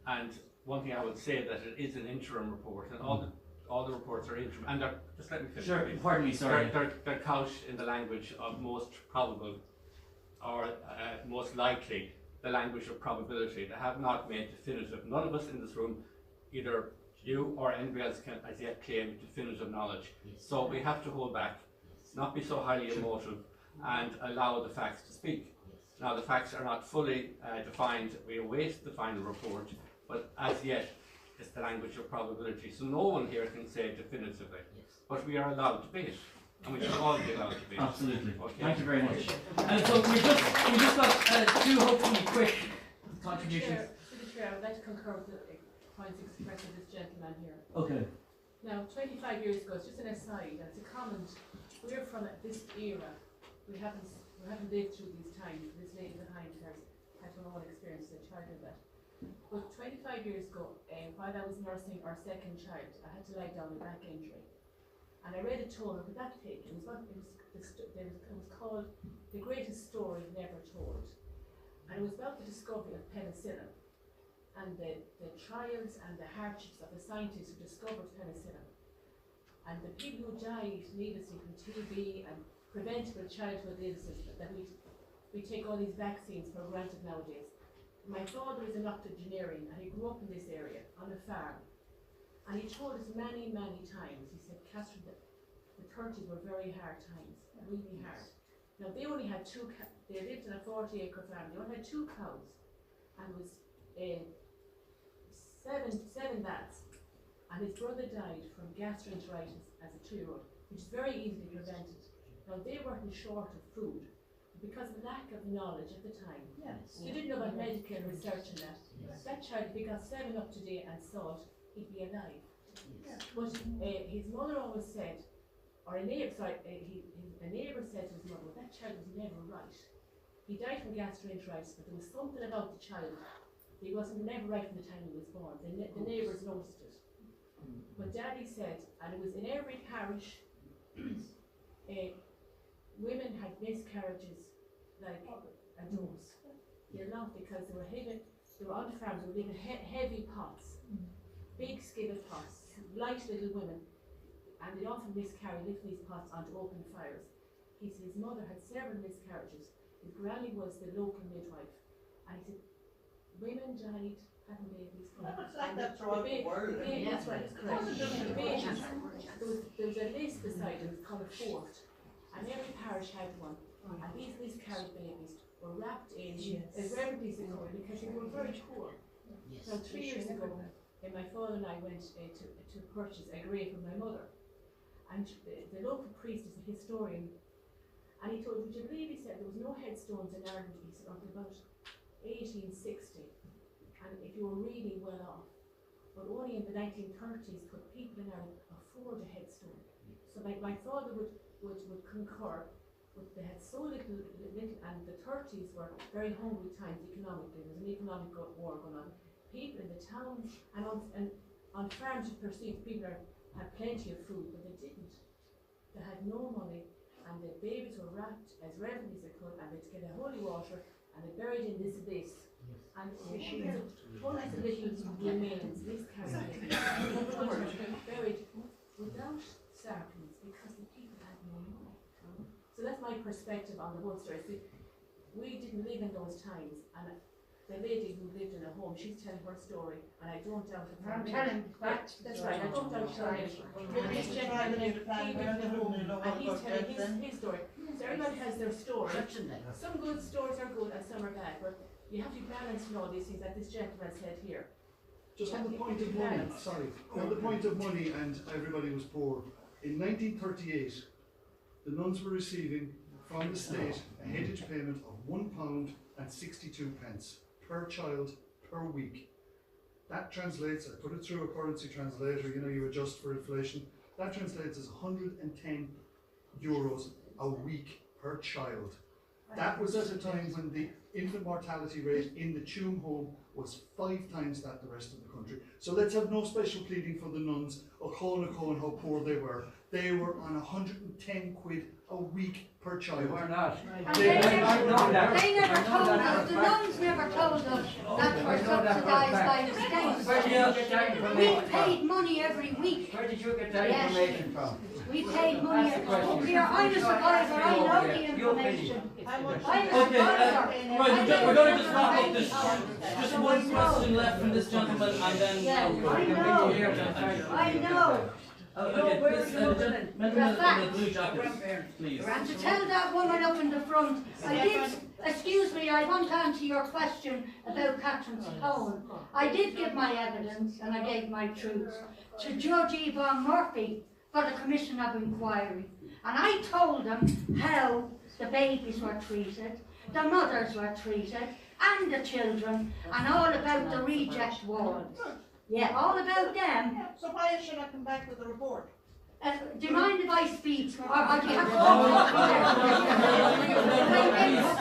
and one thing I would say that it is an interim report, and all the reports are interim, and they're, just let me finish. Sure, pardon me, sorry. They're couched in the language of most probable, or most likely, the language of probability. They have not made definitive. None of us in this room, either you or anybody else, can as yet claim definitive knowledge. So we have to hold back, not be so highly emotive, and allow the facts to speak. Now the facts are not fully defined. We await the final report, but as yet it's the language of probability. So no one here can say definitively, but we are allowed to debate, and we should all be allowed to debate. Absolutely. Okay. Thank you very much. And so we just got two hopefully quick contributions. Through the chair, I would like to concur with the points expressed by this gentleman here. Okay. Now, 25 years ago, it's just an aside, and it's a comment. We're from this era. We haven't lived through these times. This lady behind has had her own experience as a child of that. But 25 years ago, while I was nursing our second child, I had to lie down with back injury. And I read a tome of that page. It was called The Greatest Story Never Told. And it was about the discovery of penicillin and the trials and the hardships of the scientists who discovered penicillin. And the people who died needlessly from TB and preventable childhood illnesses that we take all these vaccines for granted nowadays. My father is an octogenarian and he grew up in this area on a farm. And he told us many, many times, he said, Catherine, the 30s were very hard times, really hard. Now they only had they lived in a 40-acre farm, they only had 2 cows, and it was seven lads. And his brother died from gastroenteritis as a 2-year-old, which is very easily prevented. Now they weren't short of food, because of lack of knowledge at the time. Yes. You didn't know about medical research and that. Yes. That child, if he got 7 up to date and salt, he'd be alive. Yes. But his mother always said, or a neighbour said to his mother, well, that child was never right. He died from gastroenteritis, but there was something about the child. He wasn't never right from the time he was born. The neighbours noticed it. But Daddy said, and it was in every parish, women had miscarriages like a dose. They laughed because they were on the farm, they were living heavy pots, big skillet pots, light little women, and they often miscarried, lifting these pots onto open fires. He said his mother had several miscarriages. His granny was the local midwife, and he said women died having babies. It's like that throughout the world. That's right, it's correct. The babies, there was a list beside it, it was called a fort, and every parish had one. And these miscarried babies were wrapped in a very piece of colour because they were very poor. Now 3 years ago, my father and I went to purchase a grave for my mother. And the local priest is a historian. And he told, would you believe, he said, there was no headstones in Ireland, he said, until about 1860. And if you were really well off. But only in the 1930s could people in Ireland afford a headstone. So my father would concur but they had so little, and the 30s were very hungry times economically. There was an economic war going on. People in the towns and on farms you perceived people had plenty of food, but they didn't. They had no money, and their babies were wrapped as reverently as they could, and they'd get a holy water, and they buried in this abyss. And tons of little remains, miscarriages, buried without ceremonies because the people had no money. So that's my perspective on the whole story. See, we didn't live in those times, and the lady who lived in a home, she's telling her story, and I don't doubt it. I'm telling facts. That's right, I don't doubt her. And this gentleman lived in the home, and he's telling his story. So everybody has their story. Some good stories are good, and some are bad, but you have to be balanced in all these things, that this gentleman said here. Just on the point of money, on the point of money and everybody was poor, in 1938, the nuns were receiving from the state a headage payment of £1.62 per child per week. That translates, I put it through a currency translator, you know, you adjust for inflation, that translates as €110 a week per child. That was at a time when the infant mortality rate in the Tuam home was 5 times that the rest of the country. So let's have no special pleading for the nuns, O'Cone, how poor they were. They were on 110 quid a week per child. They were not. They never told us, the nuns never told us that we're subsidised by the state. We paid money every week. Where did you get that information from? We paid money every week. I'm a survivor, I know the information. Okay, right, we're going to just wrap up this. Just one question left from this gentleman, and then I know. Okay, this gentleman in the blue jacket, please. And to tell that woman up in the front, I did, excuse me, I want to answer your question about Catherine's phone. I did give my evidence, and I gave my truth, to Judge Yvonne Murphy for the Commission of Inquiry. And I told them how the babies were treated, the mothers were treated, and the children, and all about the reject wards. Yeah, all about them. So why should I come back with a report? Do you mind if I speak? Or do you have to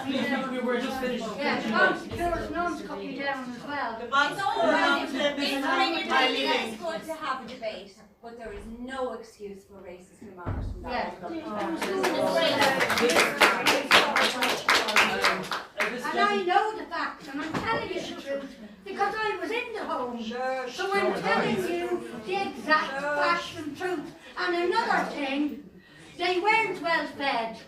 Please, we were just finished. Yeah, Tom's Secures Nuns cut me down as well. It's good to have a debate, but there is no excuse for racist remarks from that. And I know the facts, and I'm telling you the truth, because I was in the home. So I'm telling you the exact facts and truth. And another thing, they weren't well fed.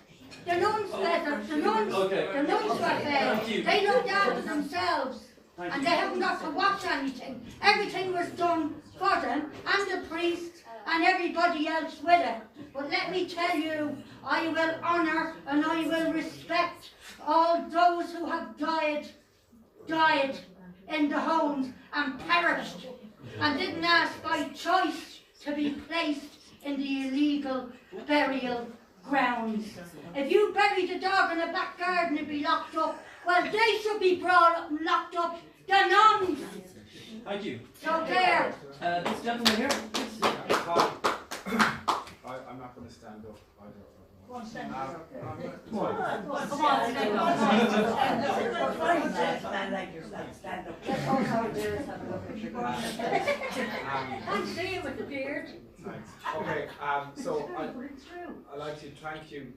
The nuns fed them, the nuns were fed. They looked after themselves. And they haven't got to watch anything. Everything was done for them, and the priests, and everybody else with it. But let me tell you, I will honour and I will respect all those who have died in the homes and perished and didn't ask by choice to be placed in the illegal burial grounds. If you buried a dog in a back garden and be locked up, well, they should be brought up and locked up, the nuns. Thank you. So there. This gentleman here. I'm not going to stand up. Go on, stand up. Come on, like yourself, stand up. Can't see you with the beard. Thanks. Okay, so I'd like to thank you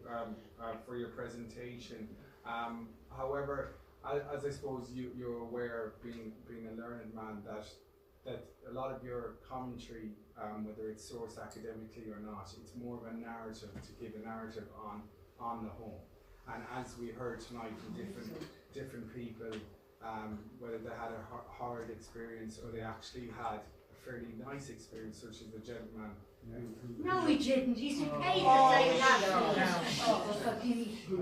for your presentation. However, as I suppose you're aware, being a learned man, that a lot of your commentary, whether it's sourced academically or not, it's more of a narrative, to give a narrative on the home. And as we heard tonight from different people, whether they had a horrid experience or they actually had a fairly nice experience, such as the gentleman who No, he didn't. He's paid to say that. who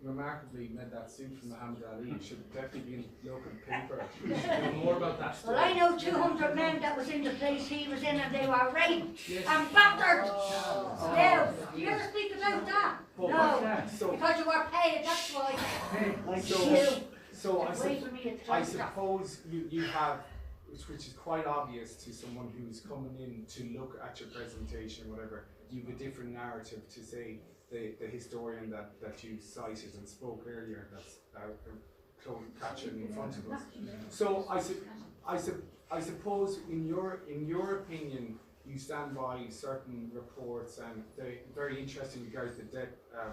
remarkably made that suit from Muhammad Ali. It should definitely be in local paper. Know more about that story. Well, I know 200 men that was in the place he was in, and they were raped and battered. Yeah. Do you ever speak about that? Well, no. Because you were paid, that's why. So I suppose you have, which is quite obvious to someone who's coming in to look at your presentation or whatever, you have a different narrative to say the historian that you cited and spoke earlier, that's captured in front of us. So I suppose in your opinion, you stand by certain reports, and they're very interesting regards to the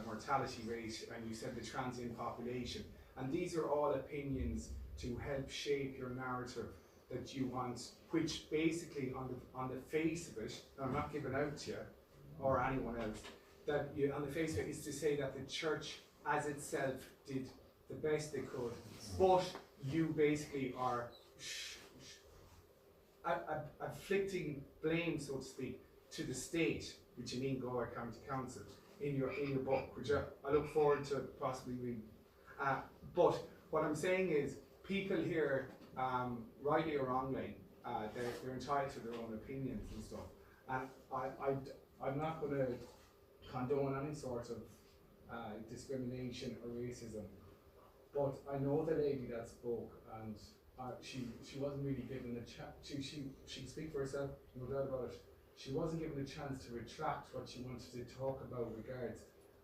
mortality rate, and you said the transient population, and these are all opinions to help shape your narrative that you want, which basically on the face of it, I'm not giving out to you or anyone else, that you, on the face of it is to say that the church as itself did the best they could, but you basically are afflicting blame, so to speak, to the state, which you mean Galway County Council, in your book, which I look forward to possibly reading. But what I'm saying is, people here, rightly or wrongly, they're entitled to their own opinions and stuff. And I'm not going to condone any sort of discrimination or racism. But I know the lady that spoke, and she wasn't really given a chance. She can speak for herself, no doubt about it. She wasn't given a chance to retract what she wanted to talk about regards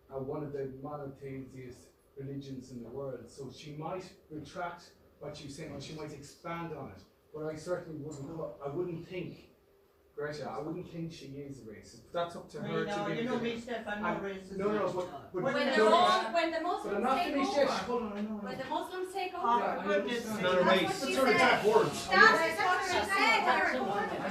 one of the monotheist religions in the world. So she might retract what she's saying, or she might expand on it. But I certainly wouldn't think, Greta, I wouldn't think she is a racist. But that's up to her to give. You know me, Steph, I'm not racist. No, but when the Muslims take over, when the Muslims take over, it's not a race. race. It's sort of that words. That's what she said. I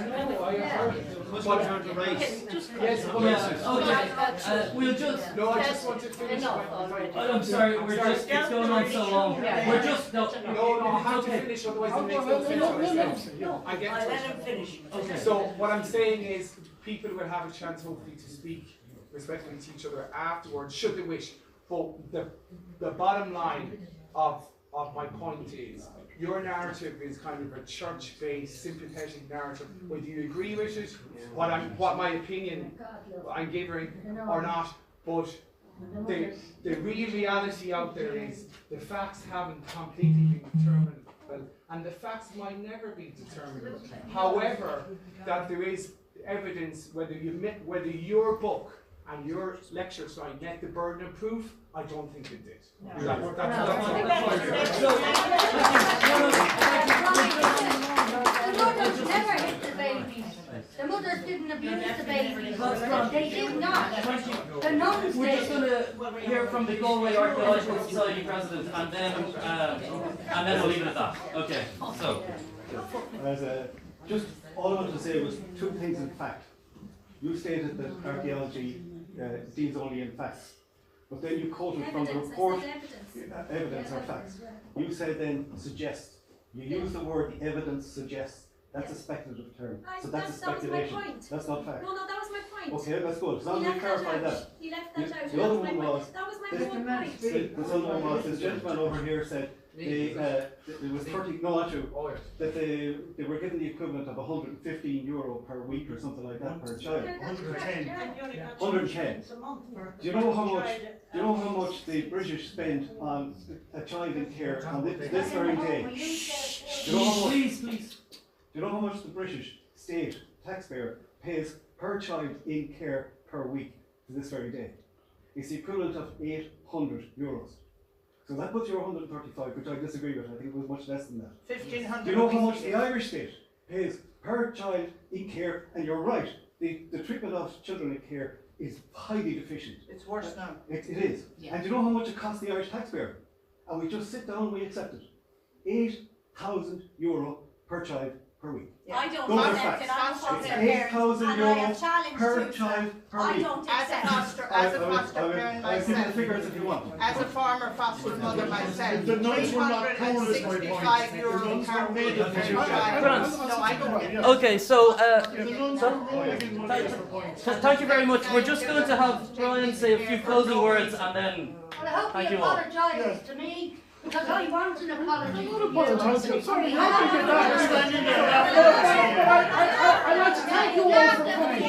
know, I heard it. Muslims aren't a race. Yes, Okay, we'll just. No, I just want to finish. I'm sorry, it's going on so long. We're just. No, I have to finish, otherwise it makes no sense what I said. I get Let him finish. Okay. So what I'm saying is, people will have a chance hopefully to speak respectfully to each other afterwards, should they wish. But the bottom line of my point is, your narrative is kind of a church-based, sympathetic narrative. Whether you agree with it, what my opinion I'm giving or not, but the real reality out there is the facts haven't completely been determined, and the facts might never be determined. However, that there is evidence whether your book and your lecture slide met the burden of proof. I don't think it did. The mothers never hit the babies. The mothers didn't abuse the babies. They did not. The nuns We're just did. going to hear from the Galway Archaeological Society president, and then we'll leave it at that. Okay. So. Just all I wanted to say was two things in fact. You stated that archaeology deals only in facts, but then you quoted from the report evidence or facts. You said then suggest. You use the word the evidence suggests. That's a speculative term. So that's a speculation. That was my point. That's not fact. No, that was my point. Okay, that's good. As long as we clarify that. He left that out. The other one was, that was my whole point. the other one was, this gentleman over here said there was 30, no not true, that they were given the equivalent of €115 per week or something like that per child. 110. 110. Do you know how much the British spend on a child in care on this very day? Do you know how much? Please. Do you know how much the British state taxpayer pays per child in care per week to this very day? It's the equivalent of €800. So that puts you 135, which I disagree with. I think it was much less than that. 1,500. Do you know how much the Irish state pays per child in care? And you're right, the treatment of children in care is highly deficient. It's worse now. It is. Yeah. And do you know how much it costs the Irish taxpayer? And we just sit down and we accept it. €8,000 per child per week. I don't Those are accept facts. it. I'm foster It's parent, and I have €8,000 challenged per you. child per I week. don't As a accept it. foster parent I'll give you the myself, figures if you want. as a former foster mother myself, The nuns were not poor, is my point. €365 The nuns per were made week of per Jews. child. No, I don't get it. Okay, so So thank you very much. We're just going to have Brian say a few closing words, and then Well, I hope thank he you all. apologises to me, because I want an apology. I'm not apologising. I'm sorry. I I'd like to thank you all for coming.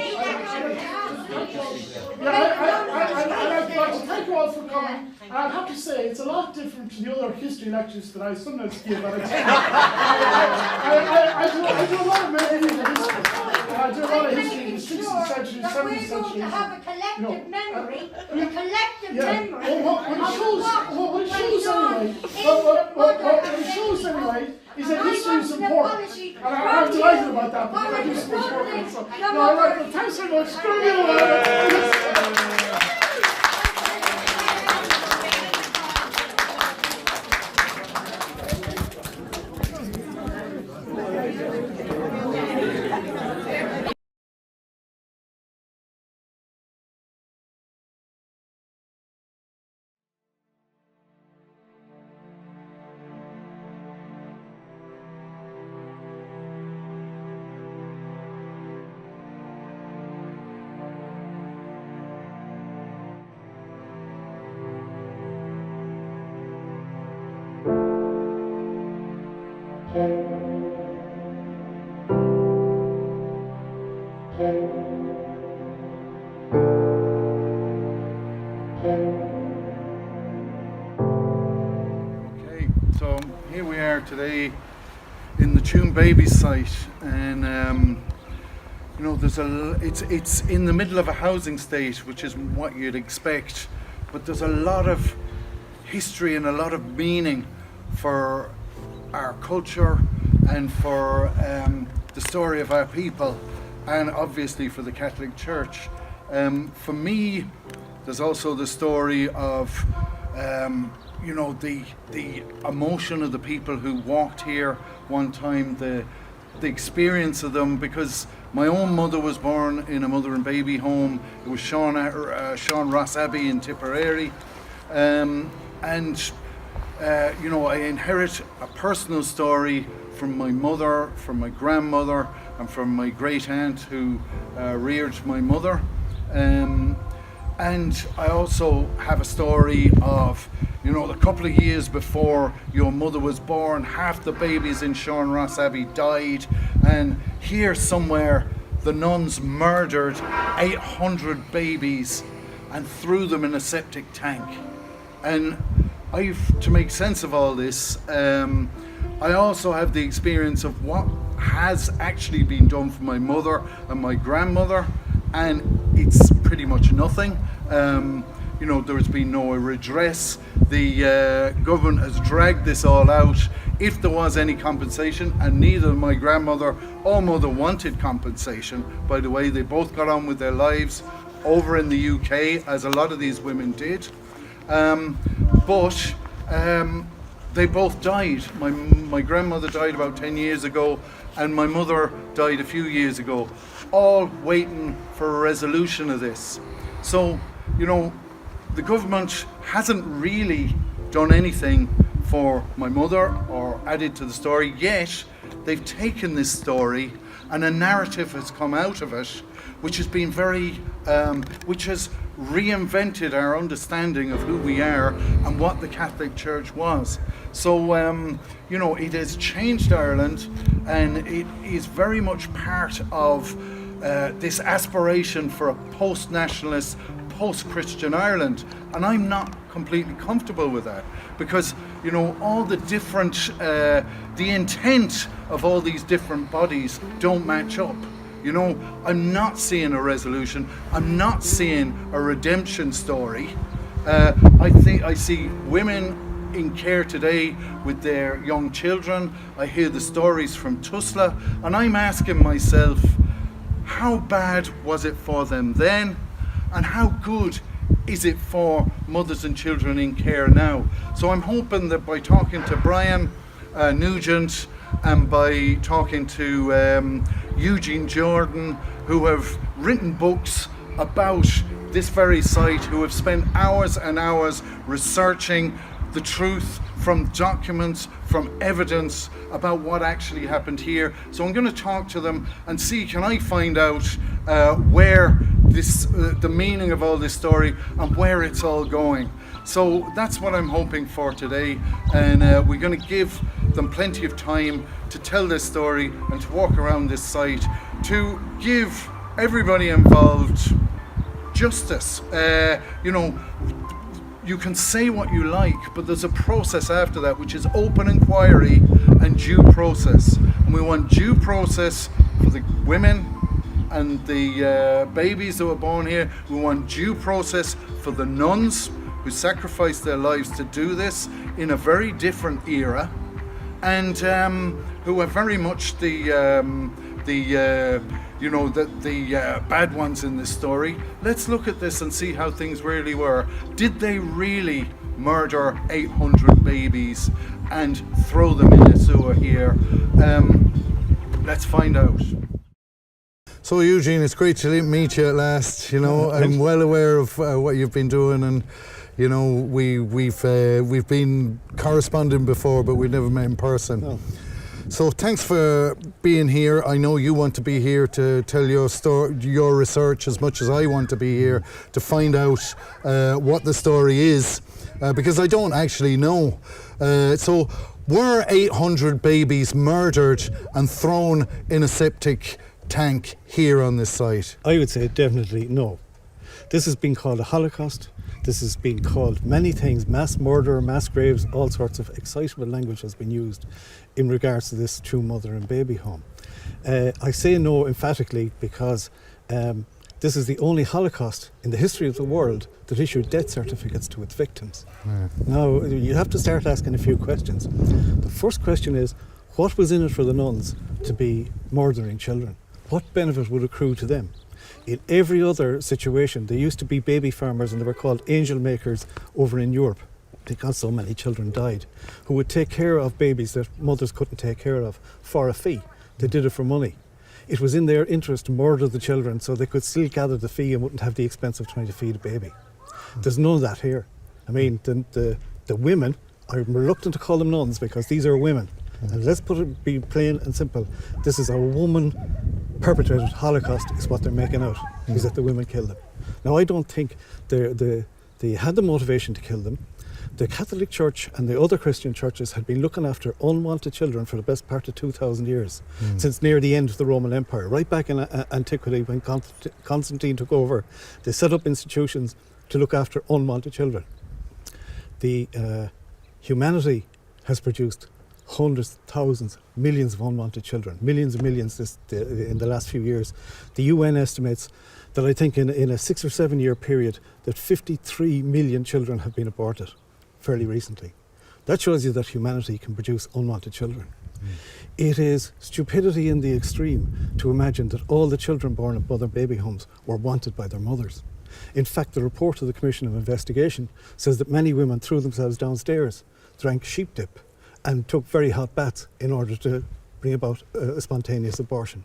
I'd like to thank you all for coming. And I have to say, it's a lot different to the other history lectures that I sometimes give. I do a lot of memory in history. I do a lot of history in the making 16th sure century, that 17th we're going century. to have a collective memory, a collective Yeah. memory What it of shows, what what it went shows on anyway, in what the it shows anyway is that history is important. And I'm from delighted you. about that because I do so much work on it. So, Your no, I like mother. it. Thanks very much. Good to be Okay, so here we are today in the Tuam Babies site, and you know, it's in the middle of a housing state, which is what you'd expect, but there's a lot of history and a lot of meaning for our culture and for the story of our people, and obviously for the Catholic Church. For me, there's also the story of you know, the emotion of the people who walked here one time, the experience of them, because my own mother was born in a mother and baby home. It was Sean Ross Abbey in Tipperary, and you know, I inherit a personal story from my mother, from my grandmother, and from my great aunt who reared my mother. And I also have a story of, you know, a couple of years before your mother was born, half the babies in Sean Ross Abbey died, and here somewhere the nuns murdered 800 babies and threw them in a septic tank. And to make sense of all this, I also have the experience of what has actually been done for my mother and my grandmother, and it's pretty much nothing. You know, there's been no redress. The government has dragged this all out. If there was any compensation, and neither my grandmother or mother wanted compensation, by the way, they both got on with their lives over in the UK, as a lot of these women did. But they both died. My grandmother died about 10 years ago, and my mother died a few years ago, all waiting for a resolution of this. So, you know, the government hasn't really done anything for my mother or added to the story, yet they've taken this story and a narrative has come out of it which has been very, which has reinvented our understanding of who we are and what the Catholic Church was. So, you know, it has changed Ireland, and it is very much part of this aspiration for a post-nationalist, post-Christian Ireland. And I'm not completely comfortable with that, because, you know, all the different, the intent of all these different bodies don't match up. You know, I'm not seeing a resolution. I'm not seeing a redemption story. I see women in care today with their young children. I hear the stories from Tusla, and I'm asking myself, how bad was it for them then, and how good is it for mothers and children in care now? So I'm hoping that by talking to Brian Nugent and by talking to Eugene Jordan, who have written books about this very site, who have spent hours and hours researching the truth from documents, from evidence about what actually happened here. So I'm going to talk to them and see, can I find out where this, the meaning of all this story and where it's all going. So that's what I'm hoping for today, and we're going to give them plenty of time to tell this story and to walk around this site, to give everybody involved justice. You know, you can say what you like, but there's a process after that, which is open inquiry and due process. And we want due process for the women, and the babies that were born here. We want due process for the nuns who sacrificed their lives to do this in a very different era, and who are very much the bad ones in this story. Let's look at this and see how things really were. Did they really murder 800 babies and throw them in a sewer here? Let's find out. So Eugene, it's great to meet you at last. You know, I'm well aware of what you've been doing, and you know, we've been corresponding before, but we've never met in person. No. So thanks for being here. I know you want to be here to tell your story, your research, as much as I want to be here to find out what the story is, because I don't actually know. So were 800 babies murdered and thrown in a septic tank here on this site? I would say definitely no. This has been called a Holocaust. This has been called many things: mass murder, mass graves. All sorts of excitable language has been used in regards to this Tuam mother and baby home. I say no emphatically because this is the only Holocaust in the history of the world that issued death certificates to its victims. Yeah. Now, you have to start asking a few questions. The first question is, what was in it for the nuns to be murdering children? What benefit would accrue to them? In every other situation, there used to be baby farmers, and they were called angel makers over in Europe, because so many children died, who would take care of babies that mothers couldn't take care of for a fee. They did it for money. It was in their interest to murder the children so they could still gather the fee and wouldn't have the expense of trying to feed a baby. There's none of that here. I mean, the women, I'm reluctant to call them nuns because these are women. And let's be plain and simple. This is a woman-perpetrated Holocaust is what they're making out, is that the women killed them. Now, I don't think they had the motivation to kill them. The Catholic Church and the other Christian churches had been looking after unwanted children for the best part of 2,000 years, since near the end of the Roman Empire. Right back in antiquity, when Constantine took over, they set up institutions to look after unwanted children. The humanity has produced hundreds, thousands, millions of unwanted children, millions and millions in the last few years. The UN estimates that I think in a 6 or 7 year period that 53 million children have been aborted fairly recently. That shows you that humanity can produce unwanted children. It is stupidity in the extreme to imagine that all the children born in mother baby homes were wanted by their mothers. In fact, the report of the Commission of Investigation says that many women threw themselves downstairs, drank sheep dip, and took very hot baths in order to bring about a spontaneous abortion.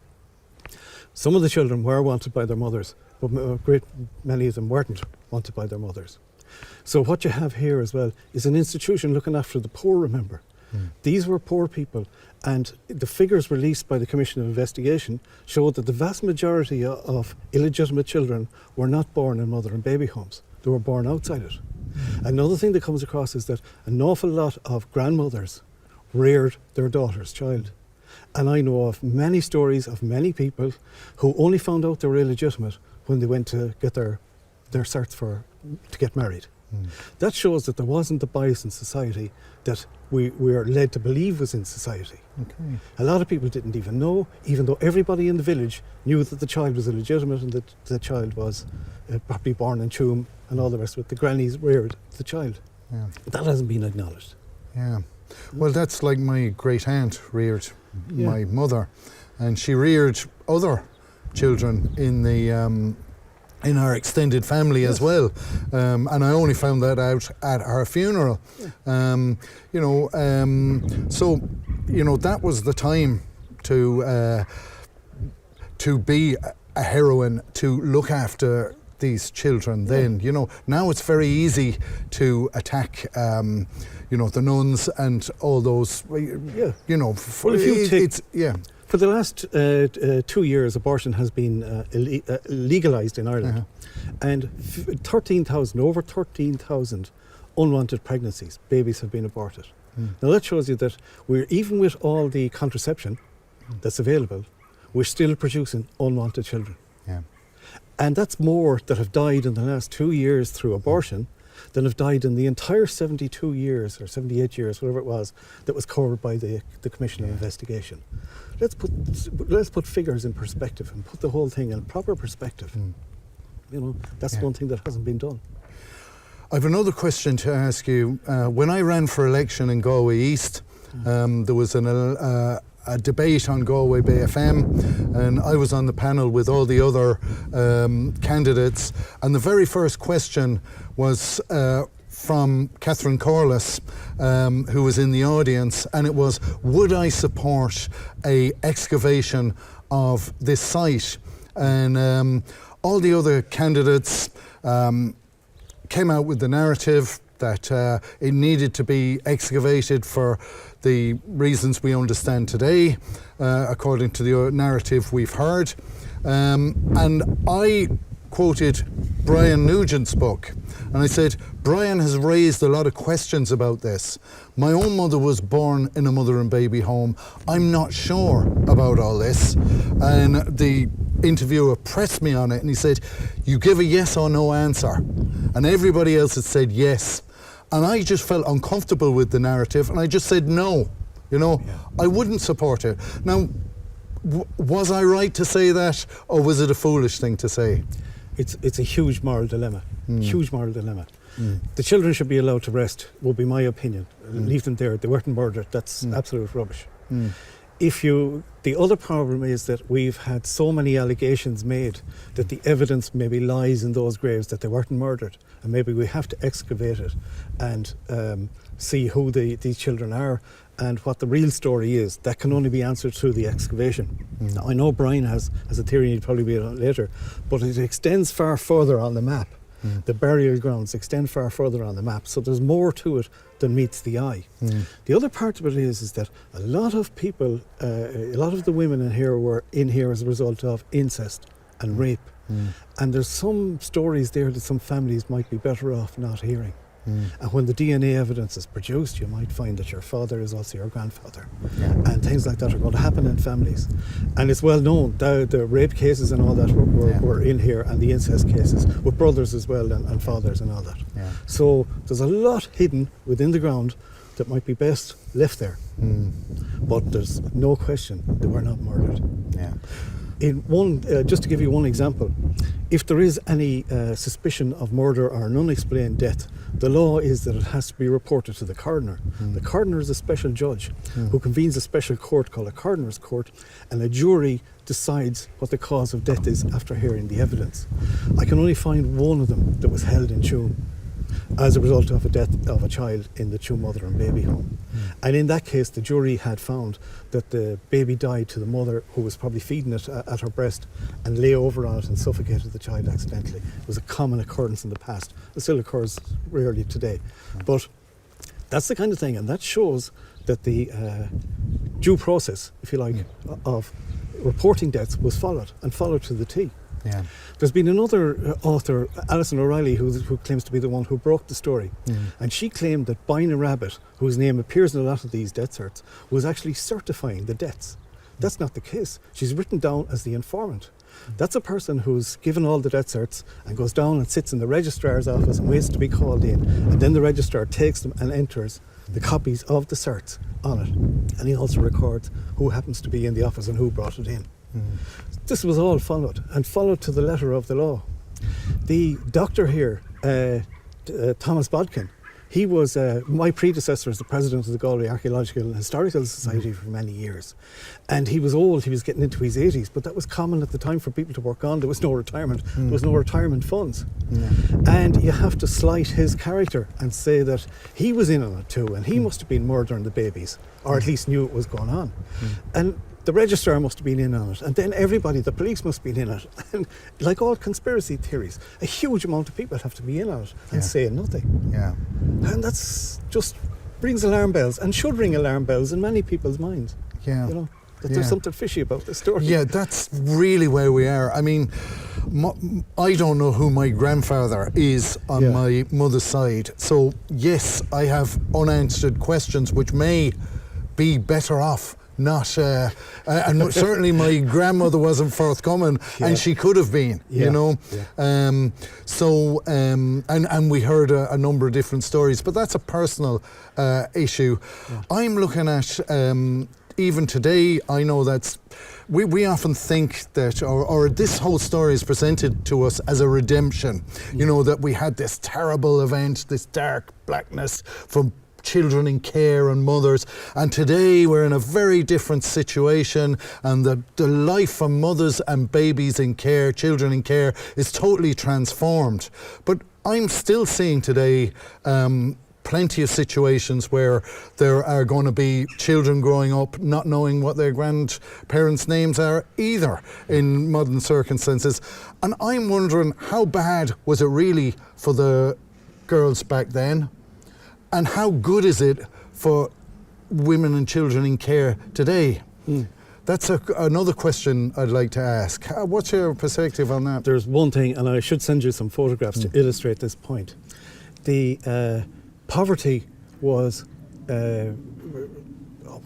Some of the children were wanted by their mothers, but a great many of them weren't wanted by their mothers. So what you have here as well is an institution looking after the poor, remember. These were poor people, and the figures released by the Commission of Investigation showed that the vast majority of illegitimate children were not born in mother and baby homes. They were born outside it. Another thing that comes across is that an awful lot of grandmothers reared their daughter's child. And I know of many stories of many people who only found out they were illegitimate when they went to get their certs to get married. That shows that there wasn't the bias in society that we are led to believe was in society. Okay. A lot of people didn't even know, even though everybody in the village knew that the child was illegitimate and that the child was probably born in Tuam and all the rest of it. The grannies reared the child. Yeah. That hasn't been acknowledged. Yeah. Well, that's like my great aunt reared my mother, and she reared other children in our extended family as well, and I only found that out at her funeral. So that was the time to be a heroine, to look after these children. Then now it's very easy to attack the nuns and all those. For the last 2 years, abortion has been legalised in Ireland, and over 13,000 unwanted pregnancies, babies have been aborted. Now that shows you that even with all the contraception that's available, we're still producing unwanted children. And that's more that have died in the last 2 years through abortion than have died in the entire 72 years or 78 years, whatever it was, that was covered by the Commission of Investigation. Let's put figures in perspective and put the whole thing in proper perspective. You know, that's one thing that hasn't been done. I've another question to ask you. When I ran for election in Galway East, there was a debate on Galway Bay FM, and I was on the panel with all the other candidates, and the very first question was from Catherine Corliss, who was in the audience, and it was, would I support a excavation of this site? And all the other candidates came out with the narrative that it needed to be excavated for the reasons we understand today, according to the narrative we've heard. And I quoted Brian Nugent's book, and I said, Brian has raised a lot of questions about this. My own mother was born in a mother and baby home. I'm not sure about all this. And the interviewer pressed me on it, and he said, you give a yes or no answer. And everybody else had said yes. And I just felt uncomfortable with the narrative, and I just said no. You know, I wouldn't support it. Now, was I right to say that, or was it a foolish thing to say? It's a huge moral dilemma. Huge moral dilemma. The children should be allowed to rest, would be my opinion. Leave them there. They weren't murdered. That's absolute rubbish. The other problem is that we've had so many allegations made that the evidence maybe lies in those graves that they weren't murdered, and maybe we have to excavate it and see who these children are and what the real story is. That can only be answered through the excavation. Now, I know Brian has a theory, he'll probably be on it later, but it extends far further on the map. The burial grounds extend far further on the map, so there's more to it than meets the eye. The other part of it is that a lot of people, a lot of the women in here were in here as a result of incest and rape. And there's some stories there that some families might be better off not hearing. And when the DNA evidence is produced, you might find that your father is also your grandfather. And things like that are going to happen in families. And it's well known, the rape cases and all that were in here, and the incest cases, with brothers as well, and fathers and all that. So there's a lot hidden within the ground that might be best left there. But there's no question they were not murdered. In one, just to give you one example, if there is any suspicion of murder or an unexplained death, the law is that it has to be reported to the coroner. The coroner is a special judge who convenes a special court called a coroner's court, and a jury decides what the cause of death is after hearing the evidence. I can only find one of them that was held in Tuam as a result of a death of a child in the Tuam mother and baby home. And in that case, the jury had found that the baby died to the mother, who was probably feeding it at her breast, and lay over on it and suffocated the child accidentally. It was a common occurrence in the past. It still occurs rarely today. But that's the kind of thing, and that shows that the due process, if you like, of reporting deaths was followed, and followed to the T. There's been another author, Alison O'Reilly, who claims to be the one who broke the story. And she claimed that Bina Rabbit, whose name appears in a lot of these death certs, was actually certifying the deaths. That's not the case. She's written down as the informant. That's a person who's given all the death certs and goes down and sits in the registrar's office and waits to be called in. And then the registrar takes them and enters the copies of the certs on it. And he also records who happens to be in the office and who brought it in. This was all followed, and followed to the letter of the law. The doctor here, Thomas Bodkin, he was my predecessor as the president of the Galway Archaeological and Historical Society for many years. And he was old, he was getting into his 80s, but that was common at the time for people to work on. There was no retirement, there was no retirement funds. And you have to slight his character and say that he was in on it too, and he must have been murdering the babies, or at least knew it was going on. And the registrar must have been in on it, and then everybody, the police must have been in on it. And like all conspiracy theories, a huge amount of people have to be in on it and say nothing. And that's just rings alarm bells, and should ring alarm bells in many people's minds. You know, that there's something fishy about this story. That's really where we are. I mean, I don't know who my grandfather is on my mother's side. So yes, I have unanswered questions which may be better off not, and certainly my grandmother wasn't forthcoming, and she could have been, you know. And we heard a number of different stories, but that's a personal issue. I'm looking at, even today, I know that's, we often think that, or this whole story is presented to us as a redemption, you know, that we had this terrible event, this dark blackness from children in care and mothers, and today we're in a very different situation, and the life for mothers and babies in care, children in care, is totally transformed. But I'm still seeing today plenty of situations where there are going to be children growing up not knowing what their grandparents' names are either in modern circumstances. And I'm wondering, how bad was it really for the girls back then? And how good is it for women and children in care today? That's another question I'd like to ask. What's your perspective on that? There's one thing, and I should send you some photographs to illustrate this point. The poverty was,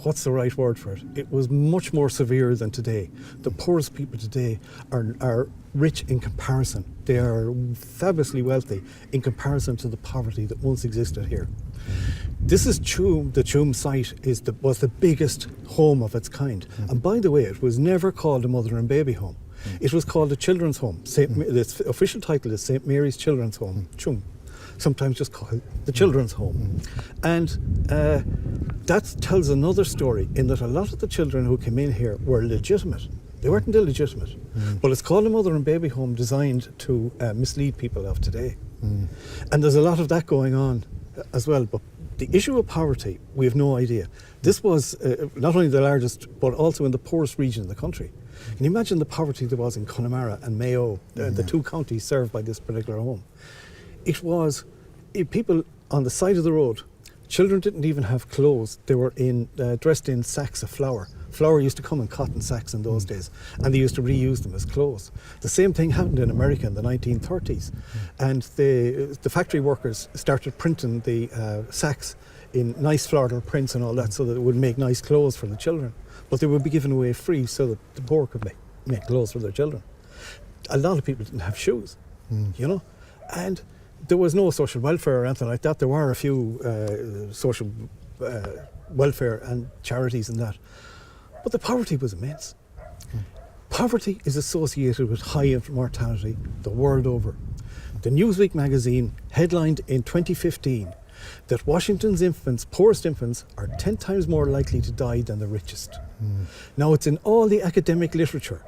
what's the right word for it? It was much more severe than today. The poorest people today are rich in comparison. They are fabulously wealthy in comparison to the poverty that once existed here. This is Tuam. The Tuam site was the biggest home of its kind. And by the way, it was never called a mother and baby home. It was called a children's home. Its official title is St. Mary's Children's Home, Tuam. Sometimes just called the children's home. And that tells another story, in that a lot of the children who came in here were legitimate. They weren't illegitimate. But it's called a mother and baby home, designed to mislead people of today. And there's a lot of that going on as well. But the issue of poverty, we have no idea. This was not only the largest, but also in the poorest region of the country. Can you imagine the poverty there was in Connemara and Mayo, the two counties served by this particular home? It was people on the side of the road. Children didn't even have clothes. They were dressed in sacks of flour. Flour used to come in cotton sacks in those days, and they used to reuse them as clothes. The same thing happened in America in the 1930s, and the factory workers started printing the sacks in nice floral prints and all that, so that it would make nice clothes for the children. But they would be given away free so that the poor could make clothes for their children. A lot of people didn't have shoes, you know, and there was no social welfare or anything like that. There were a few social welfare and charities and that. But the poverty was immense. Poverty is associated with high infant mortality the world over. The Newsweek magazine headlined in 2015 that Washington's poorest infants are 10 times more likely to die than the richest. Now, it's in all the academic literature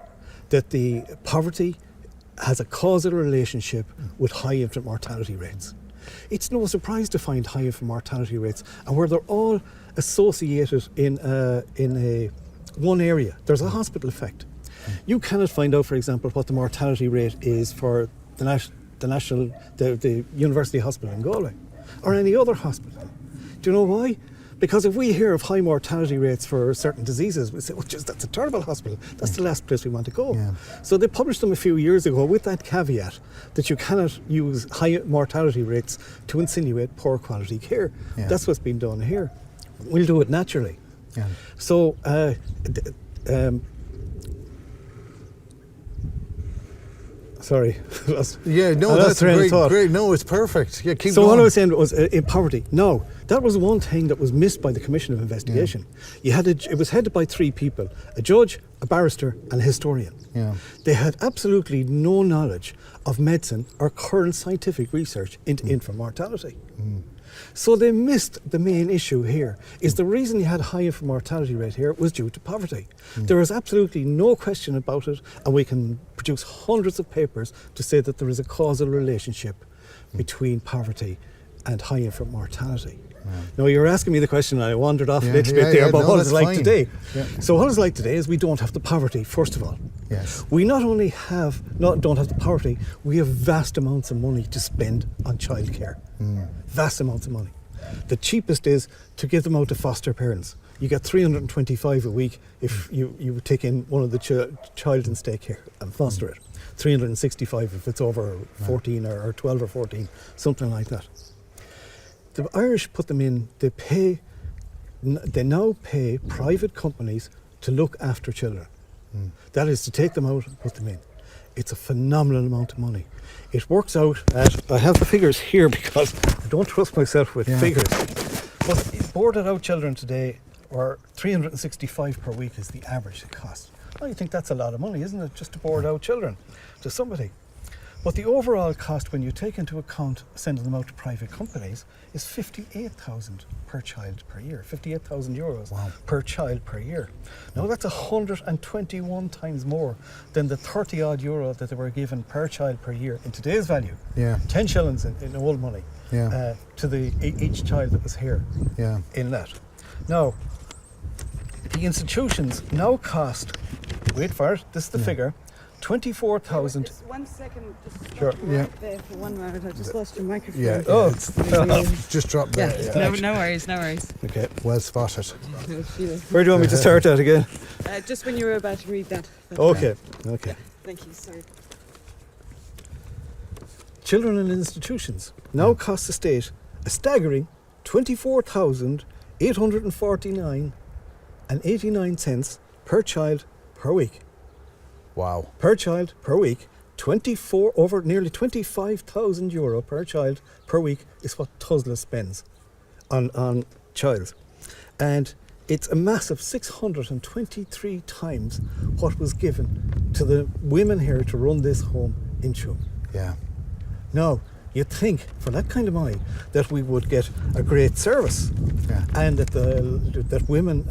that the poverty has a causal relationship with high infant mortality rates. It's no surprise to find high infant mortality rates, and where they're all associated in one area. There's a hospital effect. You cannot find out, for example, what the mortality rate is for the University Hospital in Galway, or any other hospital. Do you know why? Because if we hear of high mortality rates for certain diseases, we say, oh, just, that's a terrible hospital. That's the last place we want to go. So they published them a few years ago with that caveat that you cannot use high mortality rates to insinuate poor quality care. That's what's been done here. We'll do it naturally. So, sorry. That's great. No, it's perfect. Yeah, keep going. What I was saying was in poverty. No, that was one thing that was missed by the Commission of Investigation. It was headed by three people: a judge, a barrister, and a historian. They had absolutely no knowledge of medicine or current scientific research into infant mortality. So they missed the main issue here. Is the reason you had a high infant mortality rate here was due to poverty. There is absolutely no question about it, and we can produce hundreds of papers to say that there is a causal relationship between poverty and high infant mortality. Now, you're asking me the question, and I wandered off a little bit there about what it's like today. So what it's like today is we don't have the poverty, first of all. We not only don't have the poverty, we have vast amounts of money to spend on childcare. Vast amounts of money. The cheapest is to give them out to foster parents. You get $325 a week if you take in one of the child in stay care and foster it. $365 if it's over 14 or 12 or 14, something like that. The Irish put them in, they pay they now pay private companies to look after children. That is to take them out and put them in. It's a phenomenal amount of money. It works out at, I have the figures here because I don't trust myself with figures. But boarded out children today are 365 per week is the average cost. Well, you think that's a lot of money, isn't it, just to board out children to somebody? But the overall cost, when you take into account sending them out to private companies, is 58,000 per child per year, 58,000 euros per child per year. Now that's 121 times more than the 30 odd euro that they were given per child per year in today's value. 10 shillings in old money to each child that was here in that. Now, the institutions now cost, wait for it, this is the figure, 24,000. Just 1 second, just Sure. there for 1 moment. I just lost your microphone. Just drop that. No worries, no worries. Okay. Well spotted. Where do you want me to start that again? Just when you were about to read that. Okay. Thank you, sorry. Children in institutions now cost the state a staggering 24,849 and 89 cents per child per week. Wow. Per child per week, over nearly 25,000 euro per child per week is what Tusla spends on child. And it's a massive 623 times what was given to the women here to run this home in Tuam. Yeah. Now, you'd think for that kind of money that we would get a great service and that women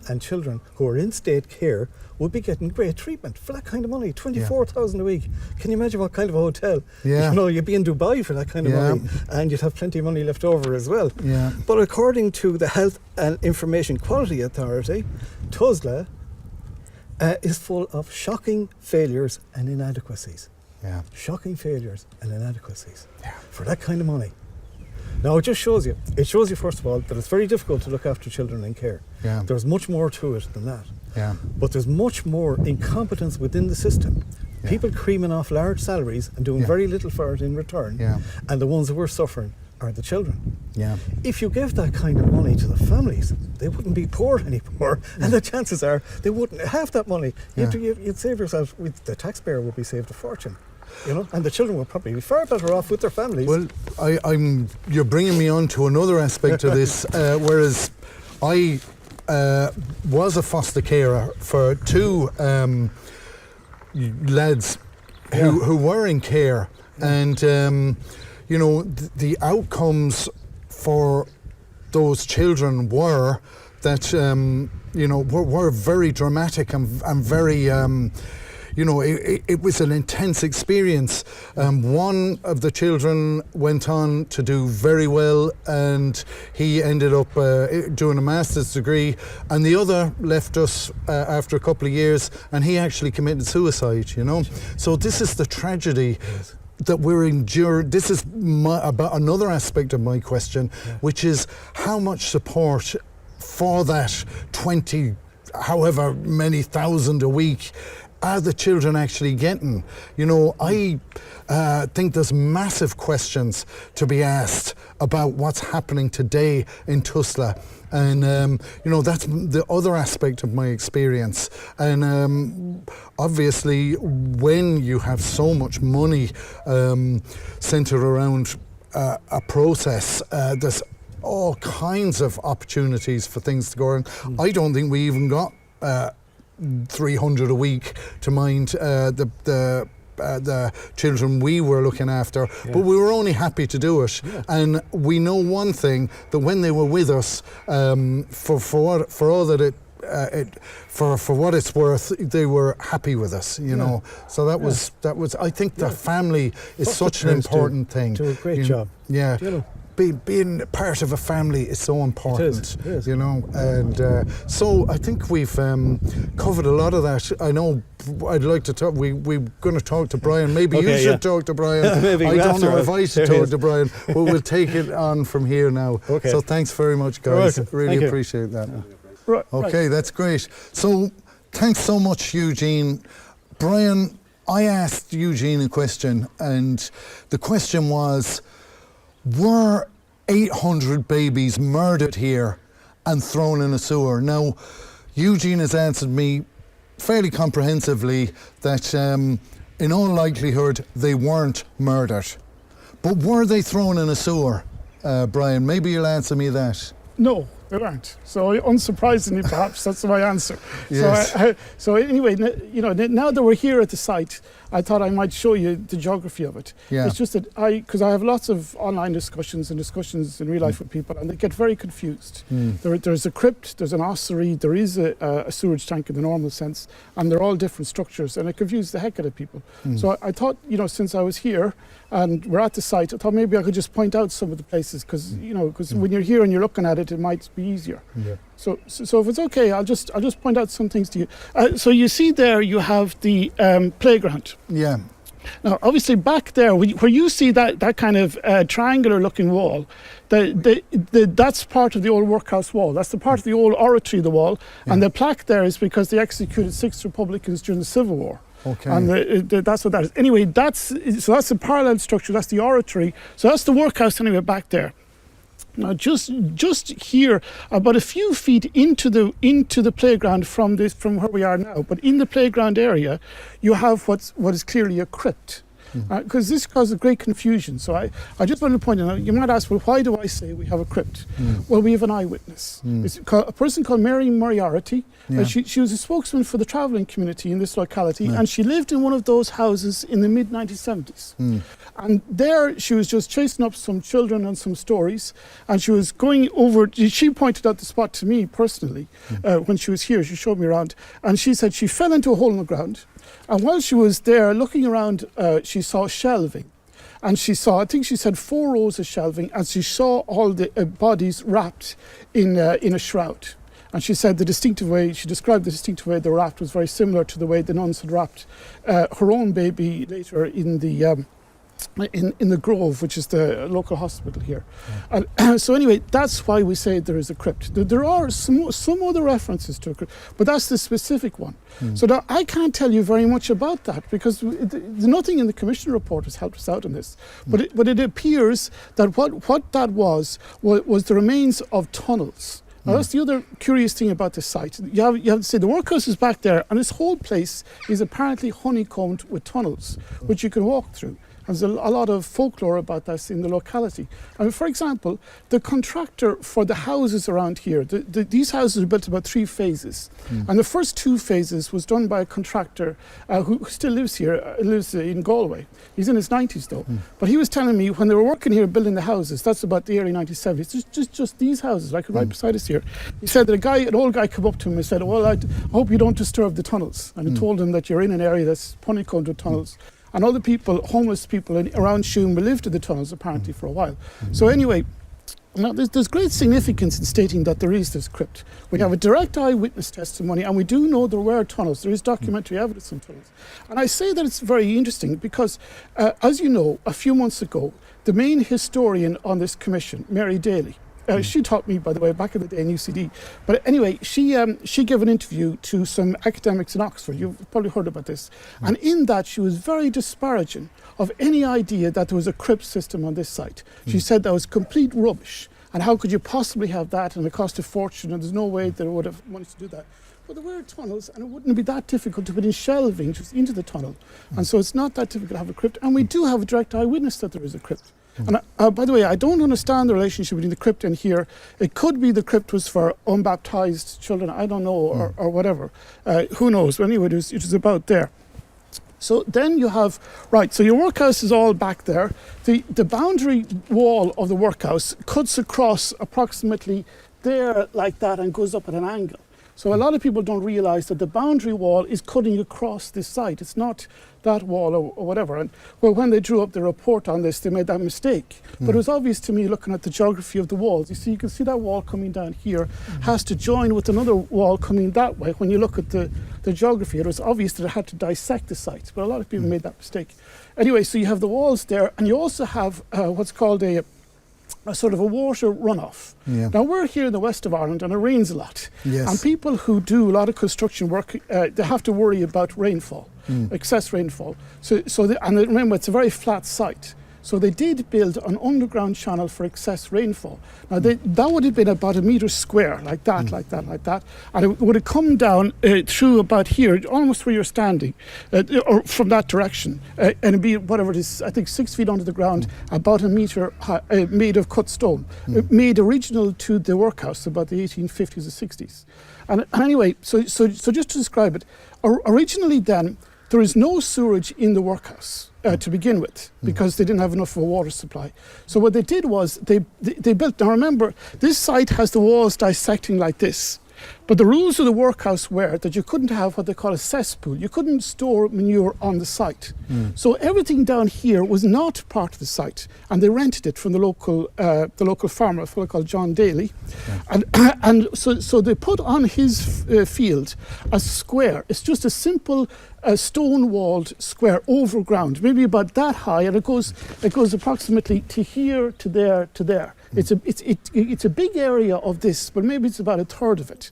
and children who are in state care would be getting great treatment for that kind of money, 24,000 a week. Can you imagine what kind of a hotel? Yeah. You know, you'd be in Dubai for that kind of money, and you'd have plenty of money left over as well. Yeah. But according to the Health and Information Quality Authority, Tusla is full of shocking failures and inadequacies. Yeah. Shocking failures and inadequacies for that kind of money. Now it shows you first of all that it's very difficult to look after children in care. Yeah. There's much more to it than that. Yeah. But there's much more incompetence within the system. People creaming off large salaries and doing very little for it in return. Yeah. And the ones who are suffering are the children. Yeah. If you gave that kind of money to the families, they wouldn't be poor anymore. And the chances are they wouldn't have that money. You'd save yourself, the taxpayer would be saved a fortune. You know, and the children will probably be far better off with their families. Well, you're bringing me on to another aspect of this, whereas I was a foster carer for two lads who were in care, and you know, the outcomes for those children were that you know, were very dramatic and very you know, it was an intense experience. One of the children went on to do very well, and he ended up doing a master's degree, and the other left us after a couple of years, and he actually committed suicide, you know. So this is the tragedy that we're enduring. This is about another aspect of my question, which is how much support for that 20, however many thousand a week, are the children actually getting? You know, I think there's massive questions to be asked about what's happening today in Tusla. And, you know, that's the other aspect of my experience. And obviously, when you have so much money centered around a process, there's all kinds of opportunities for things to go wrong. I don't think we even got 300 a week to mind the children we were looking after, but we were only happy to do it. And we know one thing, that when they were with us, for what it's worth, they were happy with us, you know. So that was I think the family is such an important thing. Do a great job. Yeah. You know, being part of a family is so important, it is. you know, and so I think we've covered a lot of that. I know I'd like to talk, we're going to talk to Brian. Maybe you should talk to Brian. Maybe I don't know if I should talk is. to Brian, but we'll take it on from here now. Okay. So thanks very much, guys. Really Thank you. appreciate that. Right. Okay, that's great. So thanks so much, Eugene. Brian, I asked Eugene a question, and the question was, were 800 babies murdered here and thrown in a sewer. Now, Eugene has answered me fairly comprehensively that in all likelihood they weren't murdered. But were they thrown in a sewer, Brian? Maybe you'll answer me that. No, they weren't. So unsurprisingly, perhaps that's my answer. Yes. So anyway, now that we're here at the site, I thought I might show you the geography of it. Yeah. It's just that because I have lots of online discussions and discussions in real life with people, and they get very confused. There's a crypt, there's an ossuary, there is a sewage tank in the normal sense, and they're all different structures, and it confuses the heck out of people. So I thought, since I was here and we're at the site, I thought maybe I could just point out some of the places, because when you're here and you're looking at it, it might be easier. Yeah. So if it's okay, I'll just point out some things to you. So you see there, you have the playground. Yeah. Now, obviously, back there, where you see that kind of triangular-looking wall, that's part of the old workhouse wall. That's the part of the old oratory of the wall, and the plaque there is because they executed 6 Republicans during the Civil War. Okay. And that's what that is. Anyway, that's a parallel structure. That's the oratory. So that's the workhouse anyway back there. Now, just here, about a few feet into the playground from where we are now, but in the playground area, you have what is clearly a crypt. Because this causes great confusion. So I just want to point out, you might ask, well, why do I say we have a crypt? Well, we have an eyewitness. It's a person called Mary Moriarty. She was a spokesman for the travelling community in this locality, and she lived in one of those houses in the mid-1970s. And there she was just chasing up some children and some stories, and she was going over, she pointed out the spot to me personally when she was here. She showed me around, and she said she fell into a hole in the ground. And while she was there looking around, she saw shelving. And she saw, I think she said 4 rows of shelving, and she saw all the bodies wrapped in a shroud. And she said she described the distinctive way they were wrapped was very similar to the way the nuns had wrapped her own baby later in the Grove, which is the local hospital here. And so anyway, that's why we say there is a crypt. There are some other references to a crypt, but that's the specific one. So now I can't tell you very much about that because nothing in the commission report has helped us out in this. But it appears that what that was the remains of tunnels. Now that's the other curious thing about the site. You have to say the workhouse is back there, and this whole place is apparently honeycombed with tunnels, which you can walk through. There's a lot of folklore about this in the locality. I mean, for example, the contractor for the houses around here, these houses are built about 3 phases. And the first 2 phases was done by a contractor who still lives here, lives in Galway. He's in his 90s though. But he was telling me when they were working here building the houses, that's about the early 1970s, just these houses, like right beside us here. He said that an old guy came up to him and said, well, I hope you don't disturb the tunnels. And he told him that you're in an area that's honeycombed with tunnels. And other people, homeless people around Tuam, lived in the tunnels apparently for a while. So anyway, now there's great significance in stating that there is this crypt. We have a direct eyewitness testimony, and we do know there were tunnels. There is documentary evidence in tunnels. And I say that it's very interesting because, as you know, a few months ago, the main historian on this commission, Mary Daly, she taught me, by the way, back in the day in UCD. But anyway, she gave an interview to some academics in Oxford. You've probably heard about this. And in that, she was very disparaging of any idea that there was a crypt system on this site. She said that was complete rubbish. And how could you possibly have that? And it cost a fortune, and there's no way they would have managed to do that. But there were tunnels, and it wouldn't be that difficult to put in shelving just into the tunnel. And so it's not that difficult to have a crypt. And we do have a direct eyewitness that there is a crypt. And by the way, I don't understand the relationship between the crypt and here. It could be the crypt was for unbaptized children, I don't know, or whatever. Who knows? But anyway, it was about there. So then you have, so your workhouse is all back there. The boundary wall of the workhouse cuts across approximately there like that and goes up at an angle. So a lot of people don't realise that the boundary wall is cutting across this site. It's not that wall or whatever. And well, when they drew up the report on this, they made that mistake. But it was obvious to me looking at the geography of the walls. You can see that wall coming down here has to join with another wall coming that way. When you look at the geography, it was obvious that it had to dissect the site. But a lot of people made that mistake. Anyway, so you have the walls there, and you also have what's called a sort of a water runoff. Now we're here in the west of Ireland and it rains a lot. And people who do a lot of construction work, they have to worry about rainfall, excess rainfall. And remember, it's a very flat site. So they did build an underground channel for excess rainfall. Now that would have been about a metre square, like that, like that, like that. And it would have come down through about here, almost where you're standing, or from that direction. And it'd be whatever it is, I think 6 feet under the ground, about a metre high, made of cut stone, made original to the workhouse about the 1850s or 60s. And anyway, so just to describe it, originally then, there is no sewage in the workhouse to begin with, because they didn't have enough of a water supply. So what they did was they built, now remember, this site has the walls dissecting like this. But the rules of the workhouse were that you couldn't have what they call a cesspool. You couldn't store manure on the site. So everything down here was not part of the site, and they rented it from the local farmer, a fellow called John Daly. And so they put on his field a square. It's just a simple stone-walled square over ground, maybe about that high, and it goes approximately to here, to there, to there. It's a big area of this, but maybe it's about a third of it.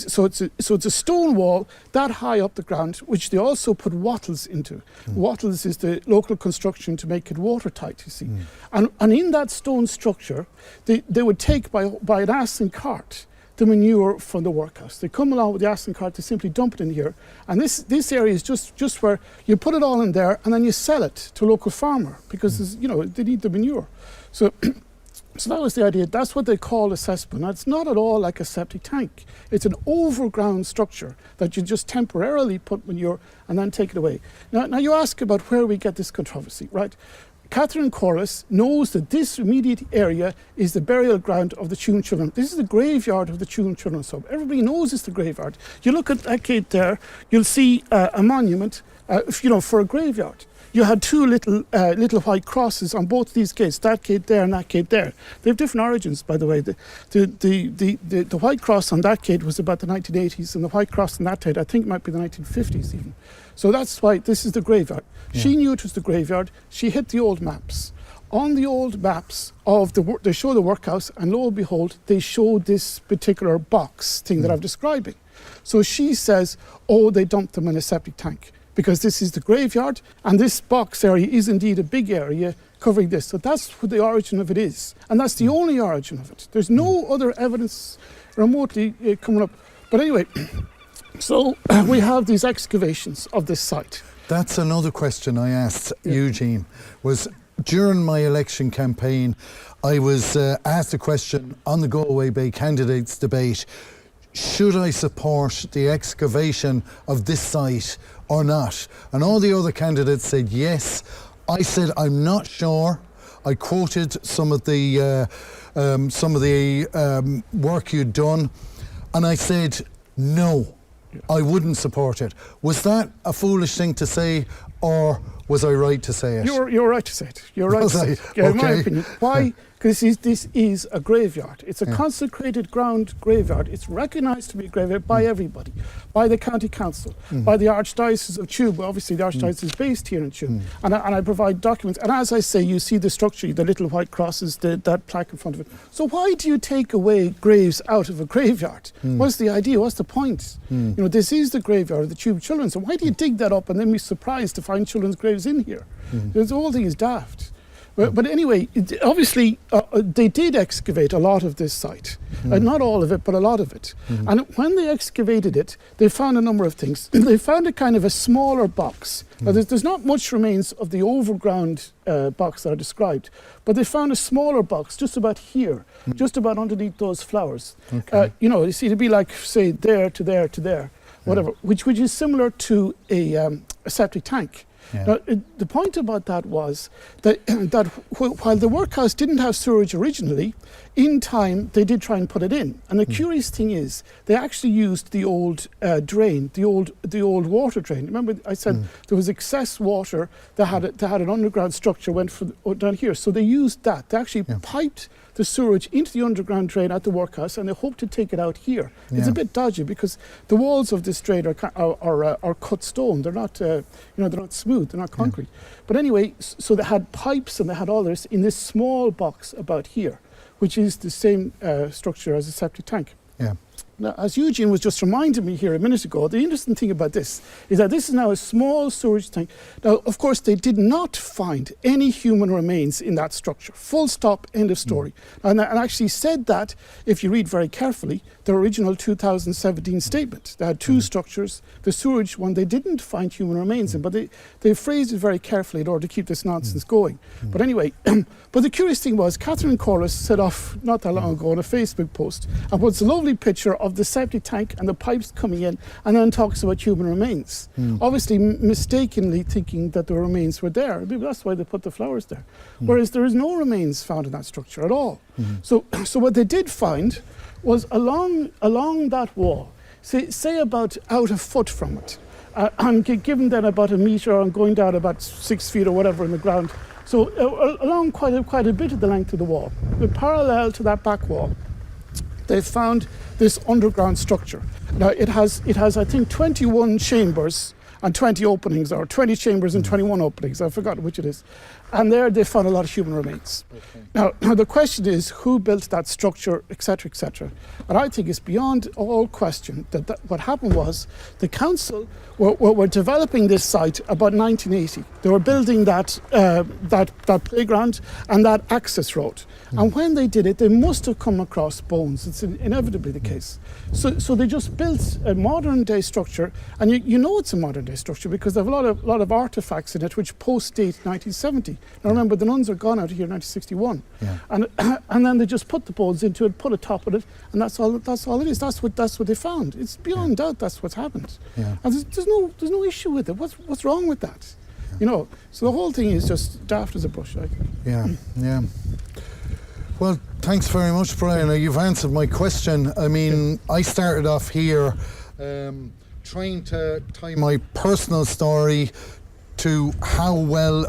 So it's a stone wall that high up the ground, which they also put wattles into. Wattles is the local construction to make it watertight, you see. And in that stone structure, they would take by an ass and cart the manure from the workhouse. They come along with the ass and cart, they simply dump it in here. And this area is just where you put it all in there and then you sell it to a local farmer, because they need the manure. So that was the idea. That's what they call a cesspool. Now, it's not at all like a septic tank. It's an overground structure that you just temporarily put manure and then take it away. Now you ask about where we get this controversy, right? Catherine Corliss knows that this immediate area is the burial ground of the Tuam children. This is the graveyard of the Tuam children's home. Everybody knows it's the graveyard. You look at that gate there, you'll see a monument, for a graveyard. You had two little white crosses on both these gates, that gate there and that gate there. They have different origins, by the way. The white cross on that gate was about the 1980s, and the white cross on that gate, I think, might be the 1950s even. So that's why this is the graveyard. Yeah. She knew it was the graveyard. She hit the old maps. On the old maps they show the workhouse, and lo and behold, they show this particular box thing that I'm describing. So she says, oh, they dumped them in a septic tank, because this is the graveyard, and this box area is indeed a big area covering this. So that's what the origin of it is. And that's the only origin of it. There's no other evidence remotely coming up. But anyway, so we have these excavations of this site. That's another question I asked Eugene, was during my election campaign, I was asked a question on the Galway Bay candidates debate: should I support the excavation of this site or not? And all the other candidates said yes. I said I'm not sure. I quoted some of the work you'd done, and I said no, I wouldn't support it. Was that a foolish thing to say, or was I right to say it? You're right to say it. You're right to say it. Yeah, in my opinion. Why? Because this is a graveyard. It's a consecrated ground graveyard. It's recognised to be a graveyard by everybody, by the county council, by the Archdiocese of Tuam. Obviously, the Archdiocese is based here in Tuam, and I provide documents. And as I say, you see the structure, the little white crosses, that plaque in front of it. So why do you take away graves out of a graveyard? What's the idea? What's the point? This is the graveyard of the Tuam children. So why do you dig that up and then be surprised to find children's graves in here? The whole thing is daft. But anyway, obviously, they did excavate a lot of this site. Not all of it, but a lot of it. And when they excavated it, they found a number of things. They found a kind of a smaller box. Now, there's not much remains of the overground box that I described, but they found a smaller box just about here, just about underneath those flowers. Okay. You see, it'd be like, say, there to there to there, whatever, which is similar to a septic tank. Yeah. Now, the point about that was that while the workhouse didn't have sewage originally, in time they did try and put it in. And the curious thing is, they actually used the old drain, the old water drain. Remember, I said there was excess water that had an underground structure went down here. So they used that. They actually piped the sewage into the underground drain at the workhouse, and they hope to take it out here. Yeah. It's a bit dodgy because the walls of this drain are cut stone. They're not, they're not smooth. They're not concrete. But anyway, so they had pipes and they had all this in this small box about here, which is the same structure as a septic tank. Yeah. Now, as Eugene was just reminding me here a minute ago, the interesting thing about this is that this is now a small sewage tank. Now, of course, they did not find any human remains in that structure. Full stop, end of story. And actually said that, if you read very carefully, the original 2017 statement. They had two structures. The sewage one, they didn't find human remains in, but they phrased it very carefully in order to keep this nonsense going. But anyway, but the curious thing was, Catherine Corliss set off not that long ago on a Facebook post and puts a lovely picture of the septic tank and the pipes coming in, and then talks about human remains. Obviously mistakenly thinking that the remains were there. That's why they put the flowers there. Whereas there is no remains found in that structure at all. So what they did find was along that wall, say about out a foot from it, and given then about a metre and going down about 6 feet or whatever in the ground. So along quite a bit of the length of the wall, but parallel to that back wall, they found this underground structure. Now it has I think 21 chambers and 20 openings, or 20 chambers and 21 openings. I forgot which it is. And there they found a lot of human remains. Now the question is, who built that structure, etc., etc. And I think it's beyond all question that what happened was the council were developing this site about 1980. They were building that playground and that access road. And when they did it, they must have come across bones. It's inevitably the case. So they just built a modern day structure, and you know it's a modern day structure because they have a lot of artifacts in it which post-date 1970. Now remember, the nuns are gone out of here in 1961, and then they just put the bones into it, put a top on it, and that's all it is. That's what they found. It's beyond doubt that's what's happened. And there's no issue with it. What's wrong with that? You know, so the whole thing is just daft as a brush, I think. Yeah. Well, thanks very much, Brian. You've answered my question. I mean, I started off here trying to tie my personal story to how well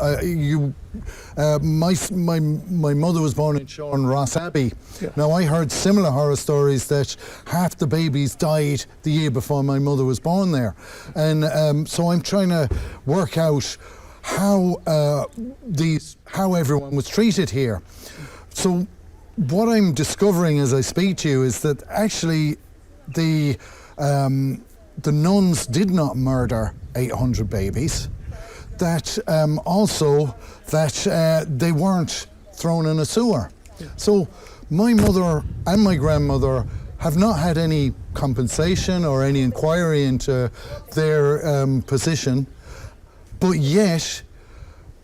my mother was born in Sean Ross Abbey. Now I heard similar horror stories that half the babies died the year before my mother was born there, and so I'm trying to work out how everyone was treated here. So what I'm discovering as I speak to you is that actually the nuns did not murder 800 babies. That also that they weren't thrown in a sewer. So my mother and my grandmother have not had any compensation or any inquiry into their position, but yet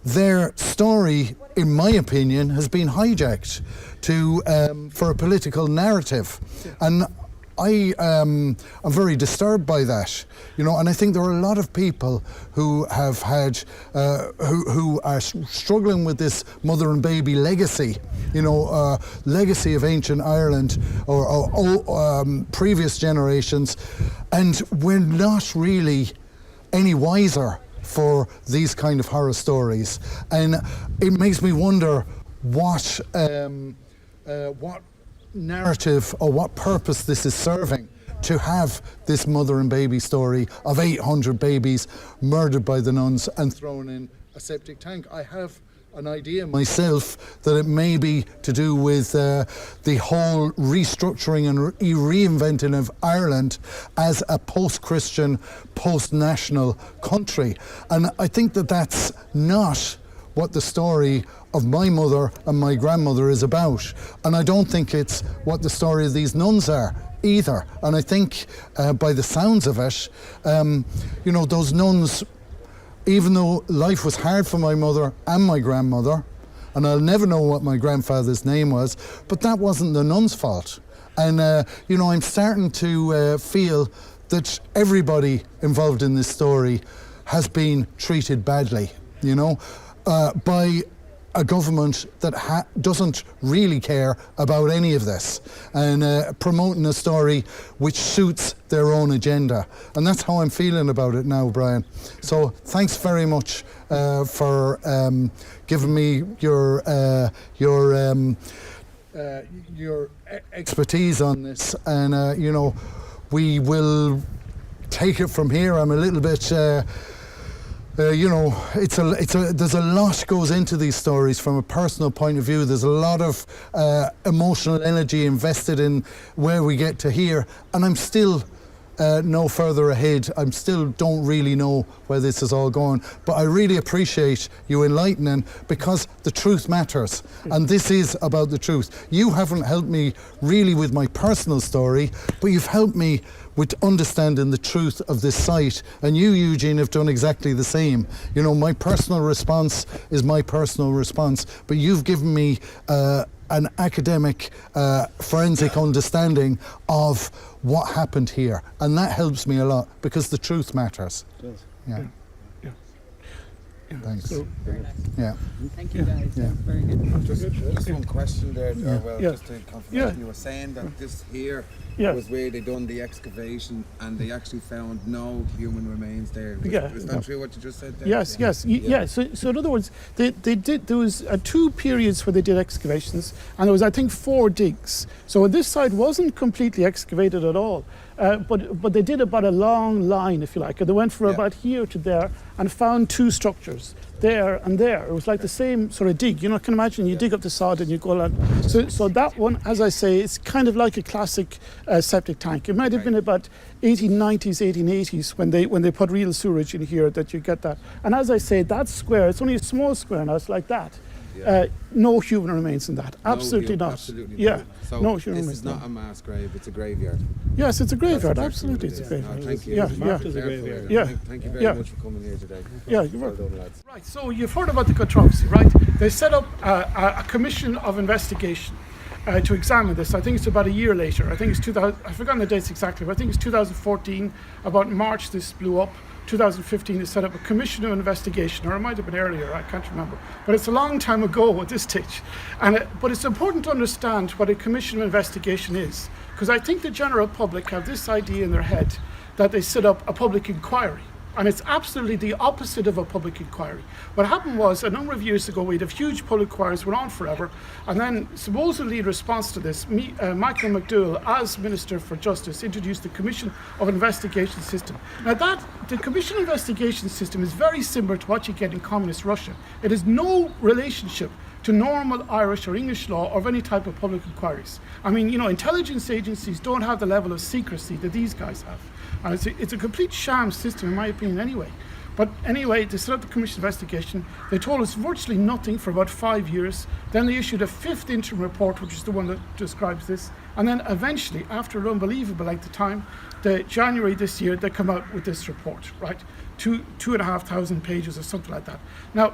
their story, in my opinion, has been hijacked for a political narrative. And I'm very disturbed by that, you know, and I think there are a lot of people who have had, who are struggling with this mother and baby legacy, you know, legacy of ancient Ireland or previous generations, and we're not really any wiser for these kind of horror stories, and it makes me wonder what narrative or what purpose this is serving to have this mother and baby story of 800 babies murdered by the nuns and thrown in a septic tank. I have an idea myself that it may be to do with the whole restructuring and reinventing of Ireland as a post-Christian, post-national country. And I think that that's not what the story of my mother and my grandmother is about. And I don't think it's what the story of these nuns are either. And I think by the sounds of it, you know, those nuns, even though life was hard for my mother and my grandmother, and I'll never know what my grandfather's name was, but that wasn't the nuns' fault. And, you know, I'm starting to feel that everybody involved in this story has been treated badly, you know, by a government that doesn't really care about any of this, and promoting a story which suits their own agenda. And that's how I'm feeling about it now, Brian. So thanks very much for giving me your expertise on this, and you know, we will take it from here. I'm a little bit you know, there's a lot goes into these stories from a personal point of view. There's a lot of emotional energy invested in where we get to here, and I'm still no further ahead. I'm still don't really know where this is all going, but I really appreciate you enlightening, because the truth matters, and this is about the truth. You haven't helped me really with my personal story, but you've helped me with understanding the truth of this site, and you, Eugene, have done exactly the same. You know, my personal response is my personal response, but you've given me an academic forensic understanding of what happened here, and that helps me a lot, because the truth matters. It does. Yeah. Thanks. Very nice. Yeah. Thank you guys. Yeah. Very good. Just one question there, Yeah. well, Yeah. just to confirm, Yeah. you were saying that this here Yeah. was where they done the excavation and they actually found no human remains there. Yeah. Is that true what you just said there? Yes, yes, yeah. So in other words, they did. There was 2 periods where they did excavations, and there was, I think, 4 digs. So this side wasn't completely excavated at all, but they did about a long line, if you like, and they went from about here to there and found 2 structures, there and there. It was like the same sort of dig. You know, I can imagine you dig up the sod and you go along. So that one, as I say, it's kind of like a classic septic tank. It might have been about 1890s, 1880s when they put real sewerage in here that you get that. And as I say, that square, it's only a small square now, it's like that. No human remains in that. Absolutely not. Absolutely yeah. not. So no human remains. this is not a mass grave, it's a graveyard. Yes, it's a graveyard. That's Absolutely, it's a exactly graveyard. No, thank you. Yeah, It's yeah. marked as a graveyard. Yeah. Thank you very much for coming here today. Yeah, you're well welcome. done, lads. Right, so you've heard about the controversy, right? They set up a commission of investigation to examine this. I think it's about a year later. I think it's 2000, I've forgotten the dates exactly, but I think it's 2014, about March this blew up. 2015 they set up a commission of investigation, or it might have been earlier, I can't remember. But it's a long time ago at this stage. But it's important to understand what a commission of investigation is, because I think the general public have this idea in their head that they set up a public inquiry. And it's absolutely the opposite of a public inquiry. What happened was, a number of years ago, we had a huge public inquiries, went on forever, and then supposedly in response to this, Michael McDowell, as Minister for Justice, introduced the Commission of Investigation System. Now the Commission of Investigation System is very similar to what you get in Communist Russia. It has no relationship to normal Irish or English law or any type of public inquiries. I mean, you know, intelligence agencies don't have the level of secrecy that these guys have. And it's a complete sham system, in my opinion, anyway. But anyway, they set up the commission investigation. They told us virtually nothing for about 5 years. Then they issued a 5th interim report, which is the one that describes this. And then eventually, after an unbelievable length of time, January this year, they come out with this report, right? 2,500 pages or something like that. Now,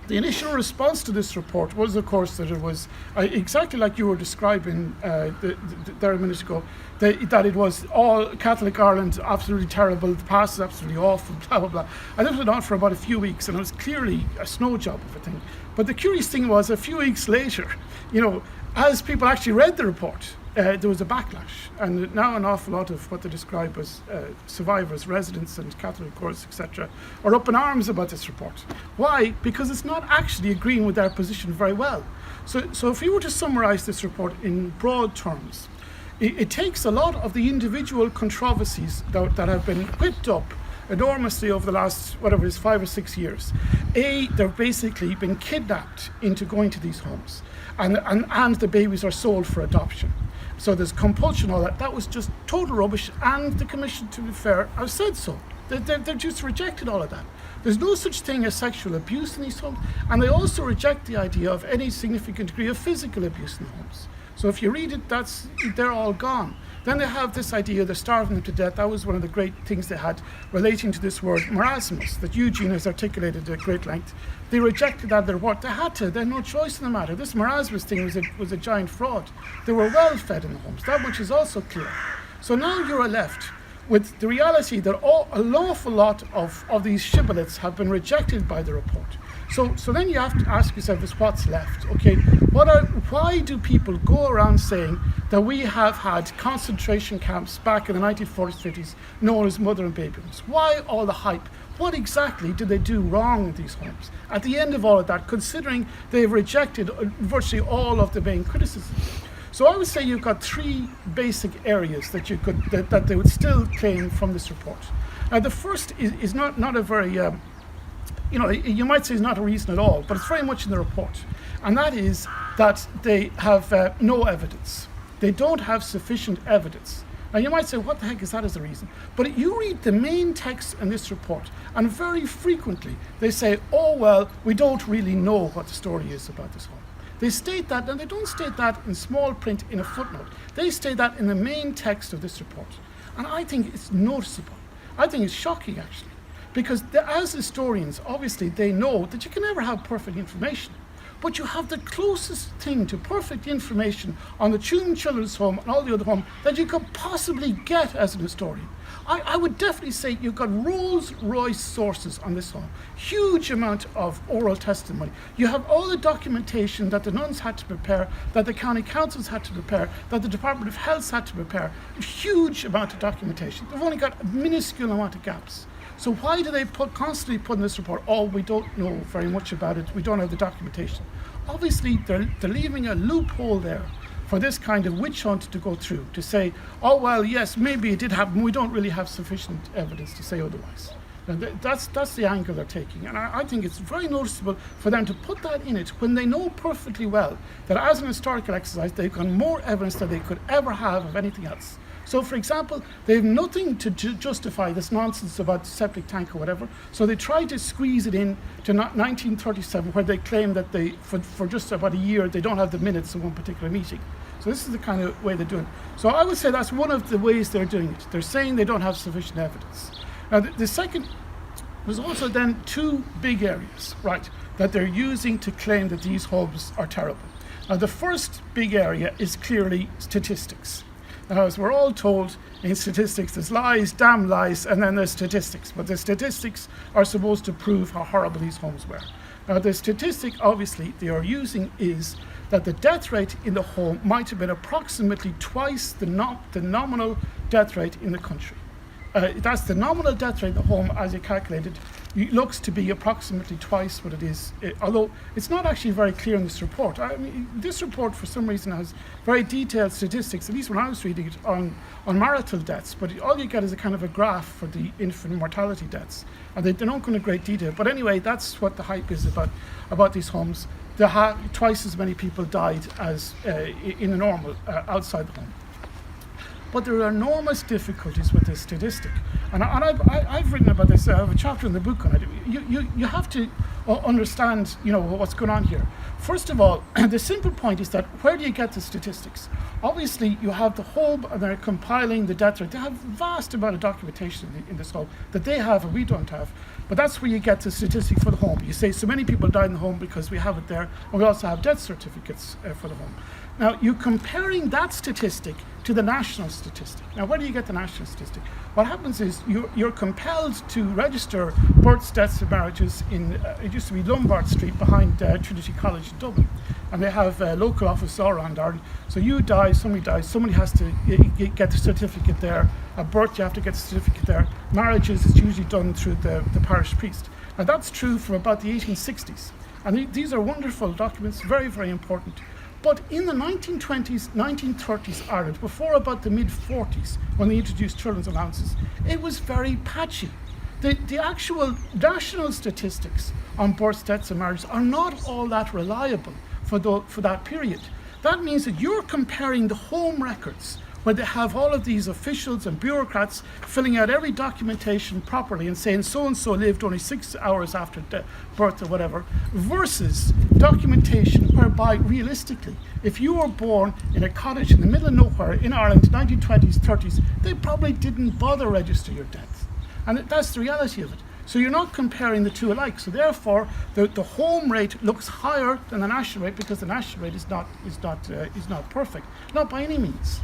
the initial response to this report was, of course, that it was exactly like you were describing there a minute ago, that it was all Catholic Ireland, absolutely terrible, the past is absolutely awful, blah, blah, blah. And this went on for about a few weeks, and it was clearly a snow job of a thing. But the curious thing was, a few weeks later, you know, as people actually read the report, there was a backlash, and now an awful lot of what they describe as survivors, residents and Catholic courts, etc., are up in arms about this report. Why? Because it's not actually agreeing with their position very well. So if we were to summarize this report in broad terms, it takes a lot of the individual controversies that have been whipped up enormously over the last, whatever it is, 5 or 6 years. They've basically been kidnapped into going to these homes, and the babies are sold for adoption. So there's compulsion, all that. That was just total rubbish, and the Commission, to be fair, have said so. They're just rejected all of that. There's no such thing as sexual abuse in these homes, and they also reject the idea of any significant degree of physical abuse in the homes. So if you read it, they're all gone. Then they have this idea they're starving them to death. That was one of the great things they had relating to this word Marasmus that Eugene has articulated at great length. They rejected that in their report. They had to. They had no choice in the matter. This Marasmus thing was a giant fraud. They were well fed in the homes. That much is also clear. So now you're left with the reality that an awful lot of these shibboleths have been rejected by the report. So then you have to ask yourself, is what's left? Okay, why do people go around saying that we have had concentration camps back in the 1940s, 50s, known as mother and baby homes? Why all the hype? What exactly did they do wrong in these homes? At the end of all of that, considering they've rejected virtually all of the main criticisms. So I would say you've got 3 basic areas that they would still claim from this report. Now the first is not a very you might say is not a reason at all, but it's very much in the report. And that is that they have no evidence. They don't have sufficient evidence. Now you might say, what the heck is that as a reason? But you read the main text in this report, and very frequently they say, oh well, we don't really know what the story is about this home. They state that, and they don't state that in small print in a footnote. They state that in the main text of this report. And I think it's noticeable. I think it's shocking, actually. Because as historians, obviously, they know that you can never have perfect information. But you have the closest thing to perfect information on the Tuam Children's Home and all the other homes that you could possibly get as an historian. I would definitely say you've got Rolls-Royce sources on this home. Huge amount of oral testimony. You have all the documentation that the nuns had to prepare, that the county councils had to prepare, that the Department of Health had to prepare. A huge amount of documentation. They've only got a minuscule amount of gaps. So why do they constantly put in this report, oh, we don't know very much about it, we don't have the documentation? Obviously, they're leaving a loophole there for this kind of witch hunt to go through, to say, oh, well, yes, maybe it did happen, we don't really have sufficient evidence to say otherwise. Now, that's the angle they're taking, and I think it's very noticeable for them to put that in it when they know perfectly well that as an historical exercise, they've got more evidence than they could ever have of anything else. So, for example, they have nothing to justify this nonsense about the septic tank or whatever, so they try to squeeze it in to 1937, where they claim that for just about a year, they don't have the minutes of one particular meeting. So this is the kind of way they're doing it. So I would say that's one of the ways they're doing it. They're saying they don't have sufficient evidence. Now, the second, there's also then two big areas, right, that they're using to claim that these homes are terrible. Now, the first big area is clearly statistics. Now, as we're all told in statistics, there's lies, damn lies, and then there's statistics. But the statistics are supposed to prove how horrible these homes were. Now, the statistic, obviously, they are using is that the death rate in the home might have been approximately twice the nominal death rate in the country. That's the nominal death rate in the home as you calculated. It looks to be approximately twice what it is, although it's not actually very clear in this report. I mean, this report, for some reason, has very detailed statistics, at least when I was reading it, on marital deaths, but all you get is a kind of a graph for the infant mortality deaths, and they don't go into great detail. But anyway, that's what the hype is about these homes. Twice as many people died as in a normal, outside the home. But there are enormous difficulties with this statistic. And I've written about this, I have a chapter in the book on it. You have to understand, what's going on here. First of all, the simple point is that where do you get the statistics? Obviously, you have the home, and they're compiling the death rate. They have a vast amount of documentation in this home that they have and we don't have. But that's where you get the statistic for the home. You say so many people died in the home because we have it there, and we also have death certificates for the home. Now, you're comparing that statistic to the national statistic. Now, where do you get the national statistic? What happens is you're compelled to register births, deaths, and marriages in, it used to be Lombard Street behind Trinity College in Dublin. And they have a local office all around Ireland. So you die, somebody has to get the certificate there. At birth, you have to get the certificate there. Marriages is usually done through the parish priest. Now, that's true from about the 1860s. And these are wonderful documents, very, very important. But in the 1920s, 1930s Ireland, before about the mid-40s, when they introduced children's allowances, it was very patchy. The actual national statistics on births, deaths, and marriages are not all that reliable for that period. That means that you're comparing the home records, where they have all of these officials and bureaucrats filling out every documentation properly and saying so-and-so lived only 6 hours after birth or whatever, versus documentation whereby, realistically, if you were born in a cottage in the middle of nowhere in Ireland, 1920s, 30s, they probably didn't bother register your death. And that's the reality of it. So you're not comparing the two alike. So therefore, the home rate looks higher than the national rate because the national rate is not perfect, not by any means.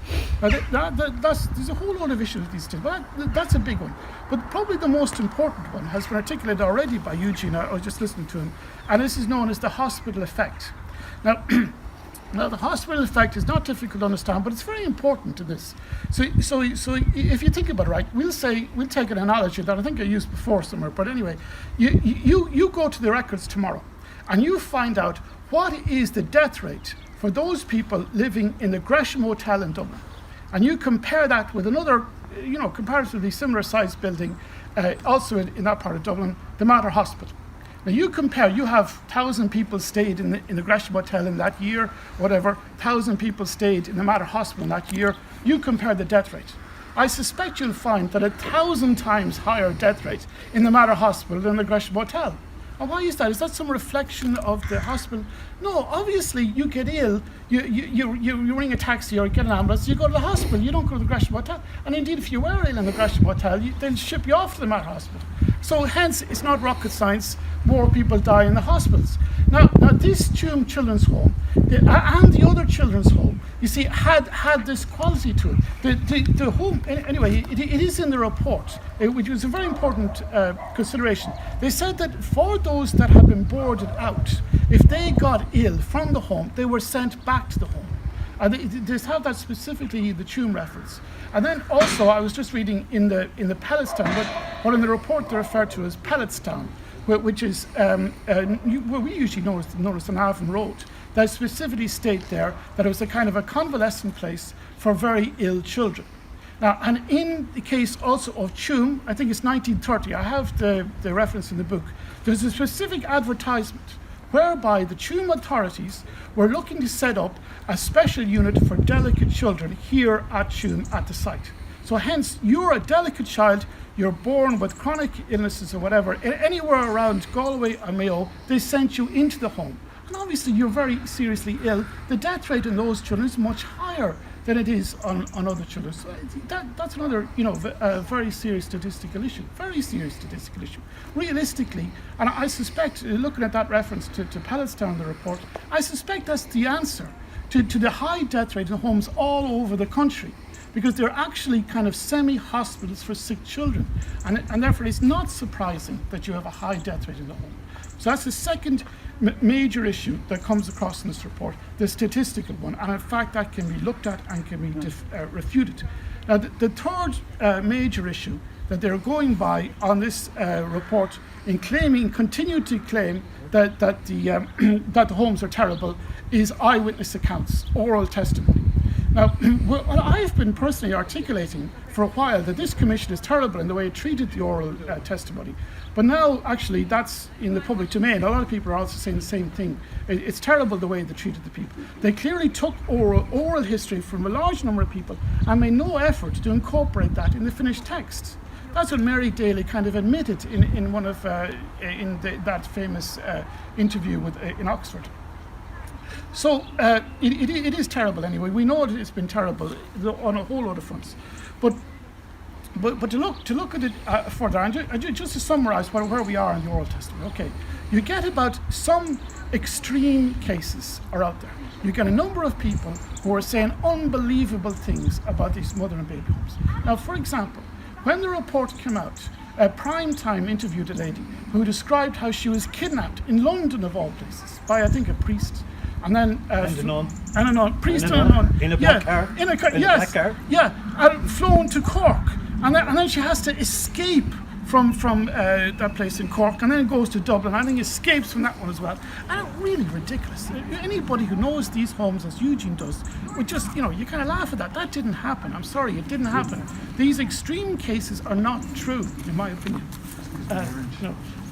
Now there's a whole lot of issues with these two, but that's a big one. But probably the most important one has been articulated already by Eugene. I was just listening to him, and this is known as the hospital effect. Now. Now, the hospital effect is not difficult to understand, but it's very important to this. So if you think about it, right, we'll take an analogy that I think I used before somewhere, but anyway, you go to the records tomorrow, and you find out what is the death rate for those people living in the Gresham Hotel in Dublin, and you compare that with another, comparatively similar sized building, also in that part of Dublin, the Mater Hospital. Now you compare, you have 1,000 people stayed in the Gresham Hotel in that year, whatever, 1,000 people stayed in the Mater Hospital in that year, you compare the death rate. I suspect you'll find that 1,000 times higher death rate in the Mater Hospital than the Gresham Hotel. And why is that? Is that some reflection of the hospital? No, obviously you get ill, you ring a taxi or get an ambulance, you go to the hospital, you don't go to the Gresham Hotel. And indeed, if you were ill in the Gresham Hotel, they'll ship you off to the Mater Hospital. So hence, it's not rocket science, more people die in the hospitals. Now this Tuam Children's Home and the other children's home, you see, had this quality to it. The home, anyway, it is in the report, which was a very important consideration. They said that for those that had been boarded out, if they got ill from the home, they were sent back to the home. They have that specifically, the Tuam reference. And then also, I was just reading in the Pelletstown, what in the report they refer to as Pelletstown, which is where we usually notice on Avon Road. They specifically state there that it was a kind of a convalescent place for very ill children. Now, and in the case also of Tuam, I think it's 1930, I have the reference in the book, there's a specific advertisement whereby the Tuam authorities were looking to set up a special unit for delicate children here at Tuam at the site. So hence, you're a delicate child, you're born with chronic illnesses or whatever, anywhere around Galway or Mayo, they sent you into the home. And obviously you're very seriously ill. The death rate in those children is much higher than it is on other children. So that's another, very serious statistical issue. Very serious statistical issue. Realistically, and I suspect, looking at that reference to Pelletstown, the report, I suspect that's the answer to the high death rate in homes all over the country, because they're actually kind of semi-hospitals for sick children. And therefore it's not surprising that you have a high death rate in the home. So that's the second major issue that comes across in this report, the statistical one. And in fact, that can be looked at and can be refuted. Now, the third major issue that they're going by on this report in continue to claim that the homes are terrible, is eyewitness accounts, oral testimony. Now, what I've been personally articulating for a while, that this commission is terrible in the way it treated the oral testimony. But now, actually, that's in the public domain. A lot of people are also saying the same thing. It's terrible the way they treated the people. They clearly took oral history from a large number of people and made no effort to incorporate that in the finished text. That's what Mary Daly kind of admitted in one of that famous interview in Oxford. So it is terrible anyway. We know that it's been terrible on a whole lot of fronts. But to look at it further, and just to summarise where we are in the oral testimony, okay, you get about some extreme cases are out there. You get a number of people who are saying unbelievable things about these mother and baby homes. Now, for example, when the report came out, Prime Time interviewed a lady who described how she was kidnapped in London, of all places, by, I think, a priest. And then and a nun, priest and a nun. In a black car? In a car, in yes. A black car? Yeah, flown to Cork. And then she has to escape from that place in Cork, and then goes to Dublin. I think escapes from that one as well. And it's really ridiculous. Anybody who knows these homes, as Eugene does, would just, you kind of laugh at that. That didn't happen. I'm sorry, it didn't happen. These extreme cases are not true, in my opinion.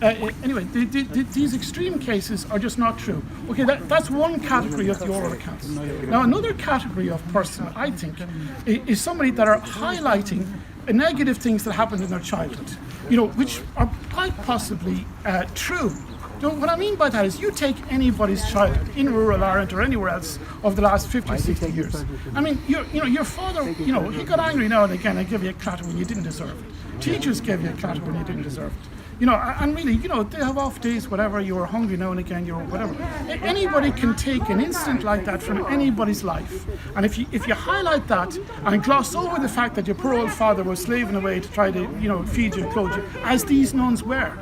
Anyway, these extreme cases are just not true. Okay, that's one category of the oral accounts. Now, another category of person, I think, is somebody that are highlighting negative things that happened in their childhood, which are quite possibly true. What I mean by that is, you take anybody's childhood in rural Ireland or anywhere else of the last 50, 60 years. I mean, your father, he got angry now and again and gave you a clatter when you didn't deserve it. Teachers gave you a clatter when you didn't deserve it. And really, they have off days, whatever, you were hungry now and again, you're whatever. Anybody can take an incident like that from anybody's life. And if you highlight that and gloss over the fact that your poor old father was slaving away to try to, feed you and clothe you, as these nuns were,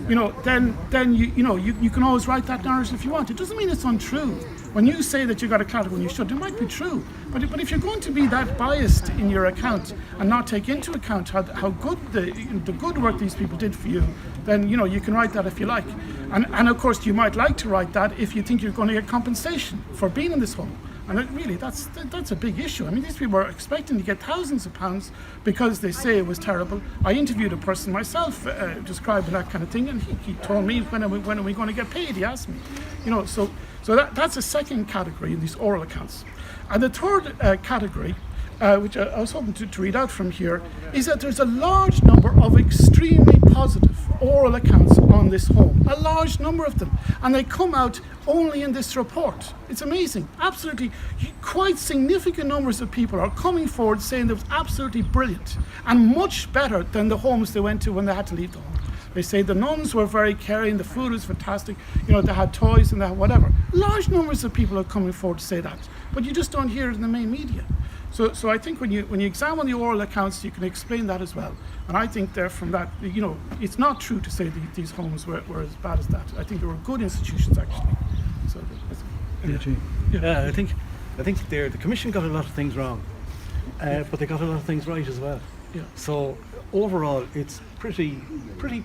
then you can always write that narrative if you want. It doesn't mean it's untrue. When you say that you got a clatter when you should, it might be true. But if you're going to be that biased in your account and not take into account how good the good work these people did for you, then you can write that if you like. And of course you might like to write that if you think you're going to get compensation for being in this home. And really, that's a big issue. I mean, these people are expecting to get thousands of pounds because they say it was terrible. I interviewed a person myself describing that kind of thing, and he told me, when are we going to get paid? He asked me. So that's a second category in these oral accounts. And the third category, which I was hoping to read out from here, is that there's a large number of extremely positive oral accounts on this home, a large number of them, and they come out only in this report. It's amazing, absolutely. Quite significant numbers of people are coming forward saying it was absolutely brilliant and much better than the homes they went to when they had to leave the home. They say the nuns were very caring, the food was fantastic, they had toys and they had whatever. Large numbers of people are coming forward to say that, but you just don't hear it in the main media. So I think when you examine the oral accounts, you can explain that as well. And I think there from that, it's not true to say these homes were as bad as that. I think they were good institutions actually. So I think the Commission got a lot of things wrong, but they got a lot of things right as well. Yeah. So overall, it's pretty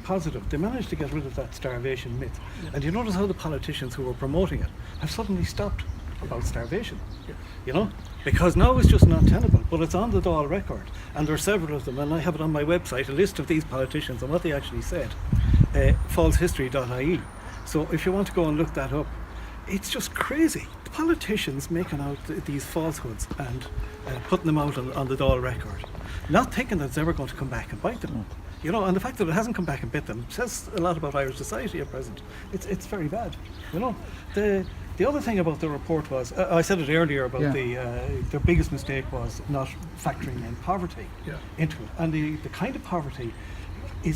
positive. They managed to get rid of that starvation myth. Yeah. And you notice how the politicians who were promoting it have suddenly stopped about starvation. Yeah. Because now it's just not tenable, but it's on the Dáil record, and there are several of them, and I have it on my website, a list of these politicians and what they actually said, falsehistory.ie. So if you want to go and look that up, it's just crazy. The politicians making out these falsehoods and putting them out on the Dáil record, not thinking that it's ever going to come back and bite them. And the fact that it hasn't come back and bit them says a lot about Irish society at present. It's very bad. The other thing about the report was, I said it earlier about their biggest mistake was not factoring in poverty into it. And the kind of poverty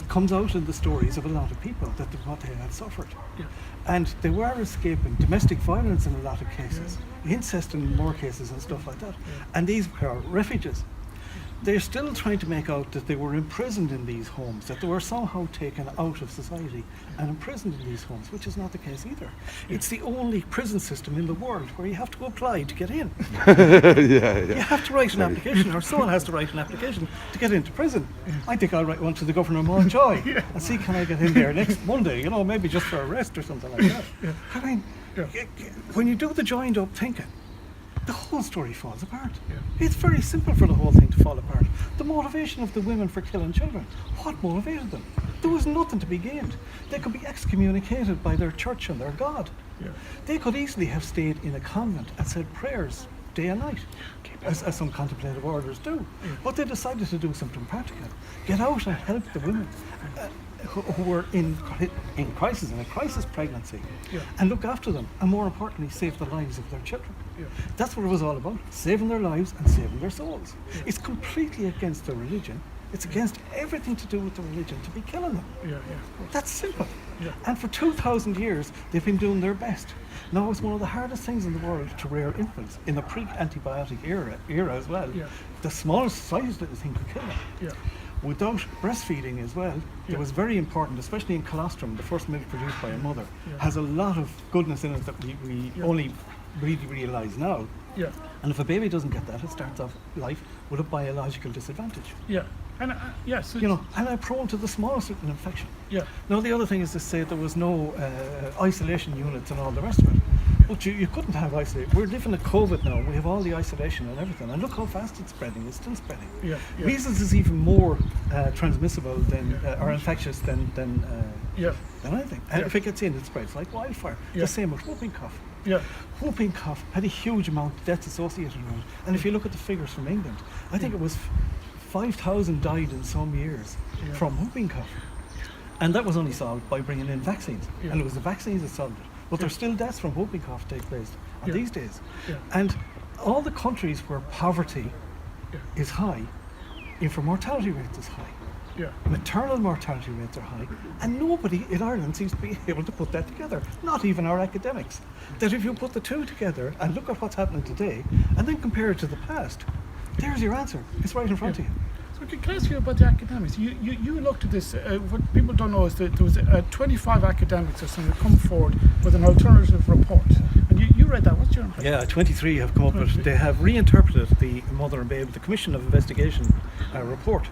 comes out in the stories of a lot of people, what they had suffered. Yeah. And they were escaping domestic violence in a lot of cases, incest in more cases and stuff like that. And these were refugees. They're still trying to make out that they were imprisoned in these homes, that they were somehow taken out of society and imprisoned in these homes, which is not the case either. It's the only prison system in the world where you have to apply to get in. You have to write an application, or someone has to write an application to get into prison. I think I'll write one to the Governor of Mountjoy and see can I get in there next Monday, maybe just for arrest or something like that. I mean, when you do the joined up thinking, the whole story falls apart. It's very simple for the whole thing to fall apart. The motivation of the women for killing children, what motivated them? There was nothing to be gained. They could be excommunicated by their church and their God. They could easily have stayed in a convent and said prayers day and night, as some contemplative orders do. But they decided to do something practical. Get out and help the women who were in crisis, in a crisis pregnancy, and look after them, and more importantly, save the lives of their children. That's what it was all about, saving their lives and saving their souls. It's completely against their religion. It's against everything to do with the religion to be killing them. That's simple. And for 2,000 years, they've been doing their best. Now, it's one of the hardest things in the world to rear infants, in the pre-antibiotic era as well. The smallest, slightest little thing could kill them. Without breastfeeding as well, it was very important, especially in colostrum, the first milk produced by a mother, has a lot of goodness in it that we only really realise now. And if a baby doesn't get that, it starts off life with a biological disadvantage. And and I'm prone to the smallest little infection. Now the other thing is to say there was no isolation units and all the rest of it. But you couldn't have isolation. We're living at COVID now. We have all the isolation and everything. And look how fast it's spreading. It's still spreading. Measles is even more transmissible than or infectious than anything. And if it gets in, it spreads like wildfire. The same with whooping cough. Whooping cough had a huge amount of deaths associated with it. And if you look at the figures from England, I think it was 5,000 died in some years from whooping cough. And that was only solved by bringing in vaccines. And it was the vaccines that solved it. But there's still deaths from whooping cough take place these days. And all the countries where poverty is high, infant mortality rates is high. Maternal mortality rates are high, and nobody in Ireland seems to be able to put that together, not even our academics. That if you put the two together and look at what's happening today, and then compare it to the past, there's your answer. It's right in front of you. So can I ask you about the academics? You looked at this, what people don't know is that there was 25 academics or something that come forward with an alternative report. And you read that, what's your impression? 23 have come up with it. They have reinterpreted the Mother and Babe, the Commission of Investigation report.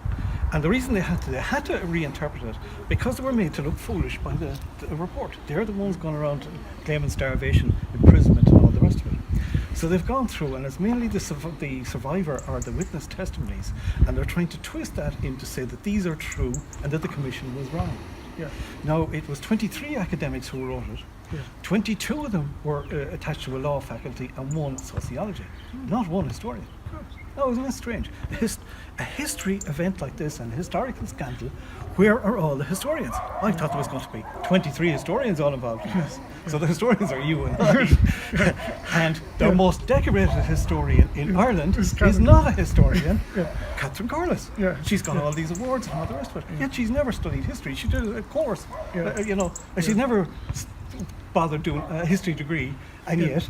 And the reason they had to reinterpret it because they were made to look foolish by the report. They're the ones going around claiming starvation, imprisonment and all the rest of it. So they've gone through, and it's mainly the survivor or the witness testimonies, and they're trying to twist that in to say that these are true and that the commission was wrong. Yeah. Now, it was 23 academics who wrote it. Yeah. 22 of them were attached to a law faculty and 1 sociology, not 1 historian. No, isn't that strange? A history event like this, and a historical scandal, where are all the historians? I thought there was going to be 23 historians all involved in this. So the historians are you and I. And the most decorated historian in Ireland is not a historian, Catherine Corliss. She's got all these awards and all the rest of it. Yet she's never studied history. She did a course, and she's never bothered doing a history degree, and yet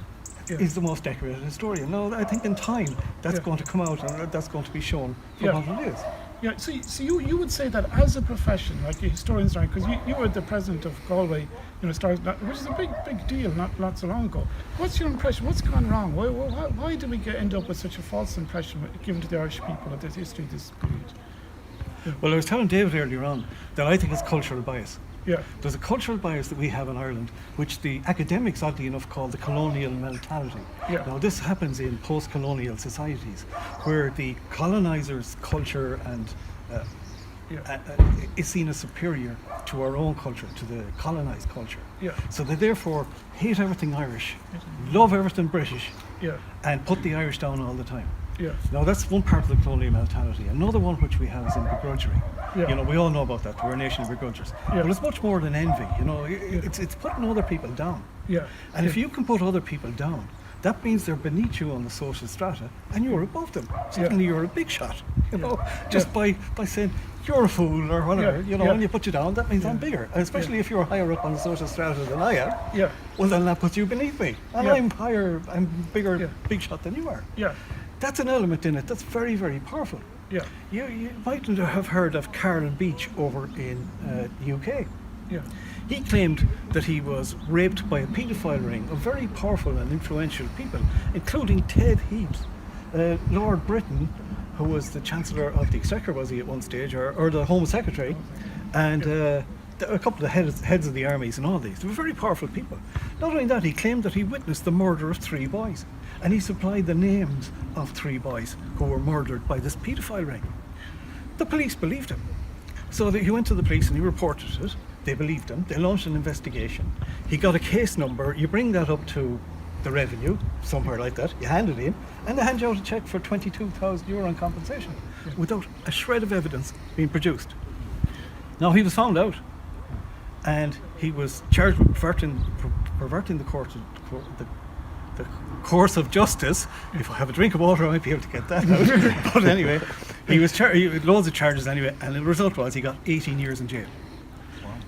is the most decorated historian. No, I think in time that's going to come out and that's going to be shown for what it is. Yeah, so you would say that as a profession, like historians, right? Because you were the president of Galway, which is a big deal, not so long ago. What's your impression? What's gone wrong? Why did we end up with such a false impression given to the Irish people of the history of this period? Well, I was telling David earlier on that I think it's cultural bias. Yeah. There's a cultural bias that we have in Ireland, which the academics, oddly enough, call the colonial mentality. Yeah. Now, this happens in post-colonial societies, where the colonizers' culture and is seen as superior to our own culture, to the colonized culture. Yeah. So they therefore hate everything Irish, love everything British, and put the Irish down all the time. Yeah. Now that's one part of the colonial mentality. Another one which we have is in begrudgery. Yeah. We all know about that. We're a nation of begrudgers. Yeah. But it's much more than envy. It's putting other people down. Yeah. And if you can put other people down, that means they're beneath you on the social strata, and you're above them. Suddenly you're a big shot. Just by saying you're a fool or whatever. When you put you down, that means I'm bigger. And especially if you're higher up on the social strata than I am. Yeah. Well, then that puts you beneath me, and I'm higher. I'm bigger, big shot than you are. Yeah. That's an element in it that's very, very powerful. Yeah. You might have heard of Carl Beach over in the UK. Yeah. He claimed that he was raped by a paedophile ring of very powerful and influential people, including Ted Heath, Lord Britain, who was the Chancellor of the Exchequer, was he at one stage, or the Home Secretary, and a couple of heads of the armies and all these. They were very powerful people. Not only that, he claimed that he witnessed the murder of 3 boys, and he supplied the names of 3 boys who were murdered by this paedophile ring. The police believed him. So he went to the police and he reported it. They believed him. They launched an investigation. He got a case number. You bring that up to the revenue, somewhere like that. You hand it in, and they hand you out a cheque for €22,000 in compensation, without a shred of evidence being produced. Now, he was found out, and he was charged with perverting the course of justice. If I have a drink of water, I might be able to get that out. But anyway, he was charged loads of charges anyway, and the result was he got 18 years in jail.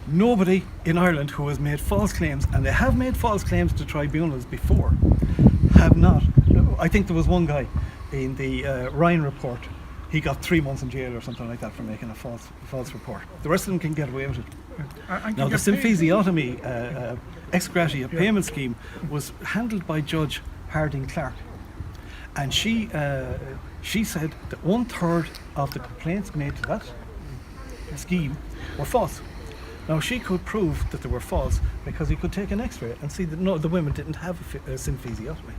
Nobody in Ireland who has made false claims, and they have made false claims to tribunals before, have not. I think there was one guy in the Ryan report. He got 3 months in jail or something like that for making a false report. The rest of them can get away with it. Now, the symphysiotomy ex gratia payment scheme was handled by Judge Harding Clark, and she said that 1/3 of the complaints made to that scheme were false. Now, she could prove that they were false because he could take an X-ray and see that no, the women didn't have a symphysiotomy.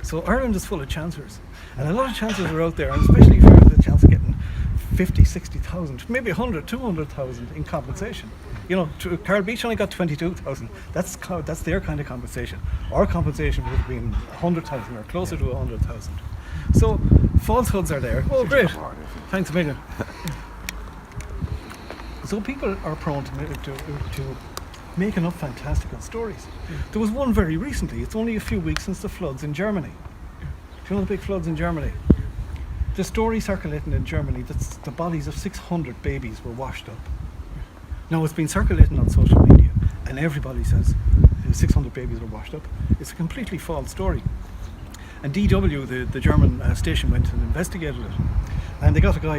So Ireland is full of chancellors, and a lot of chancellors are out there, and especially if you have the chance of getting 50, 60,000, maybe 100, 200,000 in compensation. Carl Beach only got 22,000. That's their kind of compensation. Our compensation would have been 100,000 or closer to 100,000. So falsehoods are there. Oh, great! Thanks a million. So people are prone to making up fantastical stories. There was one very recently. It's only a few weeks since the floods in Germany. Do you know the big floods in Germany? The story circulating in Germany that the bodies of 600 babies were washed up. Now, it's been circulating on social media, and everybody says 600 babies were washed up. It's a completely false story. And DW, the German station, went and investigated it. And they got a guy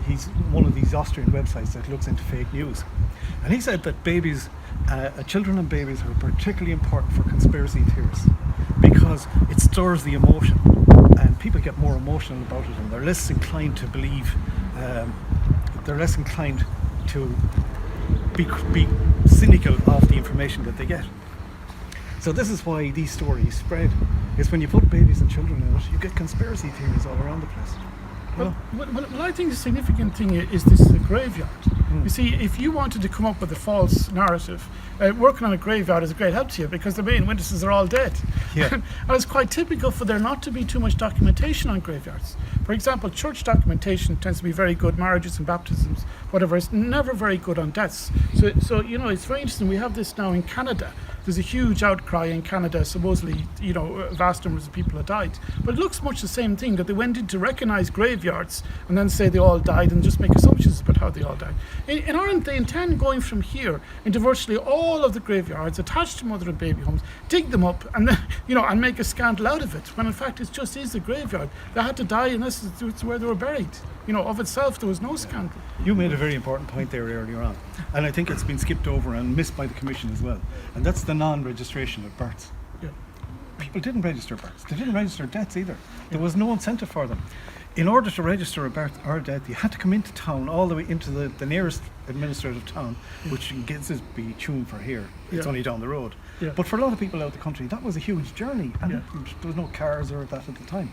he's one of these Austrian websites that looks into fake news. And he said that children and babies are particularly important for conspiracy theorists because it stirs the emotion, and people get more emotional about it, and they're less inclined to believe, they're less inclined to be cynical of the information that they get. So this is why these stories spread. Is when you put babies and children in it, you get conspiracy theories all around the place. Well, I think the significant thing is this is a graveyard. You see, if you wanted to come up with a false narrative, working on a graveyard is a great help to you because the main witnesses are all dead. Yeah. And it's quite typical for there not to be too much documentation on graveyards. For example, church documentation tends to be very good, marriages and baptisms, whatever. It's never very good on deaths. So you know, it's very interesting. We have this now in Canada. There's a huge outcry in Canada, supposedly, you know, vast numbers of people have died. But it looks much the same thing, that they went in to recognise graveyards and then say they all died and just make assumptions about how they all died. In Ireland, they intend going from here into virtually all of the graveyards attached to mother and baby homes, dig them up and then, you know, and make a scandal out of it, when in fact it just is a graveyard. They had to die and this is where they were buried. You know, of itself, there was no scandal. You made a very important point there earlier on, and I think it's been skipped over and missed by the Commission as well, and that's the non-registration of births. Yeah. People didn't register births. They didn't register deaths either. There was no incentive for them. In order to register a birth or a death, you had to come into town, all the way into the nearest administrative town, which gets us be Tuam for here. It's only down the road. Yeah. But for a lot of people out the country, that was a huge journey, and there was no cars or that at the time.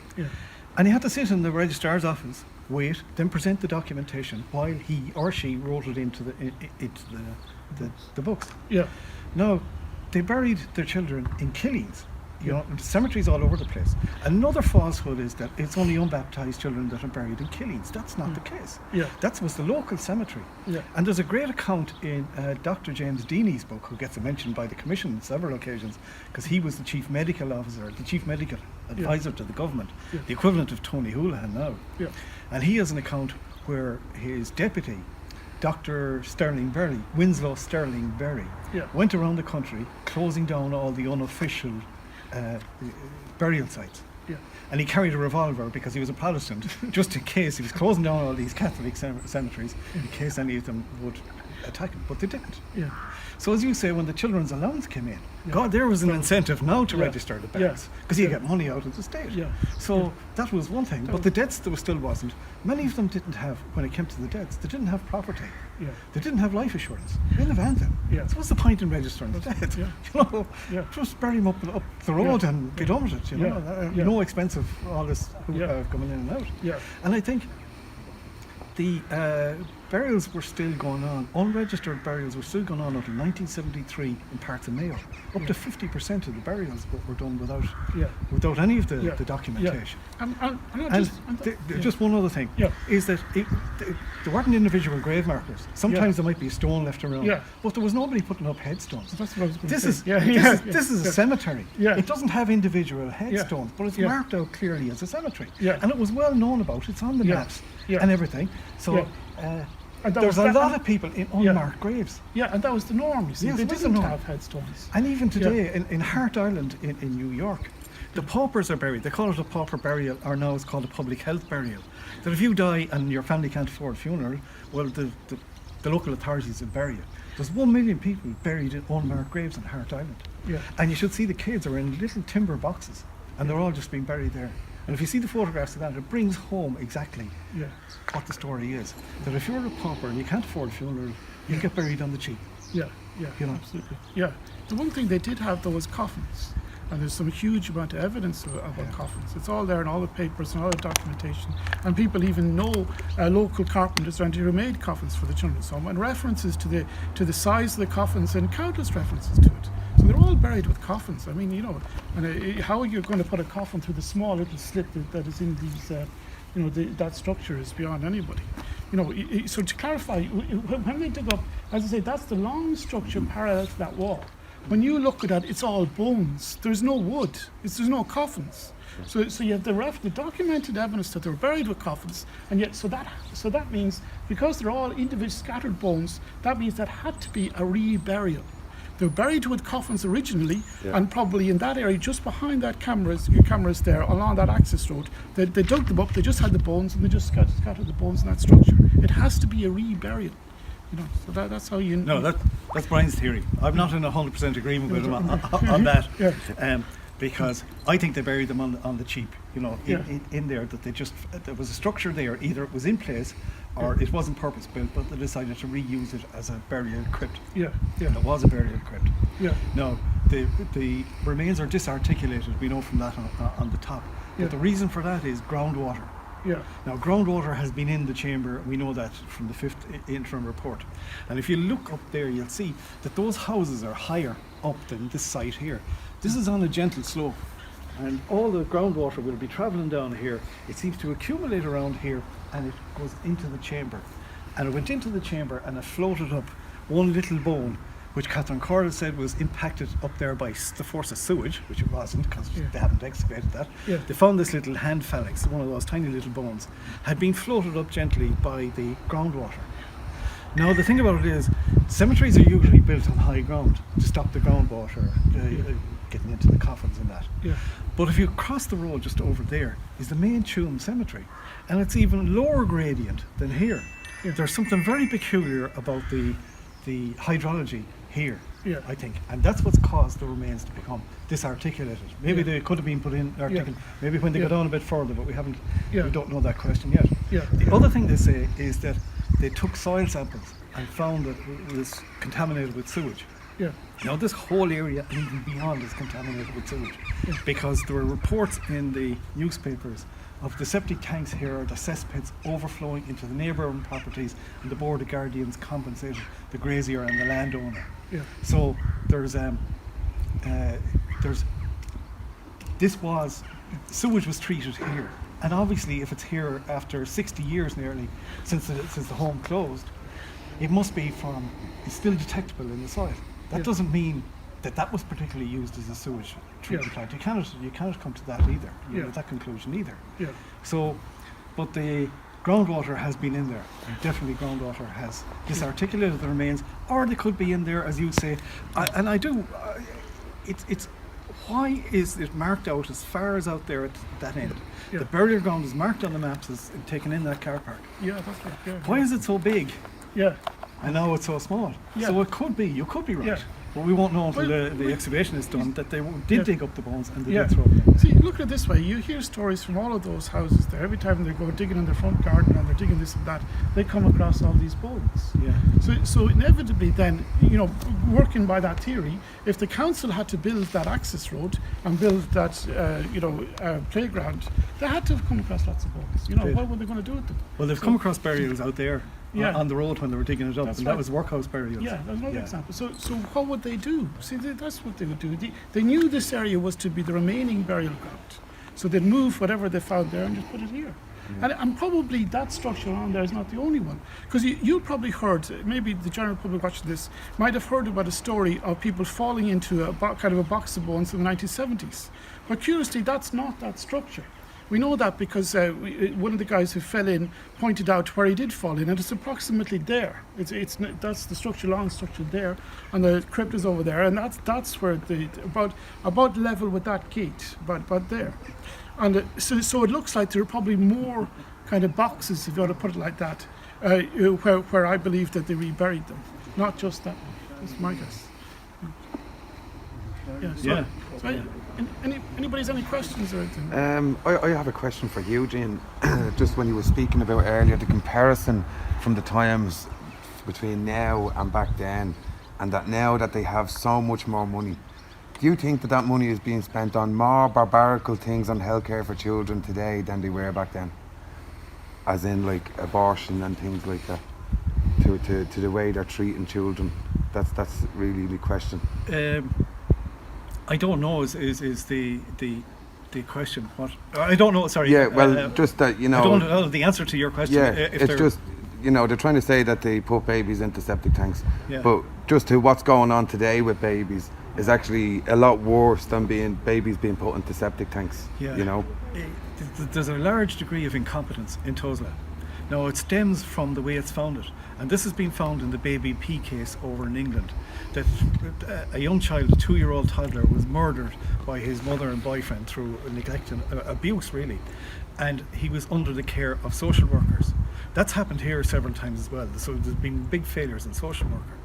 And he had to sit in the registrar's office, wait, then present the documentation while he or she wrote it into the books. Yeah. Now, they buried their children in killings, you know, cemeteries all over the place. Another falsehood is that it's only unbaptized children that are buried in killings. That's not the case. That was the local cemetery. And there's a great account in Dr. James Deeney's book, who gets mentioned by the Commission on several occasions, because he was the chief medical officer, the chief medical advisor to the government, the equivalent of Tony Houlihan now. And he has an account where his deputy, Dr. Sterling Berry, Winslow Sterling Berry, went around the country closing down all the unofficial burial sites. And he carried a revolver because he was a Protestant, just in case. He was closing down all these Catholic cemeteries in case any of them would attack him, but they didn't. So as you say, when the children's allowance came in, God, there was an incentive now to register the births, because you get money out of the state. So that was one thing, but the debts there still wasn't. Many of them didn't have, when it came to the debts, they didn't have property. They didn't have life assurance. They didn't have anything. So what's the point in registering the debt? You know, just bury them up the road and be done with it. You know, no expensive all this coming in and out. And I think the burials were still going on. Unregistered burials were still going on until 1973 in parts of Mayo. Up to 50% of the burials were done without any of the documentation. Just one other thing is that there weren't individual grave markers. Sometimes there might be a stone left around, but there was nobody putting up headstones. That's what I was going to This say. This is a cemetery. It doesn't have individual headstones, but it's marked out clearly as a cemetery. And it was well known about. It's on the maps and everything. So. There's a lot of people in unmarked graves. And that was the norm, you see. They didn't have headstones. And even today, in Hart Island in New York, the paupers are buried. They call it a pauper burial, or now it's called a public health burial. That if you die and your family can't afford a funeral, well, the local authorities will bury you. There's 1 million people buried in unmarked graves in Hart Island. And you should see the kids are in little timber boxes, and they're all just being buried there. And if you see the photographs of that, it brings home exactly what the story is. That if you're a pauper and you can't afford a funeral, you get buried on the cheap. You know? Absolutely. The one thing they did have, though, was coffins. And there's some huge amount of evidence about coffins. It's all there in all the papers and all the documentation. And people even know local carpenters around here who made coffins for the children's home, and references to the size of the coffins, and countless references to it. So they're all buried with coffins. I mean, you know, and how are you going to put a coffin through the small little slit that is in these, you know, that structure is beyond anybody. You know, so to clarify, when they dig up, as I say, that's the long structure parallel to that wall. When you look at that, it's all bones. There's no wood. There's no coffins. So you have the documented evidence that they were buried with coffins, and yet so that means, because they're all individual scattered bones, that means that had to be a reburial. They were buried with coffins originally, and probably in that area, just behind that cameras there, along that access road, they dug them up, they just had the bones, and they just scattered the bones in that structure. It has to be a reburial. You know, so that's how you... No, that's Brian's theory. I'm not in 100% agreement with him on that. because I think they buried them on the cheap, you know, Yeah. in there, that there was a structure there, either it was in place or it wasn't purpose built, but they decided to reuse it as a burial crypt. Yeah, yeah. And it was a burial crypt. Yeah. Now, the remains are disarticulated, we know from that on the top. But Yeah. the reason for that is groundwater. Yeah. Now, groundwater has been in the chamber, we know that from the 5th interim report. And if you look up there, you'll see that those houses are higher up than this site here. This is on a gentle slope, and all the groundwater will be travelling down here. It seems to accumulate around here, and it goes into the chamber. And it went into the chamber, and it floated up one little bone, which Catherine Cordes said was impacted up there by the force of sewage, which it wasn't, because they haven't excavated that. Yeah. They found this little hand phalanx, one of those tiny little bones, had been floated up gently by the groundwater. Now, the thing about it is, cemeteries are usually built on high ground to stop the groundwater getting into the coffins and that. Yeah. But if you cross the road just over there is the main Tuam cemetery, and it's even lower gradient than here. Yeah. There's something very peculiar about the hydrology here, Yeah. I think, and that's what's caused the remains to become disarticulated. Maybe they could have been put in articulated, maybe when they go down a bit further, but we don't know that question yet. Yeah. The other thing they say is that they took soil samples and found that it was contaminated with sewage. Yeah. Now, this whole area and even beyond is contaminated with sewage, because there were reports in the newspapers of the septic tanks here, the cesspits overflowing into the neighbouring properties, and the Board of Guardians compensated the grazier and the landowner. Yeah. So sewage was treated here, and obviously if it's here after 60 years nearly since the home closed, it must be it's still detectable in the soil. That doesn't mean that was particularly used as a sewage treatment plant. You cannot come to that either, that conclusion either. Yeah. So, but the groundwater has been in there, and definitely groundwater has disarticulated the remains, or they could be in there, as you say. It's why is it marked out as far as out there at that end? Yeah. The burial ground is marked on the maps as taken in that car park. Yeah, that's right. Yeah. Why is it so big? Yeah. And now it's so small. Yeah. So you could be right. Yeah. But we won't know until Well, the excavation is done that they did dig up the bones and they did Yeah. throw them in. See, look at it this way. You hear stories from all of those houses there. Every time they go digging in their front garden and they're digging this and that, they come across all these bones. Yeah. So inevitably then, working by that theory, if the council had to build that access road and build that, playground, they had to have come across lots of bones. What were they going to do with them? Well, they've come across burials out there on the road when they were digging it up, That's and right. that was workhouse burials. Yeah, that's another example. So what would they do? See, that's what they would do. They knew this area was to be the remaining burial ground. So they'd move whatever they found there and just put it here. And probably that structure on there is not the only one. Because you probably heard, maybe the general public watching this might have heard about a story of people falling into kind of a box of bones in the 1970s. But curiously, that's not that structure. We know that because one of the guys who fell in pointed out where he did fall in, and it's approximately there. That's the structure, long structure there, and the crypt is over there, and that's where about level with that gate, about there. And so it looks like there are probably more kind of boxes, if you want to put it like that, where I believe that they reburied them, not just that one. That's my guess. Yeah. So anybody's any questions or anything? I have a question for Eugene. Just when you were speaking about earlier, the comparison from the times between now and back then, and that now that they have so much more money, do you think that money is being spent on more barbarical things on healthcare for children today than they were back then? As in like abortion and things like that, to the way they're treating children? That's really the question. I don't know is the question. What I don't know. Sorry. Yeah. Well, just that I don't know the answer to your question. Yeah. It's just they're trying to say that they put babies into septic tanks, but just to what's going on today with babies is actually a lot worse than babies being put into septic tanks. Yeah. There's a large degree of incompetence in Tosla. Now it stems from the way it's founded, and this has been found in the Baby P case over in England, that a young child, a 2-year-old toddler, was murdered by his mother and boyfriend through neglect and abuse really, and he was under the care of social workers. That's happened here several times as well, so there's been big failures in social worker.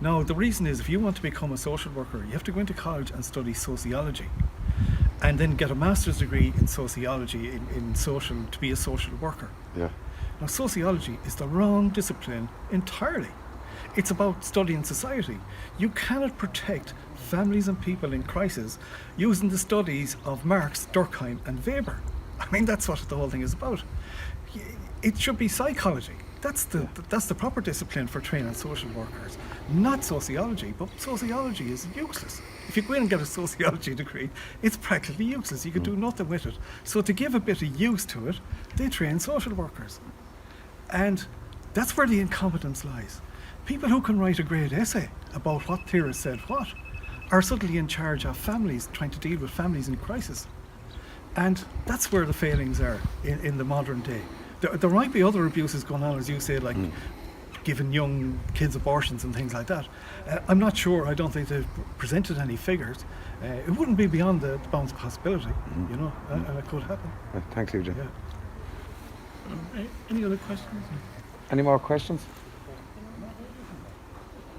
Now the reason is, if you want to become a social worker, you have to go into college and study sociology. and then get a master's degree in sociology, in social, to be a social worker. Yeah. Now, sociology is the wrong discipline entirely. It's about studying society. You cannot protect families and people in crisis using the studies of Marx, Durkheim and Weber. I mean, that's what the whole thing is about. It should be psychology. That's the proper discipline for training social workers, not sociology. But sociology is useless. If you go in and get a sociology degree, it's practically useless. You can do nothing with it. So to give a bit of use to it, they train social workers. And that's where the incompetence lies. People who can write a great essay about what theorists said what are suddenly in charge of families, trying to deal with families in crisis. And that's where the failings are in the modern day. There might be other abuses going on, as you say, like giving young kids abortions and things like that. I'm not sure. I don't think they've presented any figures. It wouldn't be beyond the bounds of possibility, you know, and it could happen. Thanks, Eugene. Yeah. Any other questions? Any more questions?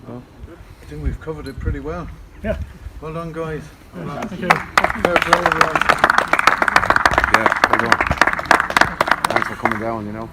No? I think we've covered it pretty well. Yeah. Well done, guys. Well done. Thank you. Fair play, guys. Yeah, well done. Thanks for coming down, you know.